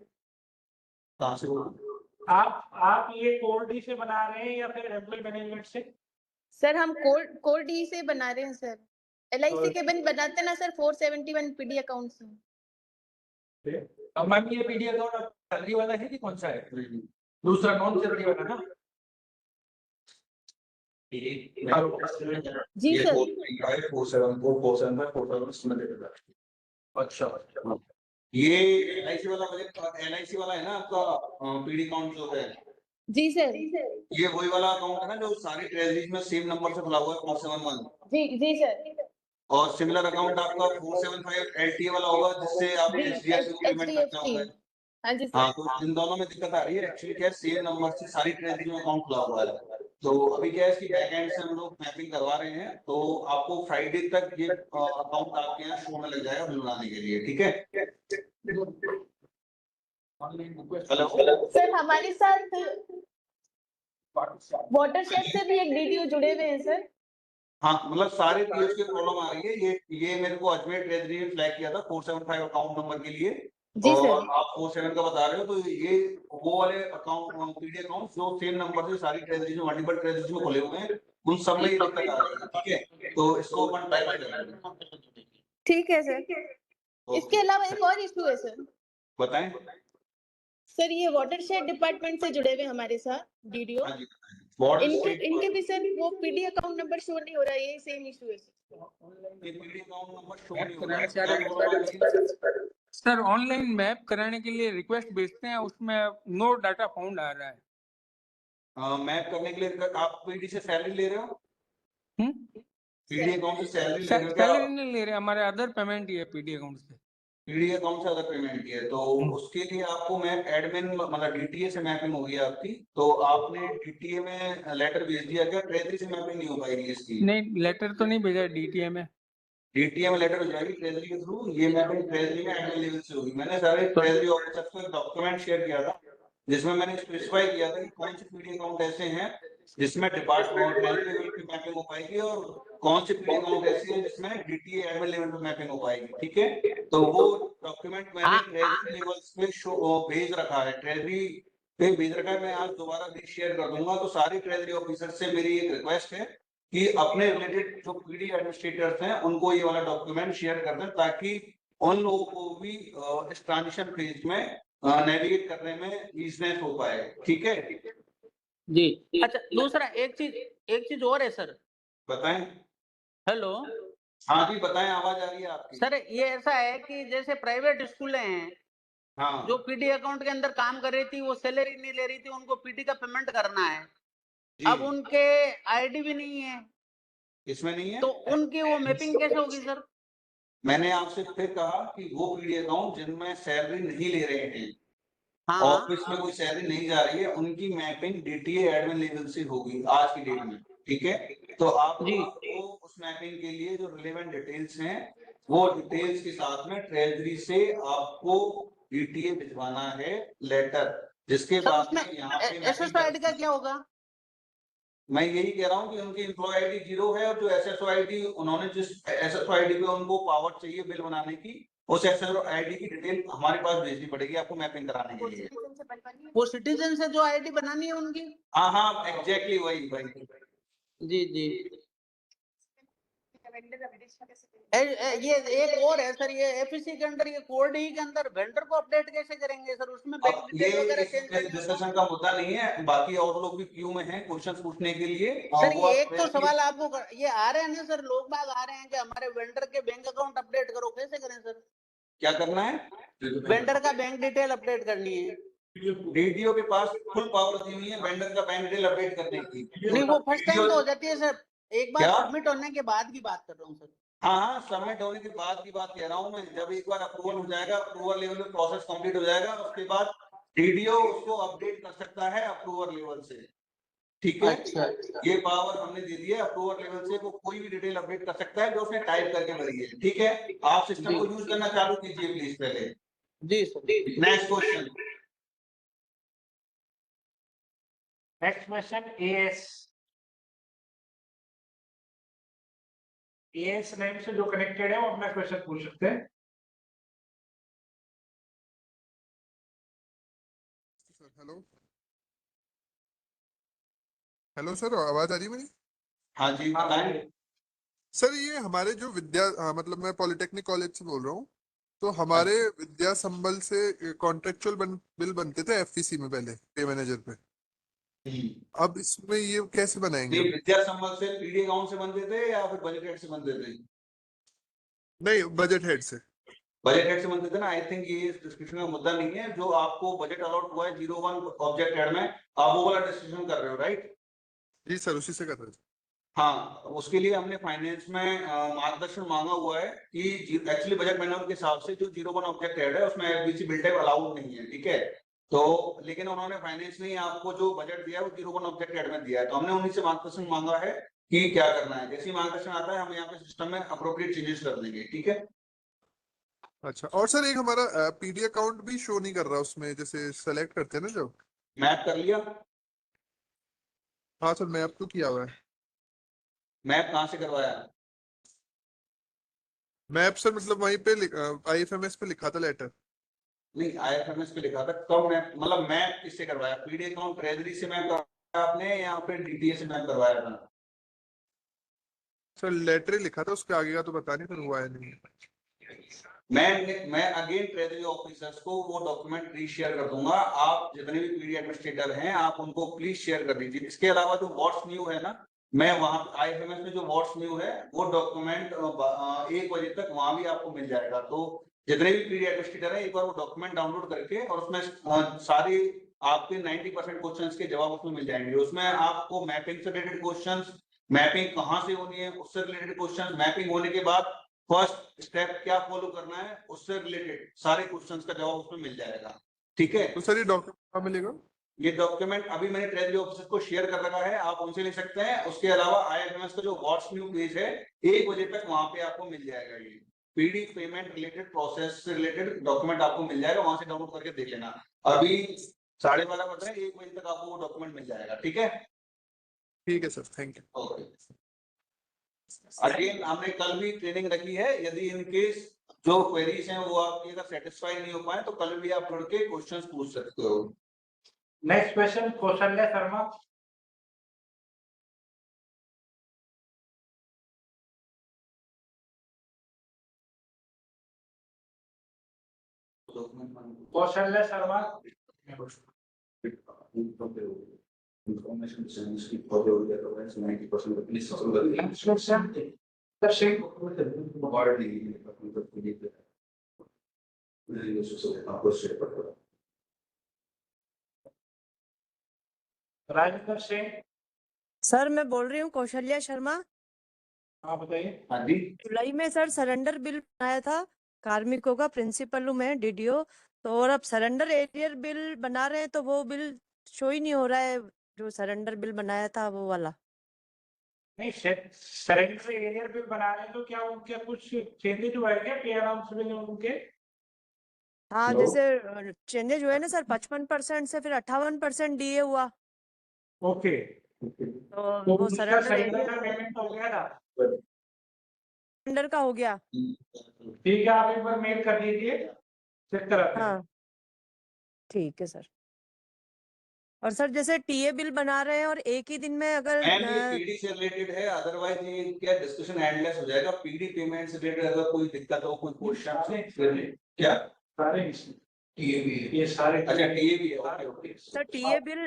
आप ये कोर डी से बना रहे हैं या फिर एम्प्लॉय मैनेजमेंट से? सर हम कोर डी से बना रहे हैं सर। एलआईसी के बिल बनाते हैं ना सर 471 पीडी अकाउंट से। मैम ये पीडी अकाउंट सैलरी वाला है कि कौन सा है? दूसरा नॉन सैलरी वाला ना? जी सर। 474 अच्छा ये एलआईसी वाला बजट, एलआईसी वाला है ना आपका पीडी अकाउंट जो है? जी सर। ये वही वाला अकाउंट है ना जो सारी ट्रेजरीज में सेम नंबर से खुला हुआ है 471? जी सर। और सिमिलर अकाउंट आपका 475 एलटीए वाला होगा जिससे आप एचडीएफसी को पेमेंट करते होंगे। हाँ जी सर। हाँ तो इन दोनों में दिक्कत आ रही है। एक्चुअली क्या है, सेम नंबर से सारी ट्रेजरी में अकाउंट खुला हुआ है। तो अभी क्या है इसकी बैकएंड से हम लोग मैपिंग करवा रहे हैं, तो आपको फ्राइडे तक ये अकाउंट आपके यहाँ शो में लग जाएगा बिल बनाने के लिए। ठीक है? हेलो सर हमारे साथ वाटरशेड से भी एक डीडीओ जुड़े हुए हैं सर। हाँ मतलब सारे पीएस की प्रॉब्लम आ रही है। ये मेरे को अजमेर ट्रेजरी ने फ्लैग किया था 475 अकाउंट नंबर के लिए। जी और सर। आप 47 का बता रहे हो, तो ये वो वाले अकाउंट पीडी अकाउंट जो सेम नंबर से सारी ट्रेजरी में मल्टीपल ट्रेजरी में खुले हुए हैं उन सब में ये दिक्कत आ रही है। ठीक है, तो इसको अपन ट्राई करेंगे। ठीक है सर। इसके अलावा एक और इशू है सर। बताएं। सर ये वाटरशेड डिपार्टमेंट से जुड़े हुए हमारे साथ डीडीओ, हाँ जी बताएं। इनके भी सर वो पीडी अकाउंट नंबर शो नहीं हो रहा है, ये सेम इशू है ये पीडी अकाउंट नंबर शो नहीं हो रहा है सर। ऑनलाइन मैप कराने के लिए रिक्वेस्ट भेजते हैं, उसमें नो डाटा फाउंड आ रहा है। मैप करने के लिए आप पीडी से सैलरी ले रहे हो? पीडी अकाउंट से सैलरी ले रहे हो क्या? सैलरी नहीं ले रहे, हमारे अदर पेमेंट ही है पीडी अकाउंट से। पीडी अकाउंट से अदर पेमेंट की है तो उसके लिए आपको मैप एडमिन मतलब डीटीए से मैपिंग होगी आपकी। तो आपने डीटीए में लेटर भेज दिया क्या? ट्रेजरी से मैपिंग नहीं हो पाएगी इसकी? नहीं लेटर तो नहीं भेजा डीटीए में। डीटीए में लेटर हो जाएगी ट्रेजरी के थ्रू। ये मैपिंग ट्रेजरी में एडमिन लेवल से होगी। मैंने सारे ट्रेजरी ऑफिसर्स को एक डॉक्यूमेंट शेयर किया था जिसमें मैंने स्पेसिफाई किया था कि कौन से पीडी अकाउंट ऐसे हैं जिसमें डिपार्टमेंट ट्रेजरी लेवल पे मैपिंग हो पाएगी और कौन से पीडी अकाउंट ऐसे हैं जिसमें डीटीए एडमिन लेवल पे मैपिंग हो पाएगी। ठीक है, तो वो डॉक्यूमेंट मैंने ट्रेजरी लेवल पे भेज रखा है, ट्रेजरी पे भेज रखा है। मैं आज दोबारा भी शेयर कर दूंगा। तो सारे ट्रेजरी ऑफिसर से मेरी एक रिक्वेस्ट है कि अपने रिलेटेड जो पीडी एडमिनिस्ट्रेटर्स हैं उनको ये वाला डॉक्यूमेंट शेयर कर दें ताकि उन लोगों को भी इस ट्रांजिशन फेज में नेविगेट करने में इजीनेस हो पाए। ठीक है जी। अच्छा दूसरा एक चीज और है सर। बताएं। हेलो। हाँ जी बताएं, आवाज आ रही है आपकी। सर ये ऐसा है कि जैसे प्राइवेट स्कूलें हैं, हाँ जो पीडी अकाउंट के अंदर काम कर रही थी वो सैलरी नहीं ले रही थी, उनको पीडी का पेमेंट करना है। अब उनके आईडी भी नहीं है। इसमें नहीं है तो उनकी वो मैपिंग कैसे होगी सर? मैंने आपसे फिर कहा कि वो पीडी अकाउंट जिनमें सैलरी नहीं ले रहे हैं, हाँ ऑफिस में कोई सैलरी नहीं जा रही है, उनकी मैपिंग डीटीए एडमिन लेवल से होगी आज की डेट में। ठीक है, तो आपको उस मैपिंग के लिए जो रिलेवेंट डिटेल्स हैं वो डिटेल्स के साथ में ट्रेजरी से आपको डीटीए भिजवाना है लेटर, जिसके बाद में यहाँ पे एसएसओ आईडी का क्या होगा? मैं यही कह रहा हूँ कि उनकी एम्प्लॉय आईडी 0 है और जो एसएसओ आईडी उन्होंने जिस एसएसओ आईडी पे उनको पावर चाहिए बिल बनाने की, उस एसएसओ आईडी की डिटेल हमारे पास भेजनी पड़ेगी आपको मैपिंग कराने के लिए। वो सिटीजन से जो आईडी बनानी है उनकी? हाँ एग्जैक्टली वही। जी। ये एक और है सर, ये एफईसी के अंदर, ये कोड ही के अंदर वेंडर को अपडेट कैसे करेंगे सर? उसमें बैंक डिटेल वगैरह चेंज डिस्कशन का मुद्दा नहीं है, बाकी और लोग भी क्यू में हैं क्वेश्चन पूछने के लिए। सर ये एक तो सवाल आपको ये आ रहे हैं ना सर, लोग बाग आ रहे हैं कि हमारे वेंडर के बैंक अकाउंट अपडेट करो, कैसे करें सर? क्या करना है? वेंडर का बैंक डिटेल अपडेट करनी है। डीडीओ के पास फुल पावर दी हुई है वेंडर का बैंक डिटेल अपडेट करने की। नहीं, वो फर्स्ट टाइम तो हो जाती है सर, एक बार क्या? सबमिट होने के बाद की बात कर रहा हूँ सर। हाँ, सबमिट होने के बाद की बात कह रहा हूँ मैं। जब एक बार अप्रूवल हो जाएगा, अप्रूवल लेवल में प्रोसेस कंप्लीट हो जाएगा, उसके बाद डीडीओ उसको अपडेट कर सकता है अप्रूवल लेवल से। ठीक है, अच्छा। ये पावर हमने दे दी है। अप्रूवल लेवल से वो कोई भी डिटेल अपडेट कर सकता है जो उसने टाइप करके भरी है। ठीक है, आप सिस्टम को यूज करना चालू कीजिए प्लीज पहले। जी sir. Next question. Next question AS name से जो कनेक्टेड है वो अपना क्वेश्चन पूछ सकते हैं। हेलो हेलो सर, आवाज आ रही है मेरी? हाँ जी, बताएं। सर ये हमारे जो मतलब मैं पॉलिटेक्निक कॉलेज से बोल रहा हूँ, तो हमारे विद्या संबल से कॉन्ट्रेक्चुअल बिल बनते थे एफपीसी में पहले, पे मैनेजर पे। अब इसमें ये कैसे बनाएंगे? ये विद्या संबल से पीडी अकाउंट से बनते थे या फिर बजट हेड से बनते थे? नहीं, बजट हेड से। बजट हेड से बनते थे ना। आई थिंक ये इस डिस्कशन का मुद्दा नहीं है। जो आपको बजट अलॉट हुआ है 01 ऑब्जेक्ट हेड में, आप वो वाला डिस्कशन कर रहे हो, राइट? जी सर, उसी से कर रहे थे। हाँ, उसके लिए हमने फाइनेंस में मार्गदर्शन मांगा हुआ है कि एक्चुअली बजट मैनुअल के हिसाब से जो 01 ऑब्जेक्ट हेड है उसमें एफबीसी बिल टाइप अलाउड नहीं है। ठीक है, तो लेकिन उन्होंने फाइनेंस ने आपको जो बजट दिया है वो 01 ऑब्जेक्ट हेड में दिया है, तो हमने उन्हीं से मार्गदर्शन मांगा है कि क्या करना है। जैसे ही मार्गदर्शन आता है हम यहाँ पे सिस्टम में अप्रोप्रिएट चेंजेस कर देंगे। ठीक है। अच्छा, और सर एक हमारा पीडी अकाउंट भी शो नहीं कर रहा उसमें, जैसे सेलेक्ट करते हैं ना जब। मैप कर लिया? हाँ सर, मैप तो किया हुआ है। मैप कहाँ से करवाया? मैप सर मतलब वहीं पे आईएफएमएस पे लिखा था लेटर। नहीं, आईएफएमएस पे लिखा था। कब मैप, मतलब मैप किससे करवाया? पीडी अकाउंट ट्रेजरी से मैप करवाया आपने या फिर डीटीए से मैप करवाया था? सर लेटर ही लिखा था, उसके आगे का तो पता नहीं, फिर हुआ है नहीं। मैं अगेन ट्रेजरी ऑफिसर्स को वो डॉक्यूमेंट रीशेयर कर दूंगा। आप जितने भी पीडी एडमिनिस्ट्रेटर हैं आप उनको प्लीज शेयर कर दीजिए। इसके अलावा जो व्हाट्स न्यू है ना, मैं वहां आईएफएमएस में जो व्हाट्स न्यू है वो डॉक्यूमेंट 1 बजे तक वहां भी आपको मिल जाएगा। तो जितने भी पीडी एडमिनिस्ट्रेटर है एक बार वो डॉक्यूमेंट डाउनलोड करके, और उसमें सारे आपके 90% क्वेश्चंस के जवाब उसमें मिल जाएंगे। उसमें आपको मैपिंग से रिलेटेड क्वेश्चंस, मैपिंग कहाँ से होनी है उससे रिलेटेड क्वेश्चंस, मैपिंग होने के बाद फर्स्ट स्टेप क्या फॉलो करना है उससे रिलेटेड सारे क्वेश्चंस का जवाब उसमें मिल जाएगा। ठीक है, तो सर ये डॉक्यूमेंट कहाँ मिलेगा? ये डॉक्यूमेंट अभी मैंने ट्रेजरी ऑफिसर को शेयर कर रखा है, आप उनसे ले सकते हैं। उसके अलावा आईएफएमएस का जो व्हाट्स न्यू पेज है 1 बजे तक वहां पे आपको मिल जाएगा। ये पीडी पेमेंट रिलेटेड प्रोसेस से रिलेटेड डॉक्यूमेंट आपको मिल जाएगा, वहां से डाउनलोड करके देख लेना। अभी 12:30 बज रहे हैं, 1 बजे तक आपको वो डॉक्यूमेंट मिल जाएगा। ठीक है, ठीक है sir, thank you. Okay. Again हमने कल भी ट्रेनिंग रखी है, यदि इन केस जो क्वेरीज हैं वो आपकी अगर सेटिस्फाई नहीं हो पाए तो कल भी आप जुड़ के क्वेश्चंस पूछ सकते हो। Next question Kaushalya Sharma. Kaushalya Sharma. Information service की बहुत जरूरत है, तो वैसे 90% अपनी सफल करती है। नेक्स्ट क्वेश्चन दर्शक। वर्ड नहीं है, अपनी तो खुद ही है। नहीं, उसको आपको शेयर कर दो। राजेंद्र सिंह। सर मैं बोल रही हूँ कौशल्या शर्मा। हाँ बताइए। हाँ जी। जुलाई में सर सरेंडर बिल बनाया था कार्मिकों का, प्रिंसिपल हूँ मैं डीडीओ। तो और अब सरेंडर एरियर बिल बना रहे हैं तो वो बिल शो ही नहीं हो रहा है, जो सरेंडर बिल बनाया था वो वाला। नहीं, सरेंडर एरियर बिल बना रहे हैं तो क्या उनके कुछ चेंजेस हुआ है क्या पे अलाउंस बिल उनके? हाँ जैसे चेंजेज हुए ना सर, 55% से फिर 58% डीए हुआ। ओके, तो वो उसका सरेंडर सरेंडर का एरियर पेमेंट हो गया था। सरेंडर का हो गया। ठीक है, आप एक बार मेल कर दीजिए, चेक कराते हैं। हाँ ठीक है सर। और सर जैसे टीए बिल बना रहे हैं और एक ही दिन में अगर ये पीडी से रिलेटेड है, अदरवाइज ये क्या डिस्कशन एंडलेस हो जाएगा। पीडी पेमेंट से रिलेटेड अगर कोई दिक्कत हो, कोई क्वेश्चन क्या सारे टीए भी है, ये सारे अच्छा टीए भी है। Okay okay sir TA bill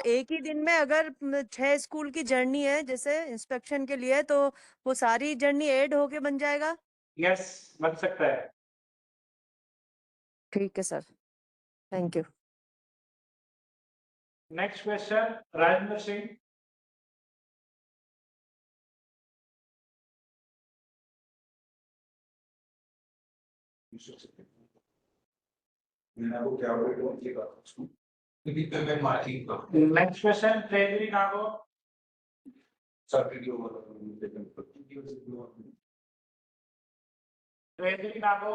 एक ही दिन में अगर 6 स्कूल की जर्नी है जैसे इंस्पेक्शन के लिए, तो वो सारी जर्नी ऐड होके बन जाएगा। यस, बन सकता है। ठीक है sir, thank you. Next question Rajendra Singh. Next question treasury Nagaur. Treasury Nagaur.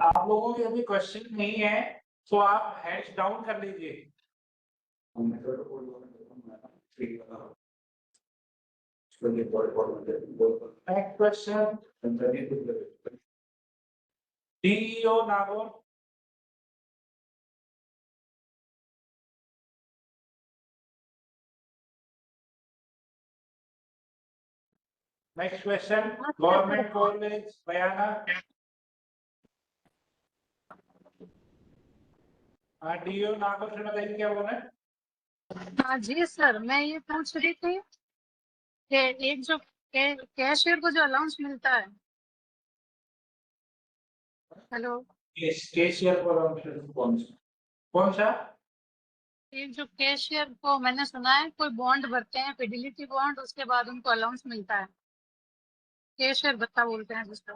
आप लोगों के अभी क्वेश्चन नहीं है तो आप हैंड्स डाउन कर लीजिए। Next question DEO Nagaur. Next question government college Bayana. DEO Nagaur से बताइए क्या बोला। हाँ जी सर, मैं ये पूछ रही थी कि एक जो कैशियर को जो अलाउंस मिलता है। हेलो। कैशियर को कौन सा। एक जो कैशियर को मैंने सुना है कोई बॉन्ड भरते हैं, फिडिलिटी बॉन्ड, उसके बाद उनको अलाउंस मिलता है। कैशियर भत्ता बोलते हैं जिसको।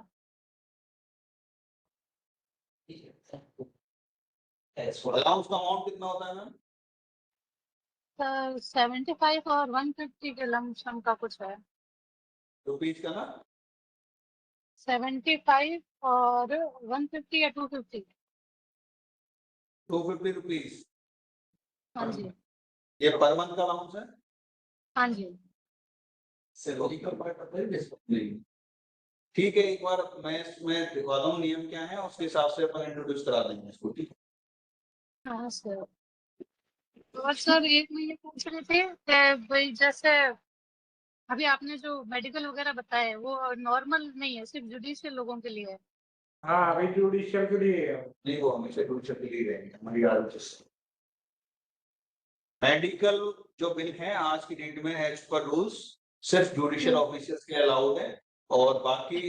अलाउंस का अमाउंट कितना होता है मैम। सर 75 और 150 के लमसम का कुछ है। रुपीज का ना। 75 और 150 या 250। 250 रुपीज। हाँ जी। ये पर मंथ का अलाउंस है। हाँ जी। सैलरी का नहीं। ठीक है, एक बार मैं दिखवाता हूँ नियम क्या है, उसके हिसाब से अपन इंट्रोड्यूस करा देंगे इसको। ठीक है। हाँ सर। और सर एक मैं ये पूछ रही थी कि भाई जैसे अभी आपने जो मेडिकल वगैरह बताया वो नॉर्मल नहीं है, सिर्फ जुडिशियल लोगों के लिए है। हाँ अभी जुडिशियल के लिए नहीं, वो हमेशा जुडिशियल के लिए रहेंगे हमारी आदत। मेडिकल जो बिल है आज की डेट में एज पर रूल्स सिर्फ जुडिशियल ऑफिसर्स के अलाउड है, और बाकी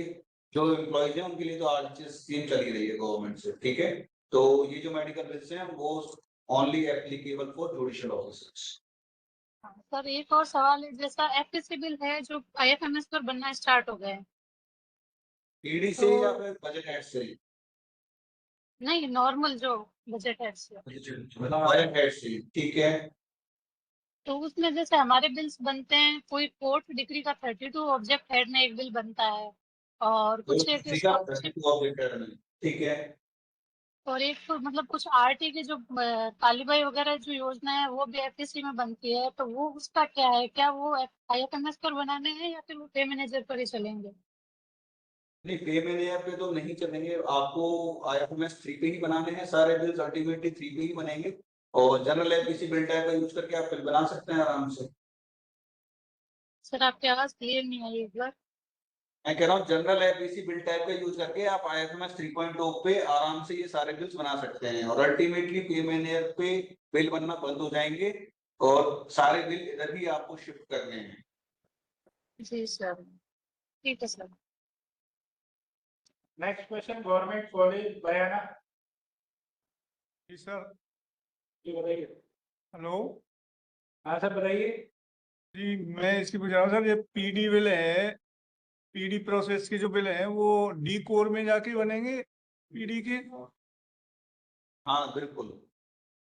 जो एम्प्लॉइज हैं उनके लिए तो आज स्कीम चली रही है गवर्नमेंट से। ठीक है, तो ये जो मेडिकल बिल्स हैं वो only applicable for judicial officers. Sir एक और सवाल है, जैसा एफटीसी बिल है जो आईएफएमएस पर बनना स्टार्ट हो गए हैं। पीडी से या फिर बजट हेड से। नहीं, नॉर्मल जो बजट है से। बजट हेड से। ठीक है, तो उसमें जैसे हमारे बिल्स बनते हैं, कोई कोर्ट डिग्री का 32 ऑब्जेक्ट हेड में एक बिल बनता है, और कुछ एक ठीक है, और एक तो मतलब कुछ आरटी की जो कालीबाई वगैरह जो योजना है वो भी एफटीसी में बनती है, तो वो उसका क्या है, क्या वो आईएफएमएस पर बनाने हैं या फिर वो पे मैनेजर पर ही चलेंगे। नहीं पे मैनेजर पे तो नहीं चलेंगे, आपको आईएफएमएस 3 पे ही बनाने हैं सारे बिल्स, अल्टीमेटली 3 पे ही बनेंगे, और जनरल एफपीसी बिल टाइप का यूज करके आप बिल बना सकते हैं आराम से। सर आपकी आवाज क्लियर नहीं आई एक बार। मैं कह रहा हूँ जनरल एफपीसी बिल टाइप का यूज करके आप आईएफएमएस 3.0 पे आराम से ये सारे बिल्स बना सकते हैं, और अल्टीमेटली पे मैनेजर पे बिल बनना बंद हो जाएंगे और सारे बिल इधर ही आपको शिफ्ट करने हैं। जी सर, ठीक है sir. Next question government college Bayana. जी सर। जी बताइए। हेलो। हाँ सर बताइए। जी मैं इसकी पूछ रहा हूँ सर, ये पीडी बिल है, पीडी प्रोसेस के जो बिल हैं वो डी कोर में जाके बनेंगे पीडी के। हाँ बिल्कुल।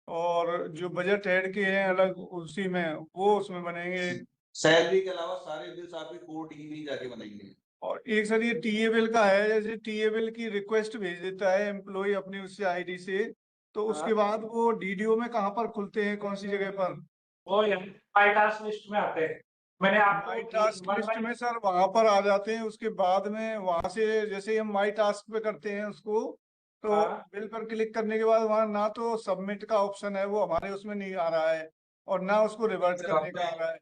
और जो बजट हेड के हैं अलग उसी में वो उसमें बनेंगे। सैलरी के अलावा सारे बिल्स आपके कोर डी में जाके बनेंगे। और एक सर ये टीए बिल का है, जैसे टीए बिल की रिक्वेस्ट भेज देता है एम्प्लॉय अपनी उससे आईडी से, तो उसके बाद वो डीडीओ में कहाँ पर खुलते हैं, कौन सी जगह पर। वो माई टास्क लिस्ट में आते हैं। मैंने आपको माई टास्क लिस्ट में सर वहां पर आ जाते हैं, उसके बाद में वहां से जैसे हम माई टास्क पे करते हैं उसको, तो बिल पर क्लिक करने के बाद वहां ना तो सबमिट का ऑप्शन है, वो हमारे उसमें नहीं आ रहा है, और ना उसको रिवर्ट करने का आ रहा है।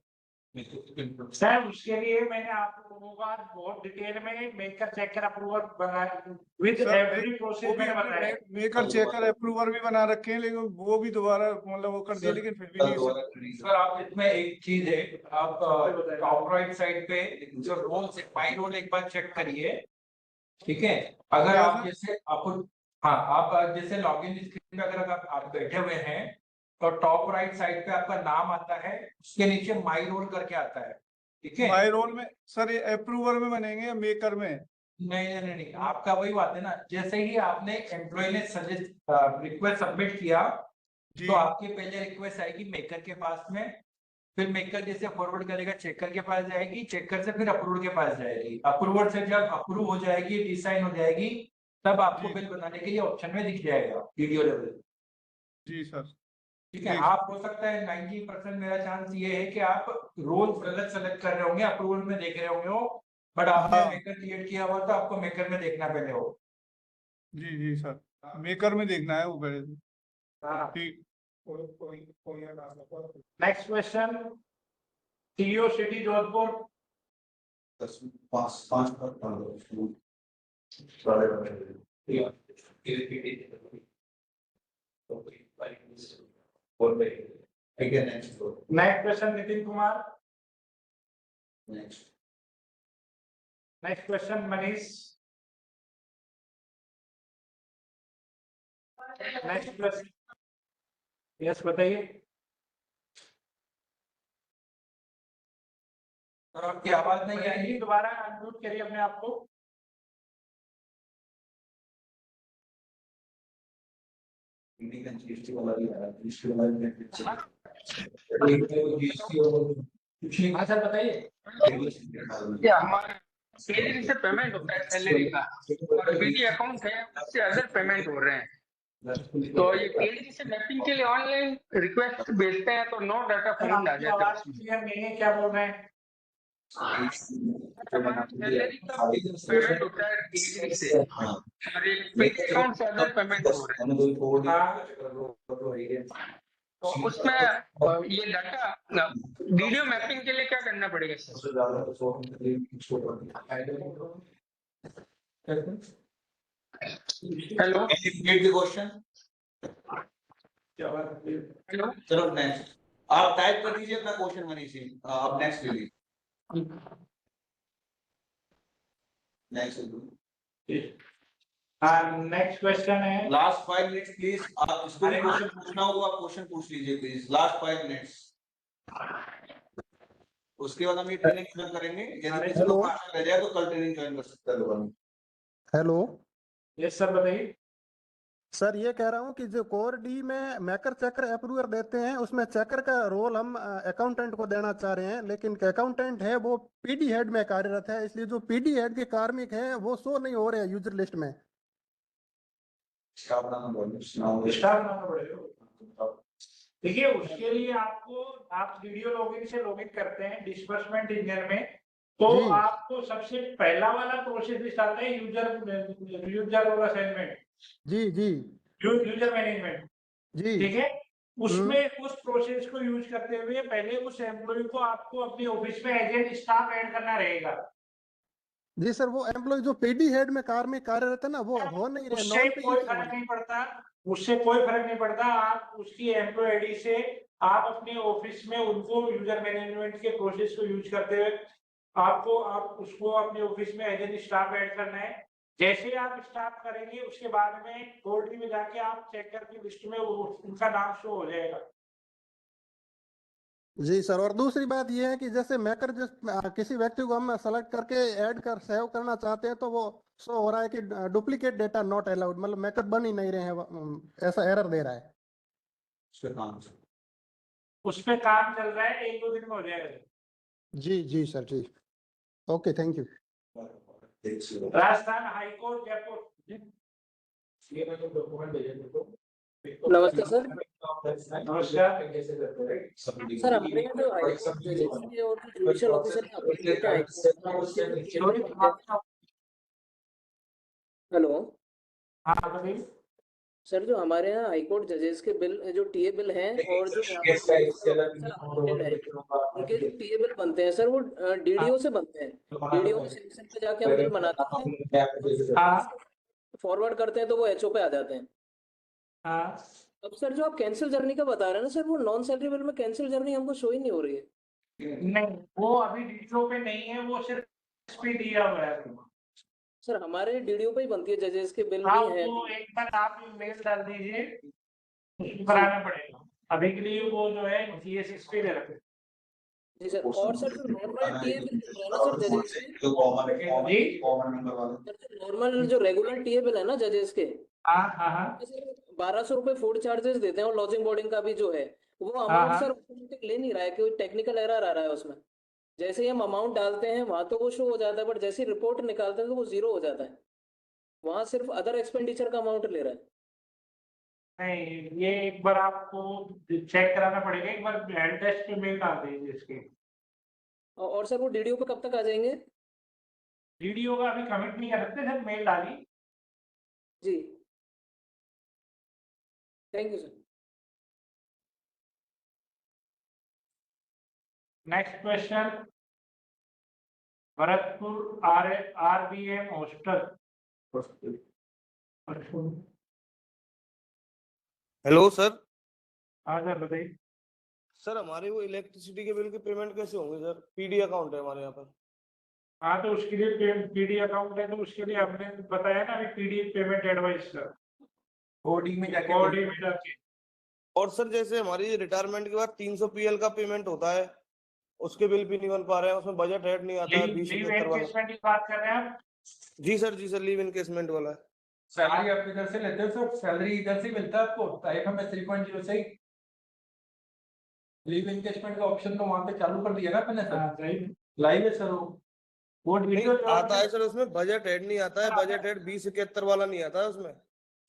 सर उसके लिए मैंने आप लोगों का बहुत डिटेल में मेकर चेकर अप्रूवल बनाया विद सर एवरी वो प्रोसेस भी मैंने हमने बताया। मेकर चेकर अप्रूवर भी बना रखे हैं, लेकिन वो भी दोबारा मतलब वो कर दिया, लेकिन फिर भी नहीं सर आप इसमें एक चीज है, आप टॉप राइट साइड पे जो रोल्स है, माई रोल एक बार चेक करिए, ठीक है। अगर क्या आप सर? जैसे आपको, हाँ आप जैसे लॉगिन स्क्रीन पे अगर आप बैठे हुए हैं तो टॉप राइट साइड पे आपका नाम आता है, उसके नीचे माई रोल करके आता है, ठीक है। माई रोल में सर ये अप्रूवर में बनेंगे या मेकर में? नहीं, आपका वही बात है ना, जैसे ही आपने एम्प्लॉय ने सजेस्ट रिक्वेस्ट सबमिट किया तो आपके पहले रिक्वेस्ट आएगी मेकर के पास में, फिर मेकर जैसे फॉरवर्ड करेगा चेकर के पास जाएगी, चेकर से फिर अप्रूवर के पास जाएगी, अप्रूवर से जब अप्रूव हो जाएगी, डिसाइन हो जाएगी, तब आपको बिल बनाने के लिए ऑप्शन में दिख जाएगा वीडियो लेवल। जी सर, ठीक है। आप हो सकता है 90% मेरा चांस ये है कि आप रोल गलत सेलेक्ट कर रहे होंगे, अप्रूवल में देख रहे होंगे हो, बट आपने मेकर क्रिएट किया हुआ तो आपको मेकर में देखना पहले हो। जी सर, मेकर में देखना है वो पहले। ठीक। Next question, TO city Jodhpur. Next question Nitin Kumar. Next question Manish. Next question, yes बताइए। सर आपकी आवाज नहीं आ रही, दोबारा अनम्यूट करिए अपने आप को। हाँ सर बताइए। क्या हमारा सैलरी से पेमेंट होता है, सैलरी का, और पीडी अकाउंट है उससे अदर पेमेंट हो रहे हैं, तो ये पीएलजी से मैपिंग के लिए ऑनलाइन रिक्वेस्ट भेजते हैं तो नो डाटा फाउंड आ जाता है उसमें। नहीं क्या बोल रहे हैं? सैलरी का पेमेंट होता है पीएलजी से और एक पीडी अकाउंट से अदर पेमेंट हो रहे हैं, तो उसमें ये डाटा वीडियो मैपिंग के लिए क्या करना पड़ेगा सर? हेलो, हेलो, चलो नेक्स्ट आप टाइप कर दीजिए अपना क्वेश्चन मनीष जी, आप नेक्स्ट ले लीजिए। नेक्स्ट क्वेश्चन है, लास्ट 5 मिनट्स प्लीज। आप इसको भी क्वेश्चन पूछना हो तो आप क्वेश्चन पूछ लीजिए प्लीज, लास्ट 5 मिनट्स। उसके बाद हम ये ट्रेनिंग ज्वाइन करेंगे, यदि किसी को क्वेश्चन रह जाए तो कल ट्रेनिंग ज्वाइन कर सकते हैं। हेलो, यस सर बताइए। सर ये कह रहा हूँ कि जो कोर डी में मैकर चेकर अप्रूवर देते हैं उसमें चेकर का रोल हम अकाउंटेंट को देना चाह रहे हैं, लेकिन अकाउंटेंट है वो पीडी हेड में कार्यरत है, इसलिए जो पीडी हेड के कार्मिक हैं वो शो नहीं हो रहे हैं यूजर लिस्ट में। स्टाफ बनाना पड़ेगा। देखिए उसके लिए आपको, आप वीडियो लॉगिन से लॉगिन करते हैं डिस्बर्समेंट इंजन में, तो आपको सबसे पहला वाला प्रोसेस आता है यूजर रोल असाइनमेंट। जी यूजर मैनेजमेंट जी, ठीक है। उसमें उस प्रोसेस को यूज करते हुए पहले उस एम्प्लॉय को आपको अपने ऑफिस में एज ए स्टाफ ऐड करना रहेगा। जी सर, वो एम्प्लॉय जो पीडी हेड में कार्यरत है ना वो हो नहीं रहे, उससे कोई फर्क नहीं पड़ता, उससे कोई फर्क नहीं पड़ता। आप उसकी एम्प्लॉय आईडी से आप अपने ऑफिस में उनको यूजर मैनेजमेंट के प्रोसेस को यूज करते हुए आप उसको अपने ऑफिस में एज ए स्टाफ ऐड करना है। जैसे आप स्टार्ट करेंगे उसके बाद में कोर्ट में जाके आप चेक करके लिस्ट में उनका नाम शो हो जाएगा। जी सर, और दूसरी बात ये है कि जैसे मैकर किसी व्यक्ति को हम सेलेक्ट करके ऐड कर सेव करना चाहते हैं तो वो शो हो रहा है कि डुप्लीकेट डेटा नॉट अलाउड, मतलब मैकर बन ही नहीं रहे हैं, ऐसा एरर दे रहा है। उस पे काम चल रहा है, 1-2 दिन में हो जाएगा। जी सर, जी okay, thank you. Rajasthan high court Jaipur. नमस्ते सर। नमस्कार सर हमारे यहाँ जो रजिस्ट्री और जुडिशियल ऑफिसर का अपडेट है। हेलो, हाँ बताइए सर जो हमारे यहाँ हाईकोर्ट जजेस के बिल जो टीए बिल हैं और जो यहाँ पर सर appointed है, उनके जो टीए बिल बनते हैं सर वो डीडीओ से बनते हैं। डीडीओ के सेक्शन पे जाके हम बिल बनाते हैं, फॉरवर्ड करते हैं तो वो एचओ पे आ जाते हैं। अब सर जो आप कैंसिल जर्नी का बता रहे हैं ना सर, वो नॉन सैलरी बिल में कैंसिल जर्नी हमको शो ही नहीं हो रही है। नहीं, वो अभी डीडीओ पे नहीं है, वो सिर्फ इस पे दिया हुआ है। सर हमारे डीडीओ पे ही बनती है, जजेस के बिल हाँ, भी है। वो एक बार आप मेल डाल दीजिए, उसको कराना पड़ेगा। अभी के लिए वो जो है जीएसएस पे दे रखे। जी सर। और सर जो नॉर्मल टीए बिल है ना सर जजेस के, नॉर्मल जो रेगुलर टीए बिल है ना जजेस के, हाँ 1200 रुपए फूड चार्जेस देते हैं और लॉजिंग बोर्डिंग का भी जो है वो अमाउंट सर ऑटोमेटिक ले नहीं रहा है, कोई टेक्निकल एरर आ रहा है उसमें। जैसे ही हम अमाउंट डालते हैं वहां तो वो शो हो जाता है, बट जैसे रिपोर्ट निकालते हैं तो वो जीरो हो जाता है, वहां सिर्फ अदर एक्सपेंडिचर का अमाउंट ले रहा है। नहीं, ये एक बार आपको चेक कराना पड़ेगा, एक बार हेल्प डेस्क पे मेल डाल दीजिए इसके। और सर वो डीडीओ पे कब तक आ जाएंगे? डीडीओ का अभी कमिट नहीं कर सकते सर, मेल डाली। जी thank you sir. Next question, Bharatpur RBM hostel. Hello sir. हाँ सर बताइए। सर हमारे वो इलेक्ट्रिसिटी के बिल के पेमेंट कैसे होंगे सर? पीडी अकाउंट है हमारे यहाँ पर। हाँ, तो उसके लिए पीडी अकाउंट है, तो उसके लिए हमने बताया ना अभी पीडी पेमेंट एडवाइस सर, कोडी में जाके। और सर जैसे हमारी रिटायरमेंट के बाद 300 पीएल का पेमेंट होता है, उसके बिल भी नहीं बन पा रहे हैं, उसमें बजट हेड नहीं आता है। लीव एनकेसमेंट की बात कर रहे हैं आप? जी सर लीव एनकेसमेंट वाला है। सैलरी आप इधर से लेते हो सर, सैलरी इधर से मिलता है आपको आईएफएमएस 3.0 से ही। लीव एनकेसमेंट का ऑप्शन तो वहां पे चालू कर दिया ना मैंने सर, लाइव है सर वो वीडियो आता है सर, उसमें बजट हेड नहीं आता है, बजट हेड 2071 वाला नहीं आता है, उसमें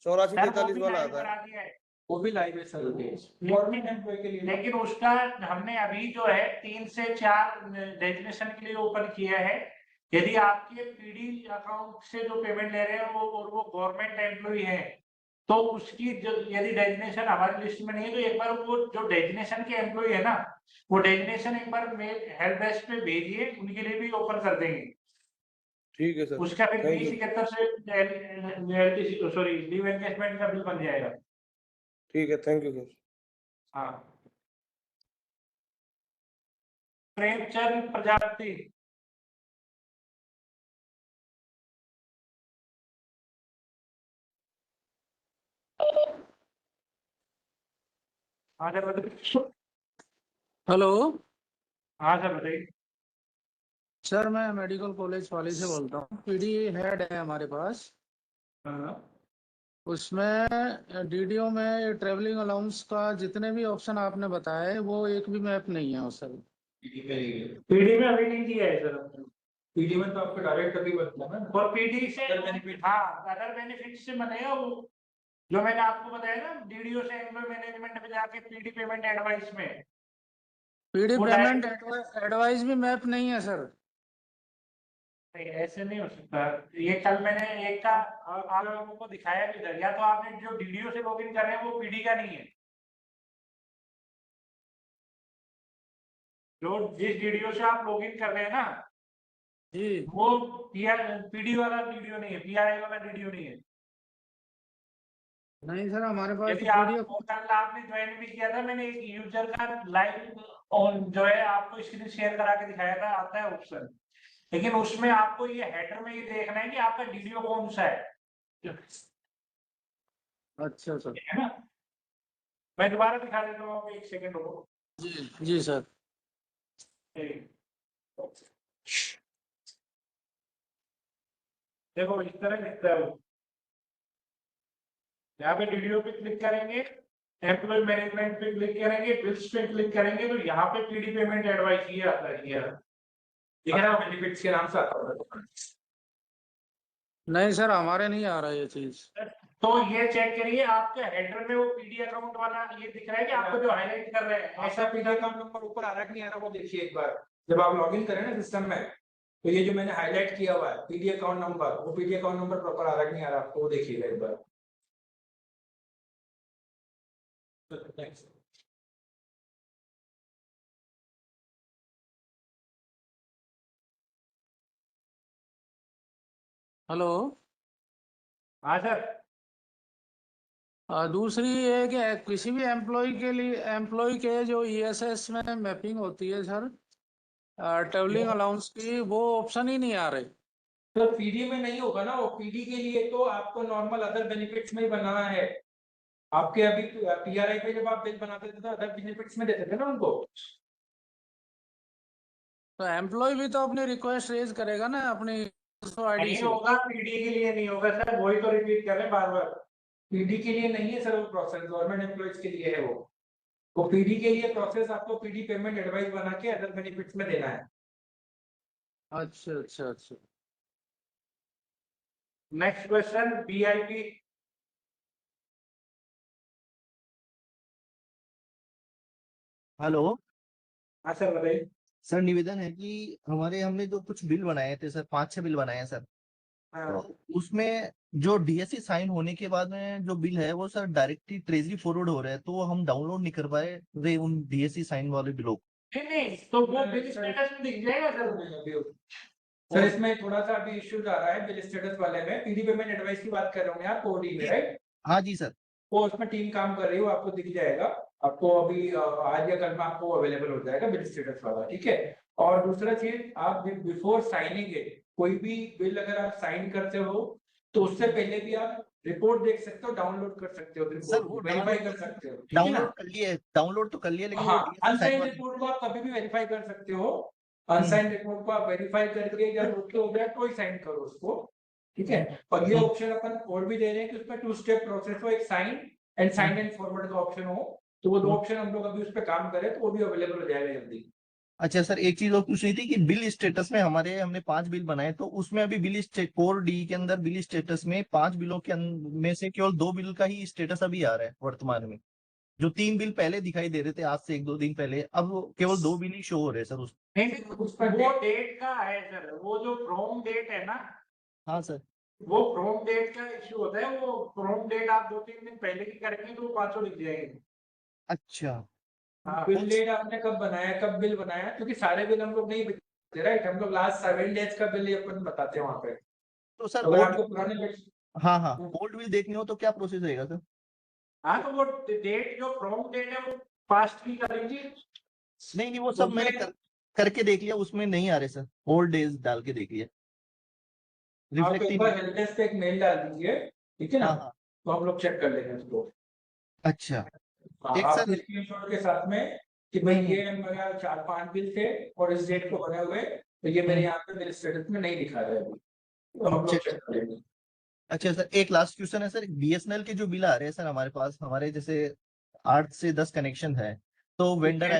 8443 वाला आता है। वो भी लाइव है सर गवर्नमेंट एम्प्लॉय के लिए। लेकिन उसका हमने अभी जो है 3 से 4 डेजिग्नेशन के लिए ओपन किया है। यदि आपके पीडी अकाउंट से जो पेमेंट ले रहे हैं वो गवर्नमेंट एम्प्लॉय है, तो उसकी जो यदि डेजिग्नेशन हमारी लिस्ट में नहीं है, तो एक बार वो जो डेजिग्नेशन के एम्प्लॉय है ना, वो डेजिग्नेशन एक बार हेल्प डेस्क पे भेजिए, उनके लिए भी ओपन कर देंगे। ठीक है सर। उसका फिर 2071 से सॉरी लीव एनकेसमेंट का बिल बन जाएगा। ठीक है, थैंक यू सर। हाँ, प्रेमचंद प्रजापति। हाँ सर बताइए। हेलो। हाँ सर बताइए। सर मैं मेडिकल कॉलेज वाले से बोलता हूँ, पीडी हेड है हमारे पास। उसमें डीडीओ में ट्रेवलिंग अलाउंस का जितने भी ऑप्शन आपने बताए वो एक भी मैप नहीं है सर। पीडी में अभी नहीं दिया है सर। पीडी में तो आपको डायरेक्ट अभी बनता है ना, और पीडी से हाँ अदर बेनिफिट से बनेगा वो, जो मैंने आपको बताया ना डीडीओ से एम्प्लॉय मैनेजमेंट में जाके पीडी पेमेंट एडवाइस में। पीडी पेमेंट एडवाइस भी मैप नहीं है सर। नहीं ऐसे नहीं हो सकता। ये कल मैंने एक का आप लोगों को दिखाया भी था, या तो आपने जो डीडीओ से लॉगिन कर रहे हैं वो पीडी का नहीं है, जो जिस डीडीओ से आप लॉगिन कर रहे हैं ना जी, वो पीडी वाला डीडीओ नहीं है, पीआरआई वाला डीडीओ नहीं है। नहीं सर हमारे पास यदि आप कल आपने ज्वाइन भी किया था, मैंने एक यूजर का लाइव ऑन जो है आपको स्क्रीन शेयर करा के दिखाया था, आता है ऑप्शन, लेकिन उसमें आपको ये हेडर में ये देखना है कि आपका डीडीओ कौन सा है। अच्छा सर, है ना, मैं दोबारा दिखा देता हूँ, एक सेकंड रुको। जी सर। देखो इस तरह दिखता है वो, यहाँ पे डीडीओ पे क्लिक करेंगे, एम्प्लॉय मैनेजमेंट पे क्लिक करेंगे, बिल्स पे क्लिक करेंगे, तो यहाँ पे पीडी पेमेंट एडवाइस ये आता है, दिख रहा है बेनिफिट्स के नाम से आता है। नहीं सर हमारे नहीं आ रहा ये चीज। तो ये चेक करिए आपके हेडर में वो पीडी अकाउंट वाला ये दिख रहा है कि आपको जो हाईलाइट कर रहे हैं ऐसा पीडी अकाउंट नंबर ऊपर आ रहा है कि नहीं आ रहा, वो देखिए एक बार। जब आप लॉगिन करें ना सिस्टम में, तो ये जो मैंने हाईलाइट किया हुआ है पीडी अकाउंट नंबर, वो पीडी अकाउंट नंबर प्रॉपर आ रहा है कि नहीं आ रहा, आपको वो देखिएगा एक बार। हेलो। हाँ सर। दूसरी ये कि किसी भी एम्प्लॉय के लिए एम्प्लॉय के जो ईएसएस में मैपिंग होती है सर, ट्रेवलिंग अलाउंस की, वो ऑप्शन ही नहीं आ रहे। तो पीडी में नहीं होगा ना वो। पीडी के लिए तो आपको नॉर्मल अदर बेनिफिट्स में ही बनाना है। आपके अभी पीआरआई पे जब आप बिल बनाते थे तो अदर बेनिफिट्स में देते थे ना उनको। तो एम्प्लॉय भी तो अपनी रिक्वेस्ट रेज करेगा ना अपनी आईडी नहीं से। होगा, पीडी के लिए नहीं होगा सर, वही तो रिपीट कर रहे बार बार। पीडी के लिए नहीं है सर वो प्रोसेस, गवर्नमेंट एम्प्लॉयज के लिए है वो पीडी के लिए प्रोसेस आपको पीडी पेमेंट एडवाइस बना के अदर बेनिफिट्स में देना है। अच्छा अच्छा अच्छा। Next question, BIP. हेलो। हाँ सर बताइए। सर निवेदन है कि हमने जो कुछ बिल बनाए थे सर, 5-6 बिल बनाए हैं सर। तो उसमें जो डीएससी साइन होने के बाद में जो बिल है वो सर डायरेक्टली ट्रेजरी फॉरवर्ड हो रहा है, तो वो हम डाउनलोड नहीं कर पाए वे उन डीएससी साइन वाले बिलों को। नहीं, तो वो बिल स्टेटस में दिख जाएगा सर। सर इसमें थोड़ा सा अभी इश्यूज आ रहा है बिल स्टेटस वाले में। पीडी पेमेंट एडवाइस की बात कर रहे होंगे आप, कोडी में, राइट? हाँ जी सर। वो उसमें टीम काम कर रही है, वो आपको दिख जाएगा। आपको अभी आज या कल में आपको अवेलेबल हो जाएगा बिल स्टेटस वाला, ठीक है। और दूसरा चीज, आप बिफोर साइनिंग इट कोई भी बिल अगर आप साइन करते हो तो उससे पहले भी आप रिपोर्ट देख सकते हो, डाउनलोड कर सकते हो, सर वो वेरीफाई कर सकते हो, ठीक है ना? डाउनलोड तो कर लिए लेकिन हाँ, वो अनसाइन रिपोर्ट को आप कभी भी वेरीफाई कर सकते हो। अनसाइन रिपोर्ट को आप वेरीफाई करके जब ओके हो जाए तो ही साइन करो उसको, ठीक है। और ये ऑप्शन अपन और भी दे रहे हैं कि उसमें 2 स्टेप प्रोसेस हो, एक साइन एंड फॉरवर्ड का ऑप्शन हो। तो वो 2 ऑप्शन हम लोग अभी उस पर काम करें तो वो भी अवेलेबल हो जाएगा जल्दी। अच्छा सर, एक चीज और पूछनी थी कि बिल स्टेटस में हमने 5 बिल बनाए, तो उसमें अभी बिल कोर डी के अंदर बिल स्टेटस में 5 बिलों के में से केवल 2 बिल का ही स्टेटस अभी आ रहा है वर्तमान में। जो 3 बिल पहले दिखाई दे रहे थे आज से 1-2 दिन पहले, अब केवल 2 बिल ही शो हो रहे हैं सर वो डेट का है सर, वो जो फ्रॉम डेट है ना। हाँ सर। वो फ्रॉम डेट का इश्यू होता है। वो फ्रॉम डेट आप 2-3 दिन पहले की करेंगे तो वो 5 लिख जाएंगे। अच्छा। बिल डेट आपने कब बनाया, कब बिल बनाया? क्योंकि सारे बिल हम लोग नहीं बताते, राइट? हम लोग लास्ट 7 डेज का बिल अपन बताते हैं वहाँ पे। तो सर अगर आपको पुराने बिल, हाँ ओल्ड बिल देखने हो तो क्या प्रोसेस रहेगा सर? हाँ, तो वो डेट जो फ्रॉम डेट है वो पास्ट की करेंगे। नहीं वो सब मैंने करके देख लिया, उसमें नहीं आ रहे सर। ओल्ड डेज डाल के देख लिया। आप एक बार हेल्प डेस्क पे एक मेल डाल दीजिए, ठीक है ना? हाँ। तो हम लोग चेक कर लेंगे उसको। अच्छा। एक सर स्क्रीनशॉट के साथ में कि भाई ये मेरा 4-5 बिल थे और इस डेट को बने हुए, तो ये मेरे यहाँ पे बिल स्टेटस में नहीं दिखा रहा है अभी, तो हम लोग चेक करेंगे। अच्छा सर, एक लास्ट क्वेश्चन है सर। बीएसएनएल के जो बिल आ रहे हैं सर हमारे पास, हमारे जैसे 8 से 10 कनेक्शन है, तो वेंडर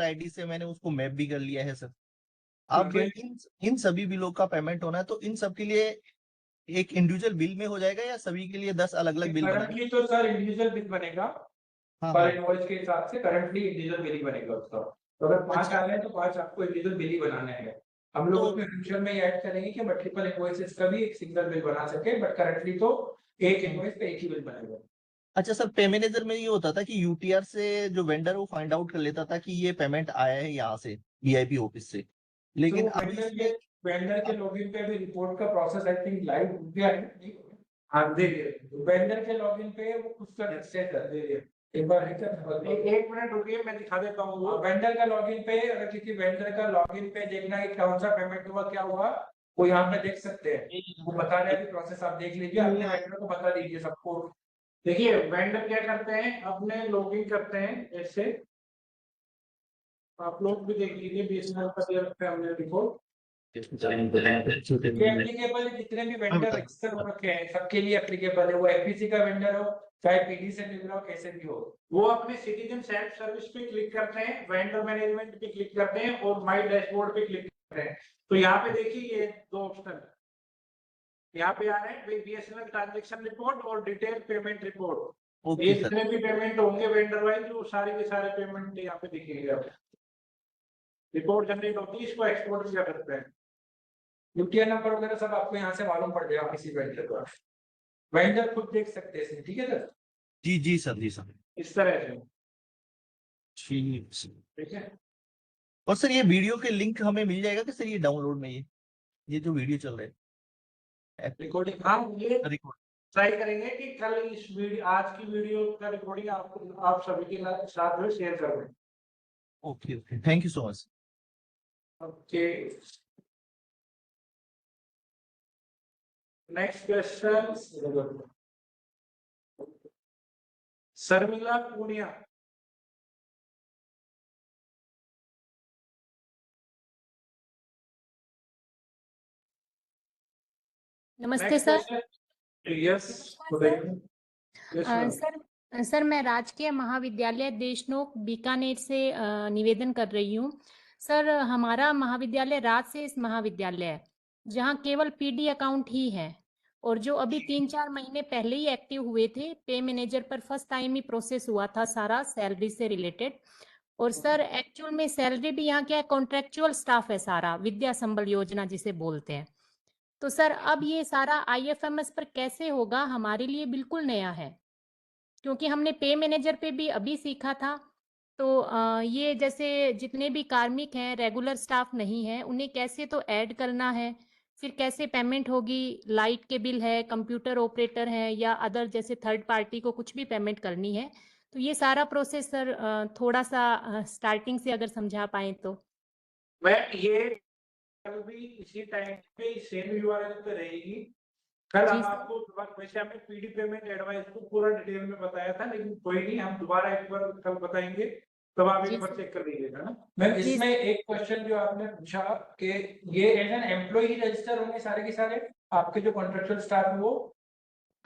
आईडी से मैंने उसको मैप भी कर लिया है सर। अब इन सभी बिलों का पेमेंट होना है, तो इन सब के लिए एक इंडिविजुअल बिल में हो जाएगा या सभी के लिए 10 अलग-अलग बिल बनाएंगे? करंटली तो सर इंडिविजुअल बिल बनेगा, पर इनवॉइस के हिसाब से करंटली इंडिविजुअल बिल ही बनेगा उसका। तो अगर 5 आ रहे हैं तो 5 आपको इंडिविजुअल बिल ही बनाने हैं। हम लोग उसमें फ्यूचर में ऐड करेंगे कि मल्टीपल इनवॉइसेस का भी एक सिंगल बिल बना सके, बट करंटली तो एक इनवॉइस पे एक ही बिल बनेगा। अच्छा सर, पे मैनेजर में ये होता था कि यूटीआर से जो वेंडर वो फाइंड आउट कर लेता था कि ये पेमेंट आया है यहाँ से वीआईपी ऑफिस से, लेकिन तो वेंडर के लॉगिन पे अभी रिपोर्ट का प्रोसेस आई थिंक लाइव हो गया है। हाँ देखिए, वेंडर के लॉगिन पे वो कुछ कर सकते हैं। एक बार है क्या? एक मिनट रुकिए, मैं दिखा देता हूँ। वो वेंडर का लॉगिन पे, अगर किसी वेंडर का लॉगिन पे देखना है कि कौन सा पेमेंट हुआ, क्या हुआ, वो यहाँ पे देख सकते हैं। वो बता रहे हैं प्रोसेस, आप देख लीजिए, अपने वेंडर को बता दीजिए सबको। देखिए वेंडर क्या करते हैं, अपने लॉगिन करते हैं ऐसे। आप लोग भी देख लीजिए, बीएसएनएल का दे रखते हैं हमने रिपोर्ट। एप्लीकेबल जितने भी वेंडर रजिस्टर हो रखे हैं सबके लिए एप्लीकेबल है। वो एफपीसी का वेंडर हो चाहे पीडी से मिल रहा हो, कैसे भी हो। वो अपने सिटीजन सेल्फ सर्विस पे क्लिक करते हैं, वेंडर मैनेजमेंट पे क्लिक करते हैं और माई डैशबोर्ड पे क्लिक करते हैं। तो यहाँ पे देखिए ये 2 ऑप्शन यहाँ पे आ रहे हैं, बीएसएनएल ट्रांजैक्शन रिपोर्ट और डिटेल पेमेंट रिपोर्ट। ये जितने भी पेमेंट होंगे वेंडर वाइज, वो सारे के सारे पेमेंट यहाँ पे दिखेंगे। रिपोर्ट जनरेट होती है, इसको एक्सपोर्ट किया करते हैं। यूटीआर नंबर वगैरह सब आपको यहाँ से मालूम पड़ जाएगा किसी वेंडर का। वेंडर खुद देख सकते हैं, ठीक है सर? जी सर। इस तरह से। ठीक है। और सर ये वीडियो के लिंक हमें मिल जाएगा कि सर ये डाउनलोड में ये जो वीडियो चल रहा है रिकॉर्डिंग, हाँ ये ट्राई करेंगे कि कल इस वीडियो, आज की वीडियो का रिकॉर्डिंग आपको, आप सभी के साथ में शेयर कर दें। Okay okay, thank you so much. Okay, next question Sharmila Punia. नमस्ते सर। यस सर मैं राजकीय महाविद्यालय देशनोक बीकानेर से निवेदन कर रही हूँ। सर हमारा महाविद्यालय राजशेष महाविद्यालय है जहाँ केवल पीडी अकाउंट ही है और जो अभी 3-4 महीने पहले ही एक्टिव हुए थे, पे मैनेजर पर फर्स्ट टाइम ही प्रोसेस हुआ था सारा सैलरी से रिलेटेड। और सर एक्चुअल में सैलरी भी यहाँ क्या है, कॉन्ट्रेक्चुअल स्टाफ है सारा, विद्या संबल योजना जिसे बोलते हैं। तो सर अब ये सारा आईएफएमएस पर कैसे होगा, हमारे लिए बिल्कुल नया है क्योंकि हमने पे मैनेजर पे भी अभी सीखा था। तो ये जैसे जितने भी कार्मिक हैं, रेगुलर स्टाफ नहीं है, उन्हें कैसे तो ऐड करना है, फिर कैसे पेमेंट होगी, लाइट के बिल है, कंप्यूटर ऑपरेटर है या अदर जैसे थर्ड पार्टी को कुछ भी पेमेंट करनी है, तो ये सारा प्रोसेस सर थोड़ा सा स्टार्टिंग से अगर समझा पाए तो। मैं ये कल भी इसी टाइम पे सेम यूआरएल पे रहेगी। कल हम आपको वैसे हमने पीडी पेमेंट एडवाइस को पूरा डिटेल में बताया था, लेकिन कोई नहीं, हम दोबारा एक बार कल बताएंगे, तब आप एक बार चेक कर लीजिएगा ना। मैम इसमें एक क्वेश्चन जो आपने पूछा कि ये एज एन एम्प्लॉय रजिस्टर होंगे सारे के सारे आपके जो कॉन्ट्रेक्चुअल स्टाफ है वो?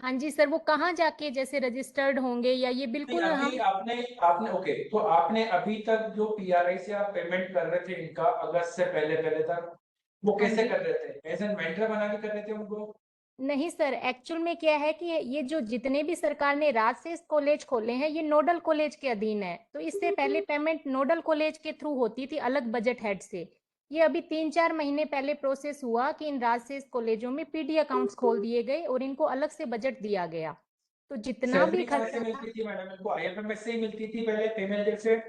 हाँ जी सर, वो कहाँ जाके जैसे रजिस्टर्ड होंगे या ये बिल्कुल अभी आपने ओके, तो आपने अभी तक जो पीआरआई से आप पेमेंट कर रहे थे इनका अगस्त से पहले तक, वो कैसे कर रहे थे? एज एन वेंडर बना के कर रहे थे उनको? नहीं सर, एक्चुअल में क्या है कि ये जो जितने भी सरकार ने राजशेष कॉलेज खोले हैं ये नोडल कॉलेज के अधीन है, तो इससे पहले पेमेंट नोडल कॉलेज के थ्रू होती थी अलग बजट हेड से। ये अभी 3-4 महीने पहले प्रोसेस हुआ कि इन राजशेष कॉलेजों में पीडी अकाउंट्स खोल दिए गए और इनको अलग से बजट दिया गया। तो जितना भी खर्चा मिलती थी मैडम, इनको आईएफएमएस से ही मिलती थी पहले पेमेंट जैसे?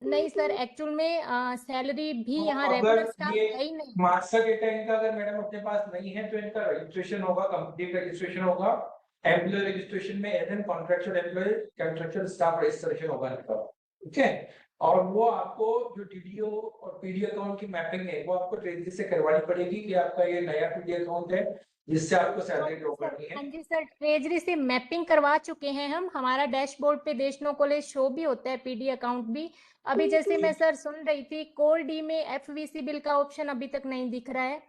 नहीं सर, एक्चुअल में सैलरी भी तो यहाँ अगर रेगुलर स्टाफ ये है ही नहीं। मास्टर डेटा इनका अगर मैडम अपने पास नहीं है तो इनका रजिस्ट्रेशन होगा, कंप्लीट रजिस्ट्रेशन होगा, एम्प्लॉय रजिस्ट्रेशन में as an contractual employee contractual staff registration होगा इनका, ठीक है। और वो आपको जो डीडीओ और पीडी अकाउंट की मैपिंग है वो आपको ट्रेजरी से करवानी पड़ेगी कि आपका ये नया पीडी अकाउंट है जिससे आपको सैलरी ड्रॉ करनी है। हाँ जी सर, ट्रेजरी से मैपिंग करवा चुके हैं हम, हमारा डैशबोर्ड पे देशनोक कॉलेज शो भी होता है, पीडी अकाउंट भी। अभी जैसे मैं सर सुन रही थी, कोर डी में एफवीसी बिल का ऑप्शन अभी तक नहीं दिख रहा है।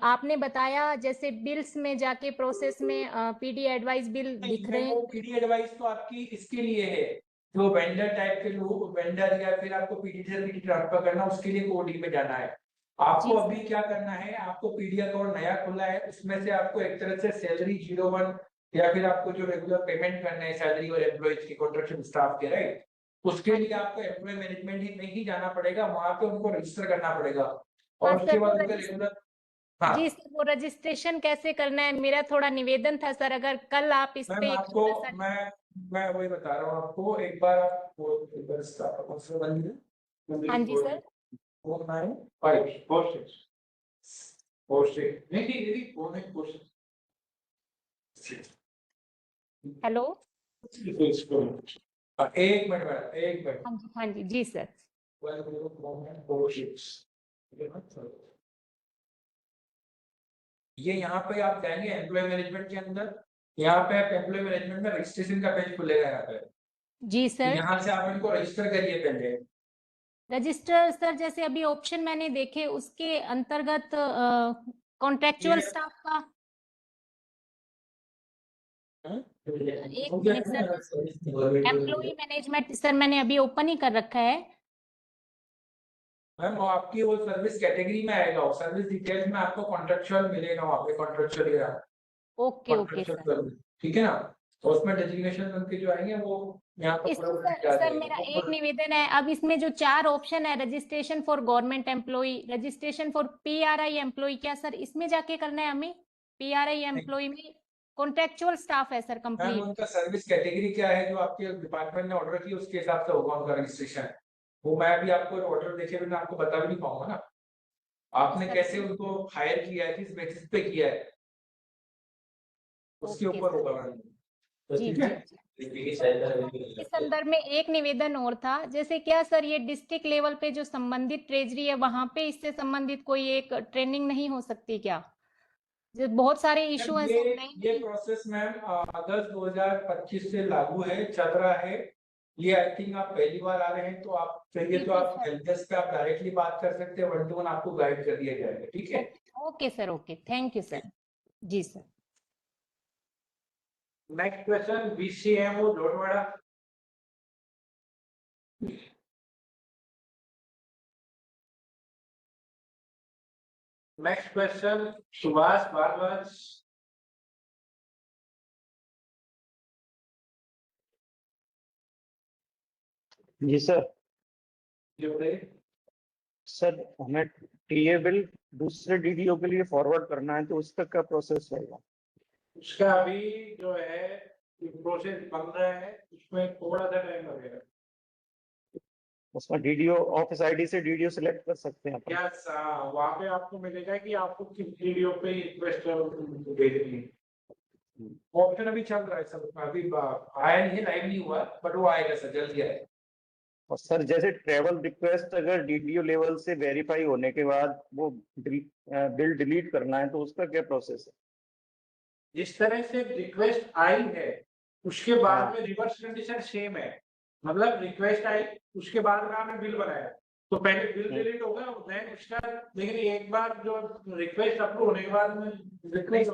आपने बताया जैसे बिल्स में जाके प्रोसेस में पीडी एडवाइस बिल दिख रहे हैं। पीडी एडवाइस तो आपकी इसके लिए है, जो वेंडर टाइप के लोग, वेंडर या फिर आपको पीडी से पीडी ट्रांसफर करना, उसके लिए कोर डी में जाना है। आपको अभी क्या करना है, आपको पीडी अकाउंट नया खुला है, उसमें से आपको एक तरह से सैलरी 01 या फिर आपको जो रेगुलर पेमेंट करना है सैलरी और एम्प्लॉयज की कॉन्ट्रैक्चुअल स्टाफ के, राइट, उसके लिए आपको एम्प्लॉय मैनेजमेंट में ही जाना पड़ेगा, वहां पे उनको रजिस्टर करना पड़ेगा और उसके बाद उनका रेगुलर। हाँ जी सर, वो रजिस्ट्रेशन कैसे करना है, मेरा थोड़ा निवेदन था सर, अगर कल आप इस पे आपको मैं वही बता रहा हूँ आपको, एक बार आप हाँ जी सर, 4956 हेलो, एक मिनट हाँ जी जी सर। ये यहाँ पे आप जाएंगे एम्प्लॉय मैनेजमेंट के अंदर, यहाँ पे आप एम्प्लॉय मैनेजमेंट में रजिस्ट्रेशन का पेज खुलेगा यहाँ पे। जी सर, यहाँ से आप इनको रजिस्टर करिए पहले। रजिस्टर सर, जैसे अभी ऑप्शन मैंने देखे उसके अंतर्गत कॉन्ट्रेक्चुअल स्टाफ का एक minute sir, employee management sir मैंने अभी ओपन ही कर रखा है। मैम वो आपकी वो सर्विस कैटेगरी में आएगा, सर्विस डिटेल्स में आपको कॉन्ट्रेक्चुअल मिलेगा, वहाँ पे कॉन्ट्रेक्चुअल ओके ओके सर, ठीक है ना, तो उसमें डेजिग्नेशन उनके जो आएंगे वो यहाँ पर सर मेरा एक निवेदन है, अब इसमें जो 4 ऑप्शन है, registration for government employee, registration for PRI employee, क्या सर इसमें जाके करना है हमें पीआरआई एम्प्लॉय में? कॉन्ट्रेक्चुअल स्टाफ है सर मैम कंप्लीट। उनका सर्विस कैटेगरी क्या है जो आपके डिपार्टमेंट ने ऑर्डर की, उसके हिसाब से होगा उनका रजिस्ट्रेशन। वो मैं भी आपको ऑर्डर देखे बिना आपको बता भी नहीं पाऊंगा ना। आपने कैसे उनको हायर किया है, किस बेसिस पे किया है, उसके ऊपर होगा मैम। तो जी ठीक है। इस संदर्भ में एक निवेदन और था, जैसे क्या सर ये डिस्ट्रिक्ट लेवल पे जो संबंधित ट्रेजरी है वहां पे इससे संबंधित कोई एक ट्रेनिंग नहीं हो सकती क्या? जो बहुत सारे इशू हैं ये प्रोसेस मैम अगस्त 2025 से लागू है, चल रहा है। ये आई थिंक आप पहली बार आ रहे हैं, तो आप चाहिए तो आप हेल्प डेस्क पे आप डायरेक्टली बात कर सकते हैं, 1 to 1 आपको गाइड कर दिया जाएगा। ठीक है। Okay sir, okay, thank you sir. जी sir. Next question BCMO Jhotwara. Next question Subhash Bhardwaj. जी सर। जी बताइए। सर हमें टीए बिल दूसरे डीडीओ के लिए फॉरवर्ड करना है, तो उसका क्या प्रोसेस रहेगा? उसका अभी जो है प्रोसेस बन रहा है, उसमें थोड़ा सा टाइम लगेगा। उसमें डीडीओ ऑफिस आईडी से डीडीओ सिलेक्ट कर सकते हैं अपन? यस, वहाँ पे आपको मिलेगा कि आपको किस वीडियो पे रिक्वेस्ट भेजनी है। ऑप्शन अभी चल रहा है सर, अभी आया नहीं है, लाइव नहीं हुआ, बट वो आएगा सर, जल्दी आएगा। और सर जैसे ट्रेवल रिक्वेस्ट अगर डीडीओ लेवल से वेरीफाई होने के बाद वो बिल डिलीट करना है, तो उसका क्या प्रोसेस है? जिस तरह से रिक्वेस्ट आई है उसके बाद में रिवर्स कंडीशन सेम है। मतलब रिक्वेस्ट आई, उसके बाद में आपने बिल बनाया, तो पहले बिल डिलीट होगा, देन उसका, लेकिन एक बार जो रिक्वेस्ट अप्रूव होने के बाद में रिक्वेस्ट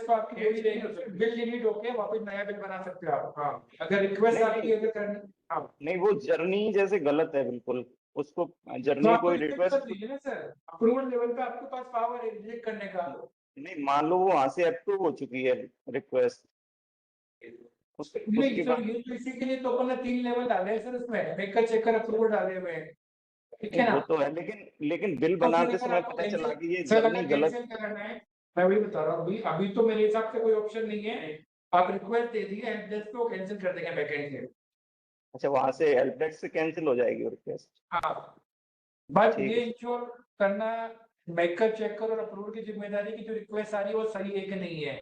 तो आपकी बिल डिलीट होके वापस नया बिल बना सकते हो आप। हाँ, अगर रिक्वेस्ट आपकी अगर करनी, नहीं वो जर्नी जैसे गलत है बिल्कुल, उसको जर्नी कोई रिक्वेस्ट ना सर, अप्रूवल लेवल पे आपके पास पावर है रिजेक्ट करने का। नहीं, मान लो वो वहां से अप्रूव हो चुकी है रिक्वेस्ट, नहीं सर, ये तो इसी के लिए तो अपन ने 3 लेवल डाले हैं सर, इसमें मेकर चेकर अप्रूवल डाले हुए हैं। ठीक है ना? वो तो है, लेकिन बिल बनाते समय पता चला कि ये सर जर्नी अगर गलत। कैंसिल करना है, मैं वही बता रहा हूँ, अभी तो मेरे हिसाब से कोई ऑप्शन नहीं है। आप रिक्वेस्ट दे दिए, हेल्प डेस्क को कैंसिल कर देंगे बैकएंड से। अच्छा, वहां से हेल्प डेस्क से कैंसिल हो जाएगी रिक्वेस्ट? हाँ, बट ये इंश्योर करना मेकर चेकर और अप्रूवल की जिम्मेदारी की जो रिक्वेस्ट आ रही है वो सही है कि नहीं है।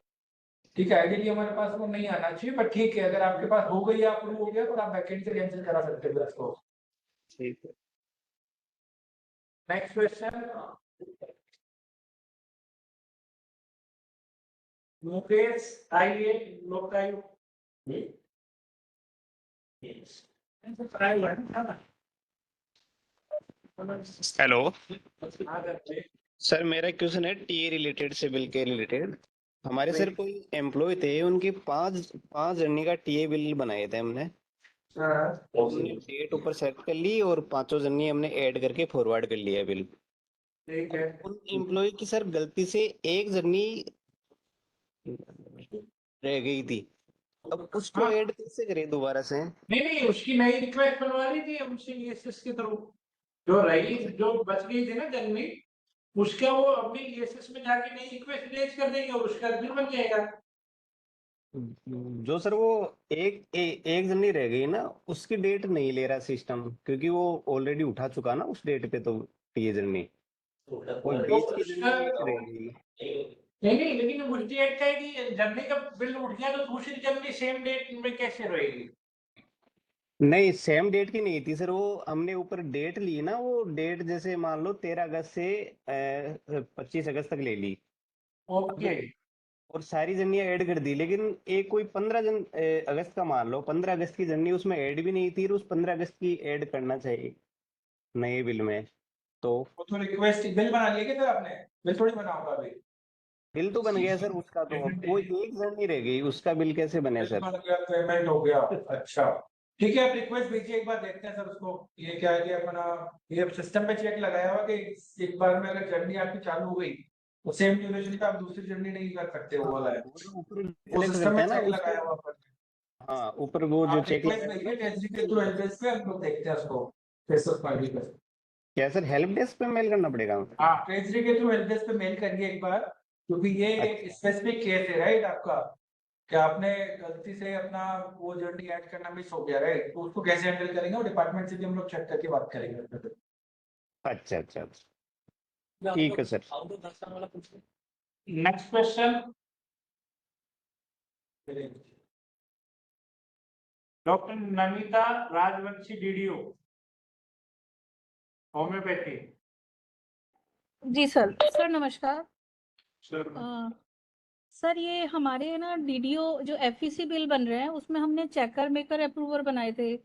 ठीक है, आइडियली हमारे पास वो नहीं आना चाहिए, बट ठीक है, अगर आपके पास हो गई, अप्रूव हो गया, तो आप बैकएंड से कैंसिल करा सकते हैं उसको। ठीक है। नेक्स्ट क्वेश्चन मुकेश आइए लोकायुक्त। हेलो हाँ सर, मेरा क्वेश्चन है टीए रिलेटेड, सिविल के रिलेटेड। हमारे सर कोई एम्प्लॉय थे, उनके पांच जर्नी का टीए बिल बनाए थे हमने। हमने डेट ऊपर सेट कर ली और 5 जर्नी हमने ऐड करके फॉरवर्ड कर लिया बिल। ठीक है। उन एम्प्लॉय की सर गलती से एक जर्नी रह गई थी, अब उसको ऐड कैसे करें दोबारा से? नहीं, उसकी नई रिक्वेस्ट बनवा ली थी हमसे ईएसएस के थ्रू। जो रही, जो बच गई थी ना जर्नी, उसका वो अपनी ईएसएस में जाके नई रिक्वेस्ट रेज कर देंगे और उसका बिल बन जाएगा। जो सर वो एक जर्नी रह गई ना, उसकी डेट नहीं ले रहा सिस्टम, क्योंकि वो ऑलरेडी उठा चुका ना उस डेट पे, तो ये जर्नी कोई बीच की जर्नी रह गई। नहीं, लेकिन उस डेट का है कि जर्नी का बिल उठ गया तो दूसरी जर्नी सेम डेट में कैसे रहेगी? नहीं, सेम डेट की नहीं थी सर, वो हमने ऊपर डेट ली ना, वो डेट जैसे मान लो 13 अगस्त से 25 अगस्त तक ले ली। ओके। और सारी जर्नियां ऐड कर दी, लेकिन एक कोई 15 अगस्त का मान लो, 15 अगस्त की जर्नी उसमें ऐड भी नहीं थी, उस 15 अगस्त की ऐड करना चाहिए नए बिल में। तो रिक्वेस्ट बिल बना लिया क्या आपने? बिल थोड़ी बना होगा अभी। बिल तो बन गया सर उसका, तो कोई एक जर्नी रह गई, उसका बिल कैसे बने सर? बन गया, पेमेंट हो गया। अच्छा ठीक है, आप रिक्वेस्ट भेजिए, एक बार देखते हैं सर उसको। ये क्या है कि अपना ये सिस्टम पे चेक लगाया हुआ कि एक बार में अगर जर्नी आपकी चालू हो गई तो सेम ड्यूरेशन पे आप दूसरी जर्नी नहीं कर सकते, वो वाला है। वो सिस्टम में चेक लगाया हुआ पर। हाँ, ऊपर वो जो चेक रिक्वेस्ट भेजिए टेस्टी के थ्रू एड्रेस पे, हम लोग देखते हैं उसको कैसे फाइल कर। क्या सर हेल्प डेस्क पे मेल करना पड़ेगा? हाँ, ट्रेजरी के थ्रू हेल्प डेस्क पे मेल करिए एक बार क्योंकि ये एक स्पेसिफिक केस है राइट आपका, कि आपने गलती से अपना वो जर्नी ऐड करना मिस हो गया राइट, तो उसको कैसे हैंडल करेंगे वो डिपार्टमेंट से भी हम लोग चेक करके बात करेंगे। अच्छा अच्छा अच्छा ठीक है sir. Next question, doctor Namita Rajvanshi, DDO homeopathy. जी सर। सर नमस्कार। सर सर ये हमारे ना डीडीओ जो एफईसी बिल बन रहे हैं उसमें हमने चेकर मेकर अप्रूवर बनाए थे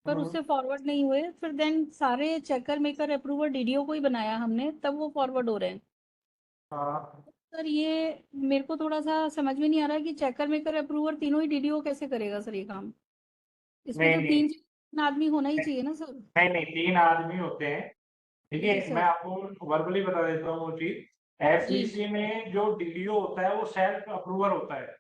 पर उससे फॉरवर्ड नहीं हुए, फिर देन सारे चेकर मेकर अप्रूवर डीडीओ को ही बनाया हमने, तब वो फॉरवर्ड हो रहे हैं। सर ये मेरे को थोड़ा सा समझ में नहीं आ रहा है कि चेकर मेकर अप्रूवर तीनों ही डीडीओ कैसे करेगा सर ये काम? इसमें नहीं तो नहीं तीन आदमी होना ही चाहिए ना सर। नहीं नहीं 3 आदमी होते हैं। ठीक है, जी सर। मैं आपको वर्बली बता देता हूँ वो चीज। एफईसी में जो डीडीओ होता है वो सेल्फ अप्रूवर होता है।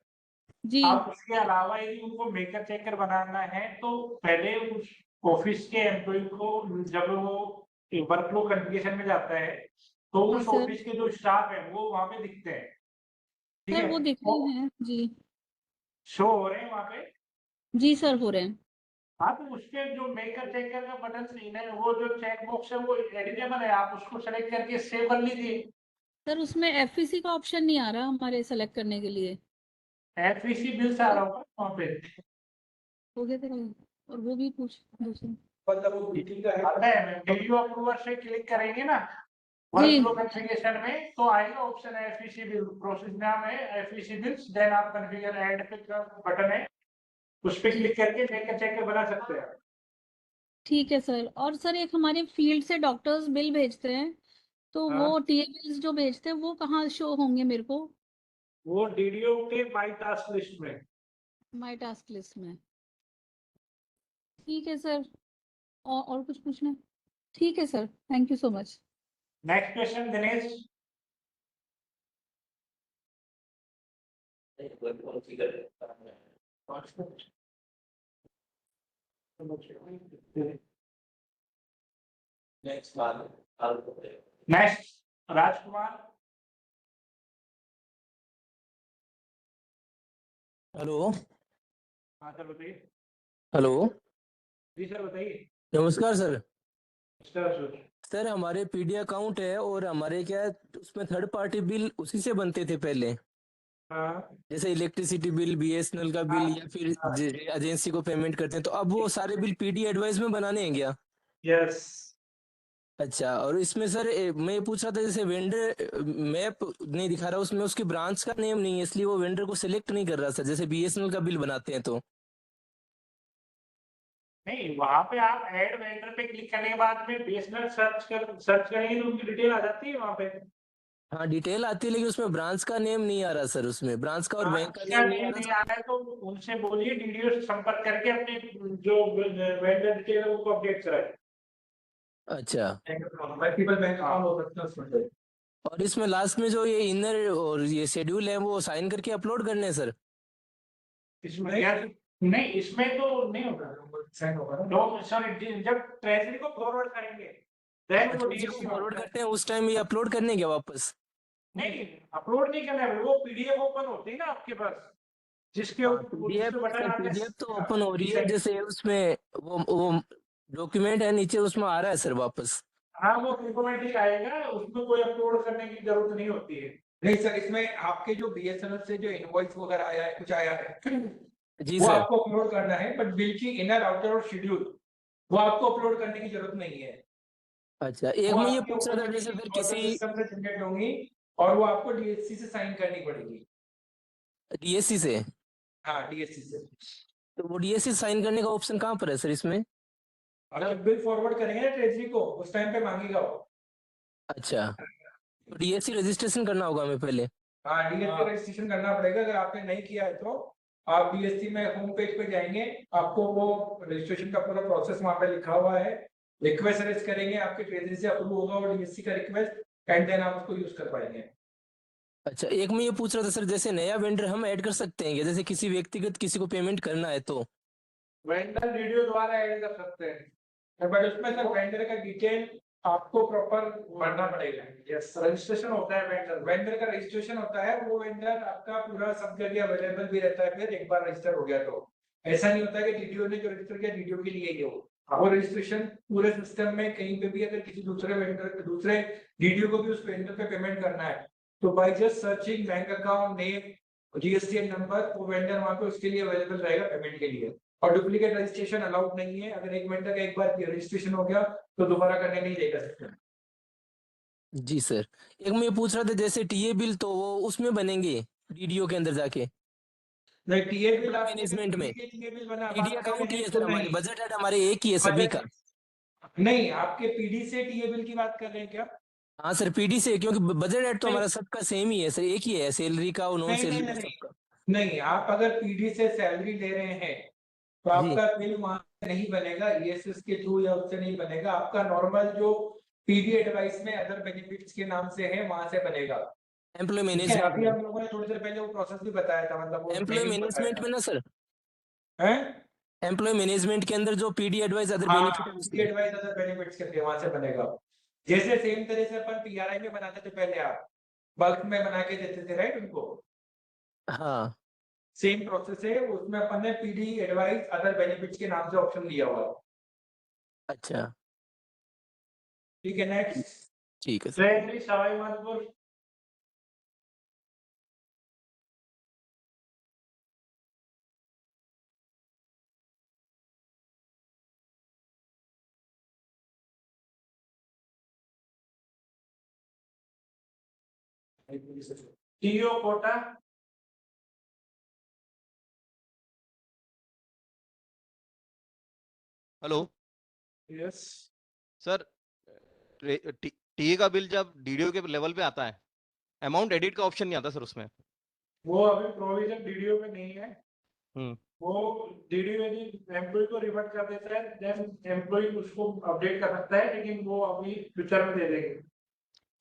जी अब उसके अलावा यदि उनको मेकर चेकर बनाना है तो पहले उस ऑफिस के एम्प्लॉय को, जब वो वर्कफ्लो कॉन्फ़िगरेशन में जाता है तो हाँ उस सर। ऑफिस के जो स्टाफ है वो वहां पे दिखते हैं। ठीक सर है, वो दिख रहे हैं जी। शो हो रहे हैं वहां पे। जी सर हो रहे हैं। हाँ, तो उसके जो मेकर चेकर का बटन सीन है, वो जो चेक बॉक्स है वो एडिटेबल है, आप उसको सेलेक्ट करके सेव कर लीजिए। सर उसमें एफईसी का ऑप्शन नहीं आ रहा हमारे सेलेक्ट करने के लिए। एफईसी बिल से आ रहा होगा वहाँ पे। हो गया तेरा? और वो भी पूछ दूसरा। मतलब वो मीटिंग का है डीडीओ अप्रूवर से क्लिक करेंगे ना जी वर्कफ्लो कॉन्फ़िगरेशन में, तो आएगा ऑप्शन एफईसी बिल, प्रोसेस नाम है एफईसी बिल्स, देन आप कॉन्फ़िगर ऐड पे बटन है, उस पे क्लिक करके मेकर चेकर बना सकते हैं। ठीक है सर। और सर एक हमारे फील्ड से डॉक्टर्स बिल भेजते हैं तो हाँ। वो टीए बिल्स जो भेजते हैं वो कहाँ शो होंगे मेरे को? वो डीडीओ के माई टास्क लिस्ट में। माय टास्क लिस्ट में। ठीक है सर। और कुछ पूछना है? ठीक है sir, thank you so much. Next question Dinesh. Next Rajkumar. Hello. हाँ सर बताइए। हेलो। जी सर बताइए। नमस्कार सर। सर सर हमारे पीडी अकाउंट है और हमारे क्या है, उसमें थर्ड पार्टी बिल उसी से बनते थे पहले, हाँ जैसे इलेक्ट्रिसिटी बिल, बीएसएनएल का बिल या फिर एजेंसी को पेमेंट करते हैं, तो अब वो सारे बिल पीडी एडवाइस में बनाने हैं क्या? यस। अच्छा, और इसमें सर मैं ये पूछ रहा था, जैसे वेंडर मैप नहीं दिखा रहा उसमें, उसकी ब्रांच का नेम नहीं है, इसलिए वो वेंडर को सिलेक्ट नहीं कर रहा सर, जैसे बीएसएनएल का बिल बनाते हैं तो। नहीं, वहां पे आप ऐड वेंडर पे क्लिक करने के बाद में बीएसएनएल सर्च करेंगे तो उनकी डिटेल आ जाती है वहां पे। हाँ डिटेल आती है, लेकिन उसमें ब्रांच का नेम नहीं आ रहा सर, उसमें ब्रांच का और बैंक का नेम नहीं आ नहीं आ रहा है तो उनसे बोलिए डीडीओ से संपर्क करके अपने जो वेंडर डिटेल है उनको अपडेट कराए। अच्छा। मल्टीपल बैंक अकाउंट हो सकते हैं उसमें। और इसमें लास्ट में जो ये इनर और ये शेड्यूल है वो साइन करके अपलोड करने हैं सर? इसमें क्या? नहीं, इसमें तो नहीं होगा, साइन होगा ना। सॉरी, जब ट्रेजरी को फॉरवर्ड करेंगे देन वो डीएससी फॉरवर्ड करते हैं उस टाइम ये अपलोड करने क्या वापस? नहीं, अपलोड नहीं करना है, वो पीडीएफ ओपन होती है ना आपके पास, जिसके पीडीएफ तो ओपन हो रही है, जैसे उसमें वो डॉक्यूमेंट है नीचे, उसमें आ रहा है सर वापस। हाँ, वो ऑटोमेटिक आएगा, उसमें कोई अपलोड करने की जरूरत नहीं होती है। नहीं सर, इसमें आपके जो बीएसएनएल से जो इनवॉइस वगैरह आया है, कुछ आया है जी वो सर, आपको अपलोड करना है, बट बिल की इनर आउटर और शेड्यूल वो आपको अपलोड करने की जरूरत नहीं है। अच्छा, एक मैं ये पूछ रहा था, जैसे फिर किसी सिस्टम से जनरेट होंगी और वो आपको डीएससी से साइन करनी पड़ेगी। डीएससी से? हाँ डीएससी से। तो वो डीएससी साइन करने का ऑप्शन कहाँ पर है सर इसमें? अगर बिल फॉरवर्ड करेंगे ना ट्रेजरी को, उस टाइम पे मांगेगा वो। अच्छा, तो डीएससी रजिस्ट्रेशन करना होगा हमें पहले? हाँ डीएससी रजिस्ट्रेशन करना पड़ेगा, अगर आपने नहीं किया है तो आप डीएससी में होम पेज पे जाएंगे, आपको वो रजिस्ट्रेशन का पूरा प्रोसेस वहाँ पे लिखा हुआ है, रिक्वेस्ट रेज करेंगे, आपके ट्रेजरी से अप्रूव होगा और डीएससी का रिक्वेस्ट, एंड देन आप उसको यूज कर पाएंगे। अच्छा, एक मैं ये पूछ रहा था सर, जैसे नया वेंडर हम ऐड कर सकते हैं क्या, जैसे किसी व्यक्तिगत किसी को पेमेंट करना है तो? वेंडर वीडियो द्वारा ऐड कर सकते हैं, बट उसमें सर वेंडर का डिटेल आपको प्रॉपर भरना पड़ेगा। यस, रजिस्ट्रेशन होता है वेंडर का रजिस्ट्रेशन होता है। वो वेंडर आपका पूरा सब जगह अवेलेबल भी रहता है फिर एक बार रजिस्टर हो गया तो। ऐसा नहीं होता कि डीडीओ ने जो रजिस्टर किया डीडीओ के लिए ही हो। वो रजिस्ट्रेशन पूरे सिस्टम में कहीं पे भी अगर किसी दूसरे वेंडर दूसरे डीडीओ को भी उस वेंडर पे पेमेंट करना है तो by just searching bank account name GSTN number वो वेंडर वहां पे उसके लिए अवेलेबल रहेगा पेमेंट के लिए। और डुप्लीकेट रजिस्ट्रेशन अलाउड नहीं है। अगर एक वेंडर का एक बार रजिस्ट्रेशन हो गया तो दोबारा करने नहीं देगा सिस्टम। जी सर, एक मैं ये पूछ रहा था जैसे टीए बिल तो वो उसमें बनेंगे डीडीओ के अंदर जाके नहीं, टीए बिल आप मैनेजमेंट में टीए बिल बना पीडी अकाउंट ही है सर, हमारे बजट हेड हमारे एक ही है सभी का। नहीं, आपके पीडी से टीए बिल की बात कर रहे हैं क्या? हाँ सर, पीडी से, क्योंकि बजट हेड तो हमारा सबका सेम ही है सर, एक ही है, सैलरी का और नॉन नहीं नहीं सैलरी नहीं सबका। नहीं, आप अगर पीडी से सैलरी ले रहे हैं तो आपका बिल वहां से नहीं बनेगा, ईएसएस के थ्रू या उससे नहीं बनेगा। आपका नॉर्मल जो पीडी एडवाइस में अदर बेनिफिट्स के नाम से है वहां से बनेगा। एम्प्लॉय अभी मैनेजमेंट, हम लोगों ने थोड़ी देर पहले वो प्रोसेस भी बताया था, मतलब वो एम्प्लॉय मैनेजमेंट में ना सर, हैं एम्प्लॉय मैनेजमेंट के अंदर जो पीडी एडवाइस अदर बेनिफिट है पीडी उसमें। एडवाइस अदर बेनिफिट्स के वहां से बनेगा। जैसे सेम तरह से अपन पीआरआई में बनाते थे पहले, आप बल्क में बना के देते थे राइट उनको, हाँ सेम प्रोसेस है। उसमें अपन ने पीडी एडवाइस अदर बेनिफिट्स के नाम से ऑप्शन दिया हुआ है। अच्छा ठीक है, नेक्स्ट। ठीक है treasury Sawai Madhopur. TO Kota. Hello yes sir, TA का बिल जब डीडीओ के लेवल पे आता है अमाउंट एडिट का ऑप्शन नहीं आता सर उसमें। वो अभी प्रोविजन डीडीओ में नहीं है। वो डीडीओ यदि एम्प्लॉय को रिवर्ट कर देता है देन एम्प्लॉय उसको अपडेट कर सकता है, लेकिन वो अभी फ्यूचर में दे देंगे।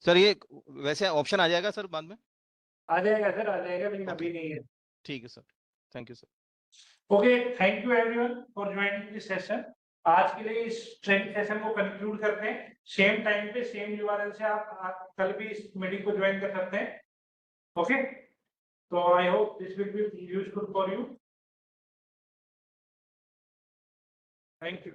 सर ये वैसे ऑप्शन आ जाएगा सर बाद में? आ जाएगा सर, आ जाएगा, लेकिन अभी नहीं है। ठीक है sir, thank you sir. Okay, thank you everyone for joining this session. आज के लिए इस ट्रेनिंग सेशन को कंक्लूड करते हैं। सेम टाइम पे सेम यूआरएल से आप कल भी इस मीटिंग को ज्वाइन कर सकते हैं। ओके, तो I hope this will be useful for you. Thank you.